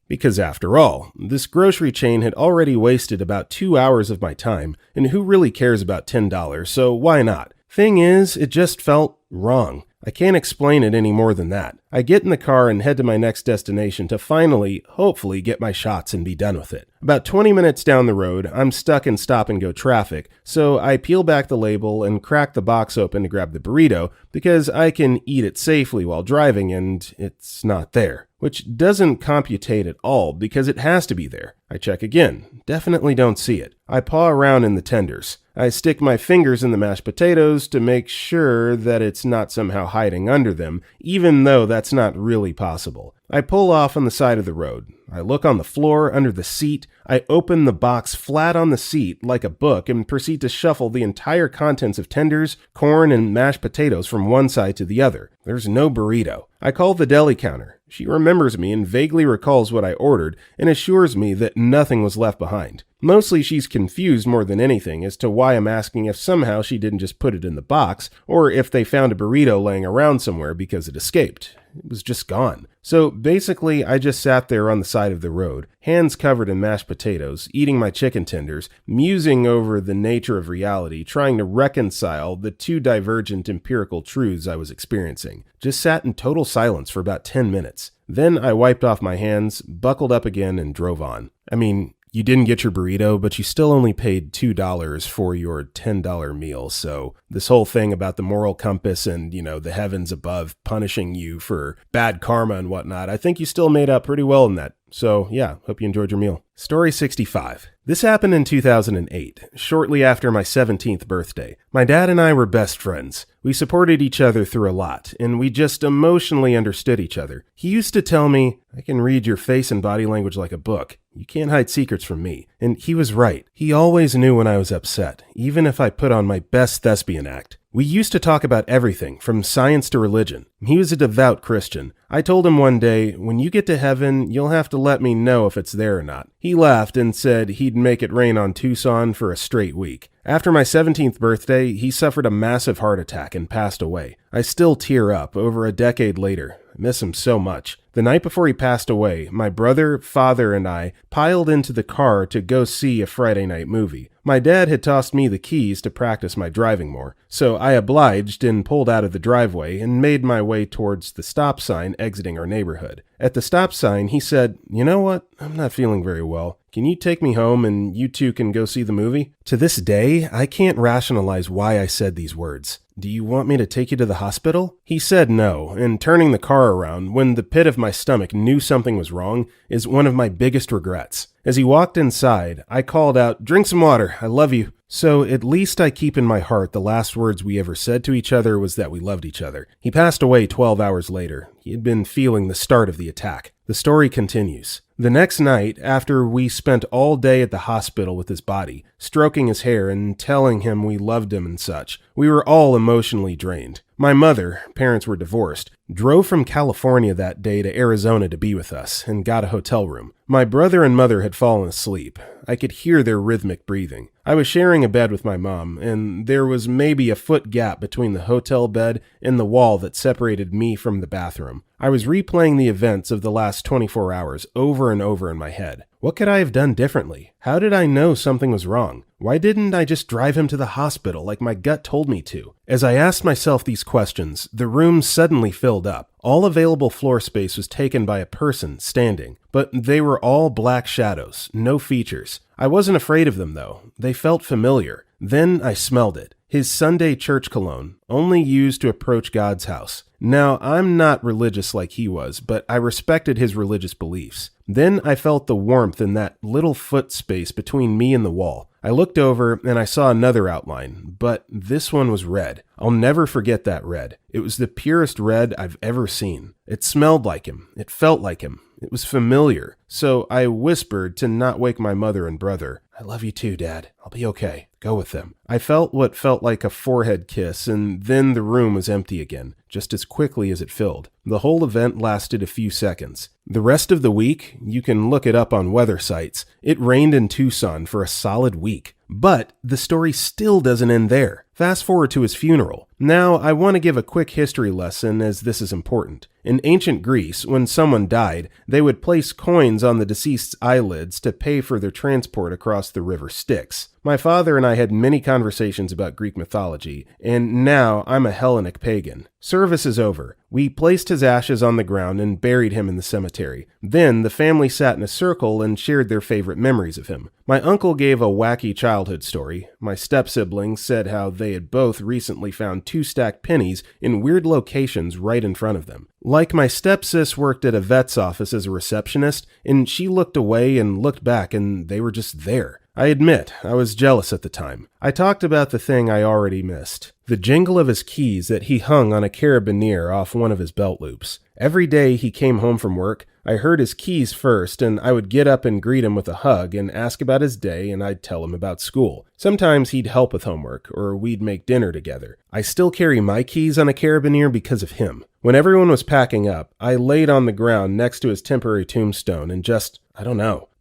Because after all, this grocery chain had already wasted about 2 hours of my time, and who really cares about $10, so why not? Thing is, it just felt wrong. I can't explain it any more than that. I get in the car and head to my next destination to finally, hopefully, get my shots and be done with it. About 20 minutes down the road, I'm stuck in stop-and-go traffic, so I peel back the label and crack the box open to grab the burrito because I can eat it safely while driving and it's not there. Which doesn't computate at all because it has to be there. I check again. Definitely don't see it. I paw around in the tenders. I stick my fingers in the mashed potatoes to make sure that it's not somehow hiding under them, even though that's not really possible. I pull off on the side of the road. I look on the floor, under the seat. I open the box flat on the seat like a book and proceed to shuffle the entire contents of tenders, corn, and mashed potatoes from one side to the other. There's no burrito. I call the deli counter. She remembers me and vaguely recalls what I ordered and assures me that nothing was left behind. Mostly she's confused more than anything as to why I'm asking if somehow she didn't just put it in the box or if they found a burrito laying around somewhere because it escaped. It was just gone. So basically, I just sat there on the side of the road, hands covered in mashed potatoes, eating my chicken tenders, musing over the nature of reality, trying to reconcile the two divergent empirical truths I was experiencing. Just sat in total silence for about 10 minutes. Then I wiped off my hands, buckled up again, and drove on. I mean, you didn't get your burrito, but you still only paid $2 for your $10 meal. So this whole thing about the moral compass and, the heavens above punishing you for bad karma and whatnot, I think you still made up pretty well in that. So yeah, hope you enjoyed your meal. Story 65. This happened in 2008, shortly after my 17th birthday. My dad and I were best friends. We supported each other through a lot, and we just emotionally understood each other. He used to tell me, "I can read your face and body language like a book." You can't hide secrets from me. And he was right. He always knew when I was upset, even if I put on my best thespian act. We used to talk about everything, from science to religion. He was a devout Christian. I told him one day, when you get to heaven, you'll have to let me know if it's there or not. He laughed and said he'd make it rain on Tucson for a straight week. After my 17th birthday, he suffered a massive heart attack and passed away. I still tear up over a decade later. I miss him so much. The night before he passed away, my brother, father, and I piled into the car to go see a Friday night movie. My dad had tossed me the keys to practice my driving more, so I obliged and pulled out of the driveway and made my way towards the stop sign exiting our neighborhood. At the stop sign, he said, "You know what? I'm not feeling very well. Can you take me home and you two can go see the movie?" To this day, I can't rationalize why I said these words. "Do you want me to take you to the hospital?" He said no, and turning the car around when the pit of my stomach knew something was wrong is one of my biggest regrets. As he walked inside, I called out, "Drink some water, I love you." So at least I keep in my heart the last words we ever said to each other was that we loved each other. He passed away 12 hours later. He had been feeling the start of the attack. The story continues. The next night, after we spent all day at the hospital with his body, stroking his hair and telling him we loved him and such, we were all emotionally drained. My mother, parents were divorced, drove from California that day to Arizona to be with us and got a hotel room. My brother and mother had fallen asleep. I could hear their rhythmic breathing. I was sharing a bed with my mom, and there was maybe a foot gap between the hotel bed and the wall that separated me from the bathroom. I was replaying the events of the last 24 hours over and over in my head. What could I have done differently? How did I know something was wrong? Why didn't I just drive him to the hospital like my gut told me to? As I asked myself these questions, the room suddenly filled up. All available floor space was taken by a person standing, but they were all black shadows, no features. I wasn't afraid of them though. They felt familiar. Then I smelled it. His Sunday church cologne, only used to approach God's house. Now, I'm not religious like he was, but I respected his religious beliefs. Then I felt the warmth in that little foot space between me and the wall. I looked over and I saw another outline, but this one was red. I'll never forget that red. It was the purest red I've ever seen. It smelled like him. It felt like him. It was familiar. So I whispered to not wake my mother and brother, "I love you too, Dad. I'll be okay. Go with them." I felt what felt like a forehead kiss, and then the room was empty again, just as quickly as it filled. The whole event lasted a few seconds. The rest of the week, you can look it up on weather sites, it rained in Tucson for a solid week. But the story still doesn't end there. Fast forward to his funeral. Now, I want to give a quick history lesson as this is important. In ancient Greece, when someone died, they would place coins on the deceased's eyelids to pay for their transport across the river Styx. My father and I had many conversations about Greek mythology, and now I'm a Hellenic pagan. Service is over. We placed his ashes on the ground and buried him in the cemetery. Then the family sat in a circle and shared their favorite memories of him. My uncle gave a wacky childhood story. My step-siblings said how they had both recently found 2 stacked pennies in weird locations right in front of them. Like my stepsis worked at a vet's office as a receptionist, and she looked away and looked back and they were just there. I admit, I was jealous at the time. I talked about the thing I already missed. The jingle of his keys that he hung on a carabiner off one of his belt loops. Every day he came home from work, I heard his keys first, and I would get up and greet him with a hug and ask about his day, and I'd tell him about school. Sometimes he'd help with homework, or we'd make dinner together. I still carry my keys on a carabiner because of him. When everyone was packing up, I laid on the ground next to his temporary tombstone and just,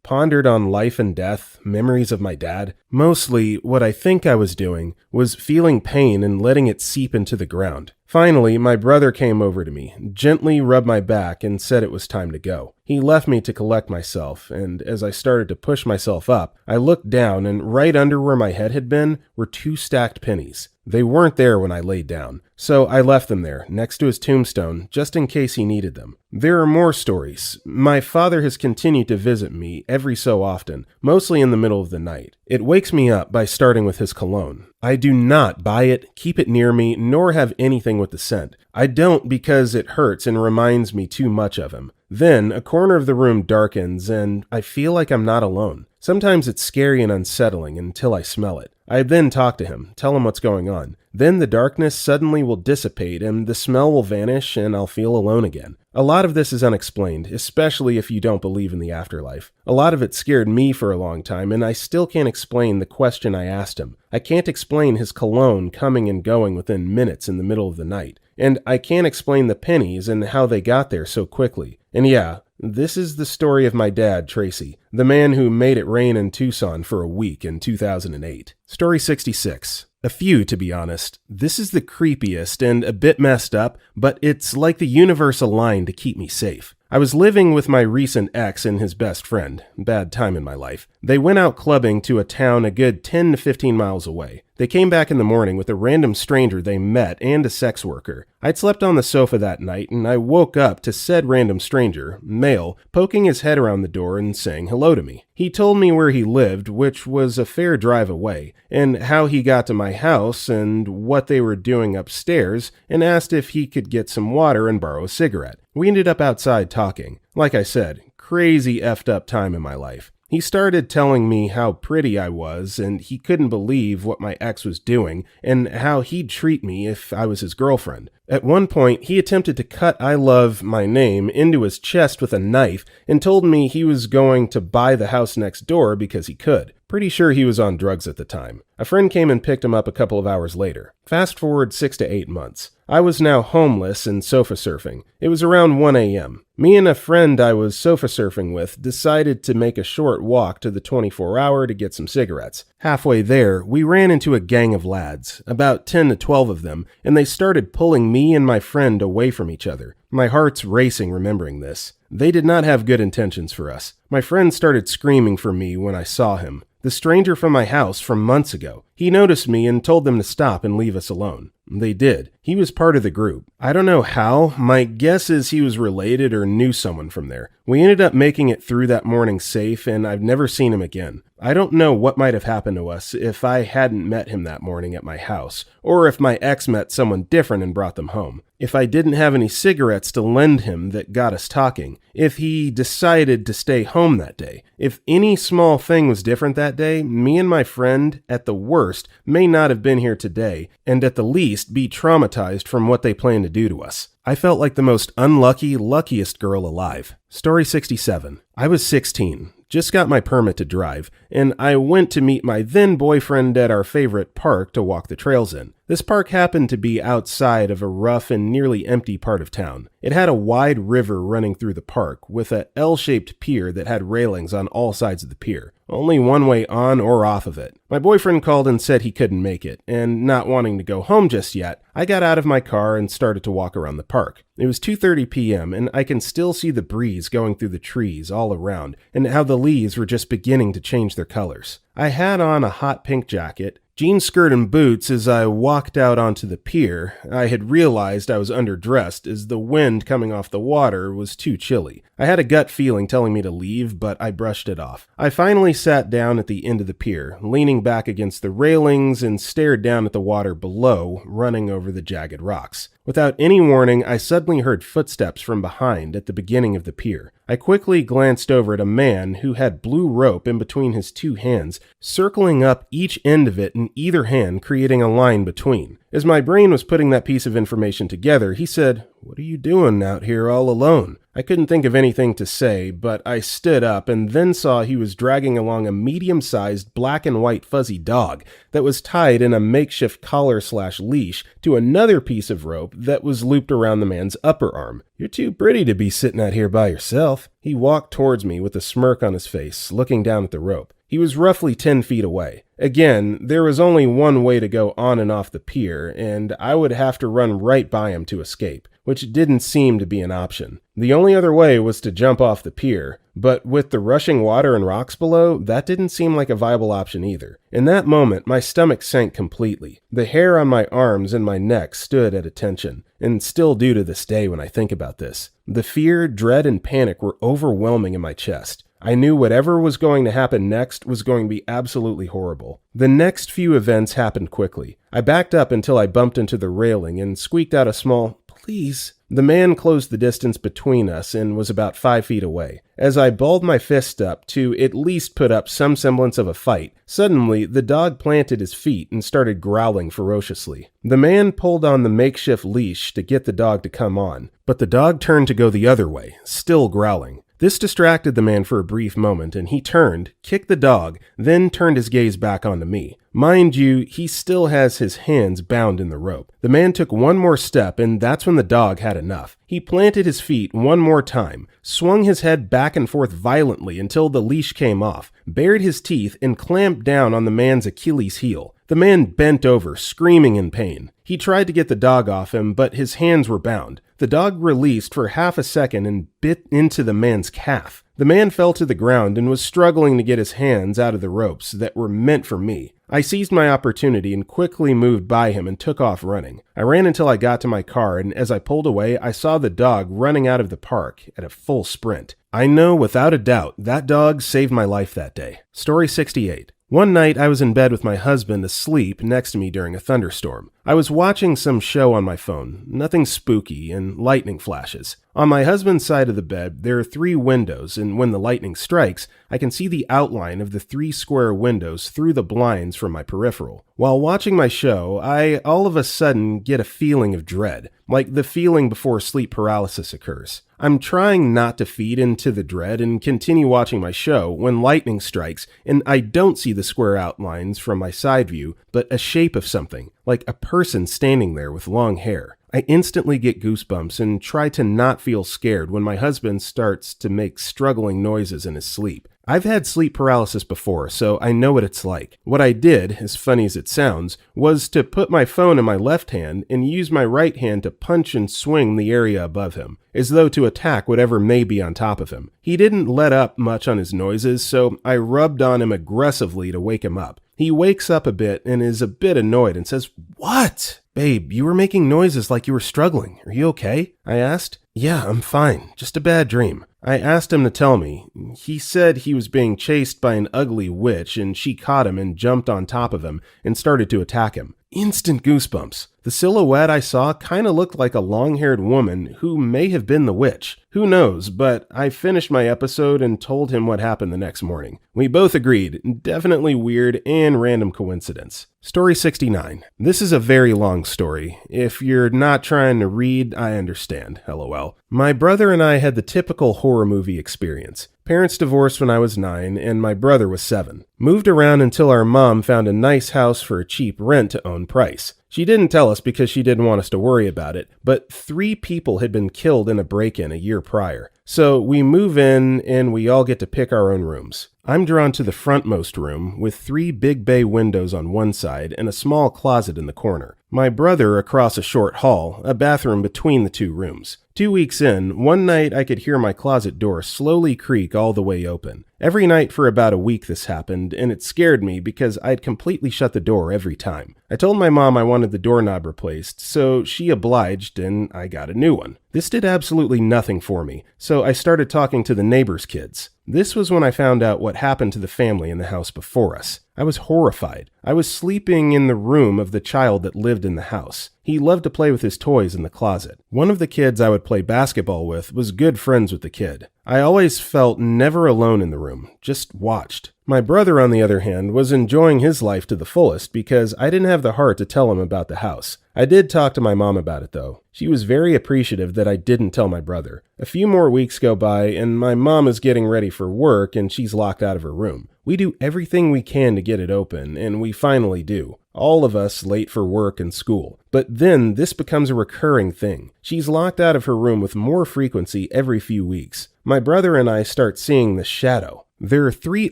pondered on life and death, memories of my dad. Mostly, what I think I was doing was feeling pain and letting it seep into the ground. Finally, my brother came over to me, gently rubbed my back, and said it was time to go. He left me to collect myself, and as I started to push myself up, I looked down, and right under where my head had been were 2 stacked pennies. They weren't there when I laid down, so I left them there, next to his tombstone, just in case he needed them. There are more stories. My father has continued to visit me every so often, mostly in the middle of the night. It wakes me up by starting with his cologne. I do not buy it, keep it near me, nor have anything with the scent. I don't because it hurts and reminds me too much of him. Then, a corner of the room darkens, and I feel like I'm not alone. Sometimes it's scary and unsettling until I smell it. I then talk to him, tell him what's going on. Then the darkness suddenly will dissipate and the smell will vanish and I'll feel alone again. A lot of this is unexplained, especially if you don't believe in the afterlife. A lot of it scared me for a long time, and I still can't explain the question I asked him. I can't explain his cologne coming and going within minutes in the middle of the night. And I can't explain the pennies and how they got there so quickly. And yeah, this is the story of my dad, Tracy, the man who made it rain in Tucson for a week in 2008. Story 66. A few, to be honest. This is the creepiest and a bit messed up, but it's like the universe aligned to keep me safe. I was living with my recent ex and his best friend. Bad time in my life. They went out clubbing to a town a good 10 to 15 miles away. They came back in the morning with a random stranger they met and a sex worker. I'd slept on the sofa that night, and I woke up to said random stranger, male, poking his head around the door and saying hello to me. He told me where he lived, which was a fair drive away, and how he got to my house and what they were doing upstairs, and asked if he could get some water and borrow a cigarette. We ended up outside talking. Like I said, crazy effed up time in my life. He started telling me how pretty I was, and he couldn't believe what my ex was doing, and how he'd treat me if I was his girlfriend. At one point, he attempted to cut "I love my name" into his chest with a knife, and told me he was going to buy the house next door because he could. Pretty sure he was on drugs at the time. A friend came and picked him up a couple of hours later. Fast forward 6 to 8 months. I was now homeless and sofa surfing. It was around 1 a.m. Me and a friend I was sofa surfing with decided to make a short walk to the 24-hour to get some cigarettes. Halfway there, we ran into a gang of lads, about 10 to 12 of them, and they started pulling me and my friend away from each other. My heart's racing remembering this. They did not have good intentions for us. My friend started screaming for me when I saw him. The stranger from my house from months ago. He noticed me and told them to stop and leave us alone. They did. He was part of the group. I don't know how. My guess is he was related or knew someone from there. We ended up making it through that morning safe, and I've never seen him again. I don't know what might have happened to us if I hadn't met him that morning at my house, or if my ex met someone different and brought them home. If I didn't have any cigarettes to lend him that got us talking. If he decided to stay home that day. If any small thing was different that day, me and my friend, at the worst, may not have been here today, and at the least be traumatized from what they plan to do to us. I felt like the most unlucky, luckiest girl alive. Story 67. I was 16. Just got my permit to drive, and I went to meet my then boyfriend at our favorite park to walk the trails in. This park happened to be outside of a rough and nearly empty part of town. It had a wide river running through the park, with a L-shaped pier that had railings on all sides of the pier. Only one way on or off of it. My boyfriend called and said he couldn't make it, and not wanting to go home just yet, I got out of my car and started to walk around the park. It was 2:30 p.m., and I can still see the breeze going through the trees all around, and how the leaves were just beginning to change their colors. I had on a hot pink jacket, jean skirt and boots. As I walked out onto the pier, I had realized I was underdressed as the wind coming off the water was too chilly. I had a gut feeling telling me to leave, but I brushed it off. I finally sat down at the end of the pier, leaning back against the railings, and stared down at the water below, running over the jagged rocks. Without any warning, I suddenly heard footsteps from behind at the beginning of the pier. I quickly glanced over at a man who had blue rope in between his two hands, circling up each end of it in either hand, creating a line between. As my brain was putting that piece of information together, he said, "What are you doing out here all alone?" I couldn't think of anything to say, but I stood up and then saw he was dragging along a medium-sized black and white fuzzy dog that was tied in a makeshift collar/leash to another piece of rope that was looped around the man's upper arm. "You're too pretty to be sitting out here by yourself." He walked towards me with a smirk on his face, looking down at the rope. He was roughly 10 feet away. Again, there was only one way to go on and off the pier, and I would have to run right by him to escape, which didn't seem to be an option. The only other way was to jump off the pier, but with the rushing water and rocks below, that didn't seem like a viable option either. In that moment, my stomach sank completely. The hair on my arms and my neck stood at attention, and still do to this day when I think about this. The fear, dread, and panic were overwhelming in my chest. I knew whatever was going to happen next was going to be absolutely horrible. The next few events happened quickly. I backed up until I bumped into the railing and squeaked out a small, "Please." The man closed the distance between us and was about 5 feet away. As I balled my fist up to at least put up some semblance of a fight, suddenly the dog planted his feet and started growling ferociously. The man pulled on the makeshift leash to get the dog to come on, but the dog turned to go the other way, still growling. This distracted the man for a brief moment, and he turned, kicked the dog, then turned his gaze back onto me. Mind you, he still has his hands bound in the rope. The man took one more step, and that's when the dog had enough. He planted his feet one more time, swung his head back and forth violently until the leash came off, bared his teeth, and clamped down on the man's Achilles heel. The man bent over, screaming in pain. He tried to get the dog off him, but his hands were bound. The dog released for half a second and bit into the man's calf. The man fell to the ground and was struggling to get his hands out of the ropes that were meant for me. I seized my opportunity and quickly moved by him and took off running. I ran until I got to my car, and as I pulled away, I saw the dog running out of the park at a full sprint. I know without a doubt that dog saved my life that day. Story 68. One night, I was in bed with my husband asleep next to me during a thunderstorm. I was watching some show on my phone, nothing spooky, and lightning flashes. On my husband's side of the bed, there are 3 windows, and when the lightning strikes, I can see the outline of the 3 square windows through the blinds from my peripheral. While watching my show, I all of a sudden get a feeling of dread, like the feeling before sleep paralysis occurs. I'm trying not to feed into the dread and continue watching my show when lightning strikes, and I don't see the square outlines from my side view, but a shape of something, like a person standing there with long hair. I instantly get goosebumps and try to not feel scared when my husband starts to make struggling noises in his sleep. I've had sleep paralysis before, so I know what it's like. What I did, as funny as it sounds, was to put my phone in my left hand and use my right hand to punch and swing the area above him, as though to attack whatever may be on top of him. He didn't let up much on his noises, so I rubbed on him aggressively to wake him up. He wakes up a bit and is a bit annoyed and says, "What? Babe, you were making noises like you were struggling. Are you okay?" I asked. "Yeah, I'm fine. Just a bad dream." I asked him to tell me. He said he was being chased by an ugly witch and she caught him and jumped on top of him and started to attack him. Instant goosebumps. The silhouette I saw kind of looked like a long-haired woman who may have been the witch. Who knows, but I finished my episode and told him what happened the next morning. We both agreed, definitely weird and random coincidence. Story 69. This is a very long story. If you're not trying to read, I understand. LOL. My brother and I had the typical horror movie experience. Parents divorced when I was 9 and my brother was 7. Moved around until our mom found a nice house for a cheap rent-to-own price. She didn't tell us because she didn't want us to worry about it, but 3 people had been killed in a break-in a year prior. So we move in and we all get to pick our own rooms. I'm drawn to the frontmost room with 3 big bay windows on one side and a small closet in the corner. My brother across a short hall, a bathroom between the 2 rooms. 2 weeks in, one night I could hear my closet door slowly creak all the way open. Every night for about a week this happened, and it scared me because I'd completely shut the door every time. I told my mom I wanted the doorknob replaced, so she obliged and I got a new one. This did absolutely nothing for me, so I started talking to the neighbors' kids. This was when I found out what happened to the family in the house before us. I was horrified. I was sleeping in the room of the child that lived in the house. He loved to play with his toys in the closet. One of the kids I would play basketball with was good friends with the kid. I always felt never alone in the room, just watched. My brother, on the other hand, was enjoying his life to the fullest because I didn't have the heart to tell him about the house. I did talk to my mom about it, though. She was very appreciative that I didn't tell my brother. A few more weeks go by, and my mom is getting ready for work, and she's locked out of her room. We do everything we can to get it open, and we finally do. All of us late for work and school. But then this becomes a recurring thing. She's locked out of her room with more frequency every few weeks. My brother and I start seeing the shadow. There are 3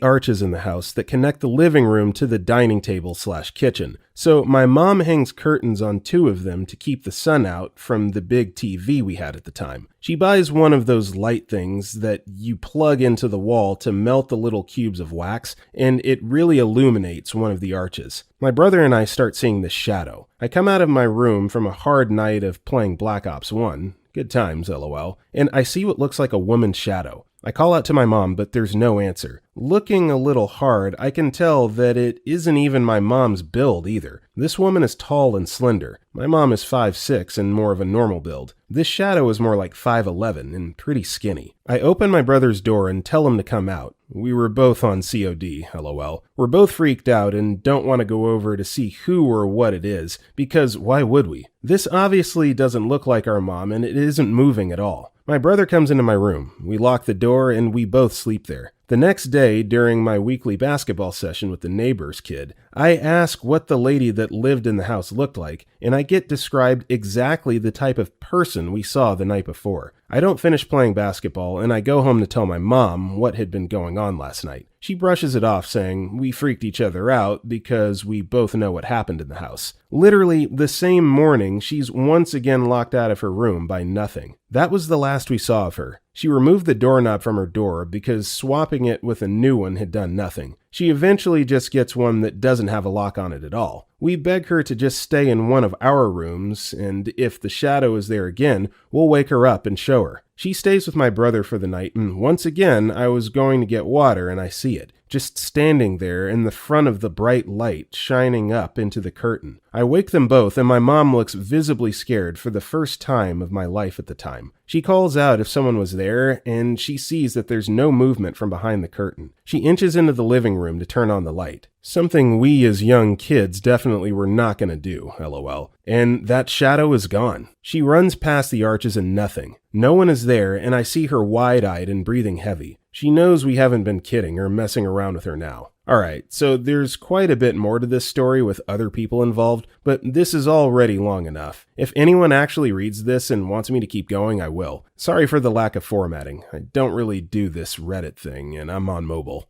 arches in the house that connect the living room to the dining table/kitchen. So my mom hangs curtains on 2 of them to keep the sun out from the big TV we had at the time. She buys one of those light things that you plug into the wall to melt the little cubes of wax, and it really illuminates one of the arches. My brother and I start seeing this shadow. I come out of my room from a hard night of playing Black Ops 1. Good times, LOL. And I see what looks like a woman's shadow. I call out to my mom, but there's no answer. Looking a little hard, I can tell that it isn't even my mom's build either. This woman is tall and slender. My mom is 5'6" and more of a normal build. This shadow is more like 5'11" and pretty skinny. I open my brother's door and tell him to come out. We were both on COD, lol. We're both freaked out and don't want to go over to see who or what it is, because why would we? This obviously doesn't look like our mom and it isn't moving at all. My brother comes into my room. We lock the door and we both sleep there. The next day, during my weekly basketball session with the neighbor's kid, I ask what the lady that lived in the house looked like, and I get described exactly the type of person we saw the night before. I don't finish playing basketball, and I go home to tell my mom what had been going on last night. She brushes it off, saying we freaked each other out because we both know what happened in the house. Literally, the same morning, she's once again locked out of her room by nothing. That was the last we saw of her. She removed the doorknob from her door because swapping it with a new one had done nothing. She eventually just gets one that doesn't have a lock on it at all. We beg her to just stay in one of our rooms, and if the shadow is there again, we'll wake her up and show her. She stays with my brother for the night, and once again, I was going to get water and I see it, just standing there in the front of the bright light shining up into the curtain. I wake them both, and my mom looks visibly scared for the first time of my life at the time. She calls out if someone was there, and she sees that there's no movement from behind the curtain. She inches into the living room to turn on the light. Something we as young kids definitely were not going to do, lol. And that shadow is gone. She runs past the arches and nothing. No one is there, and I see her wide-eyed and breathing heavy. She knows we haven't been kidding or messing around with her now. Alright, so there's quite a bit more to this story with other people involved, but this is already long enough. If anyone actually reads this and wants me to keep going, I will. Sorry for the lack of formatting. I don't really do this Reddit thing, and I'm on mobile.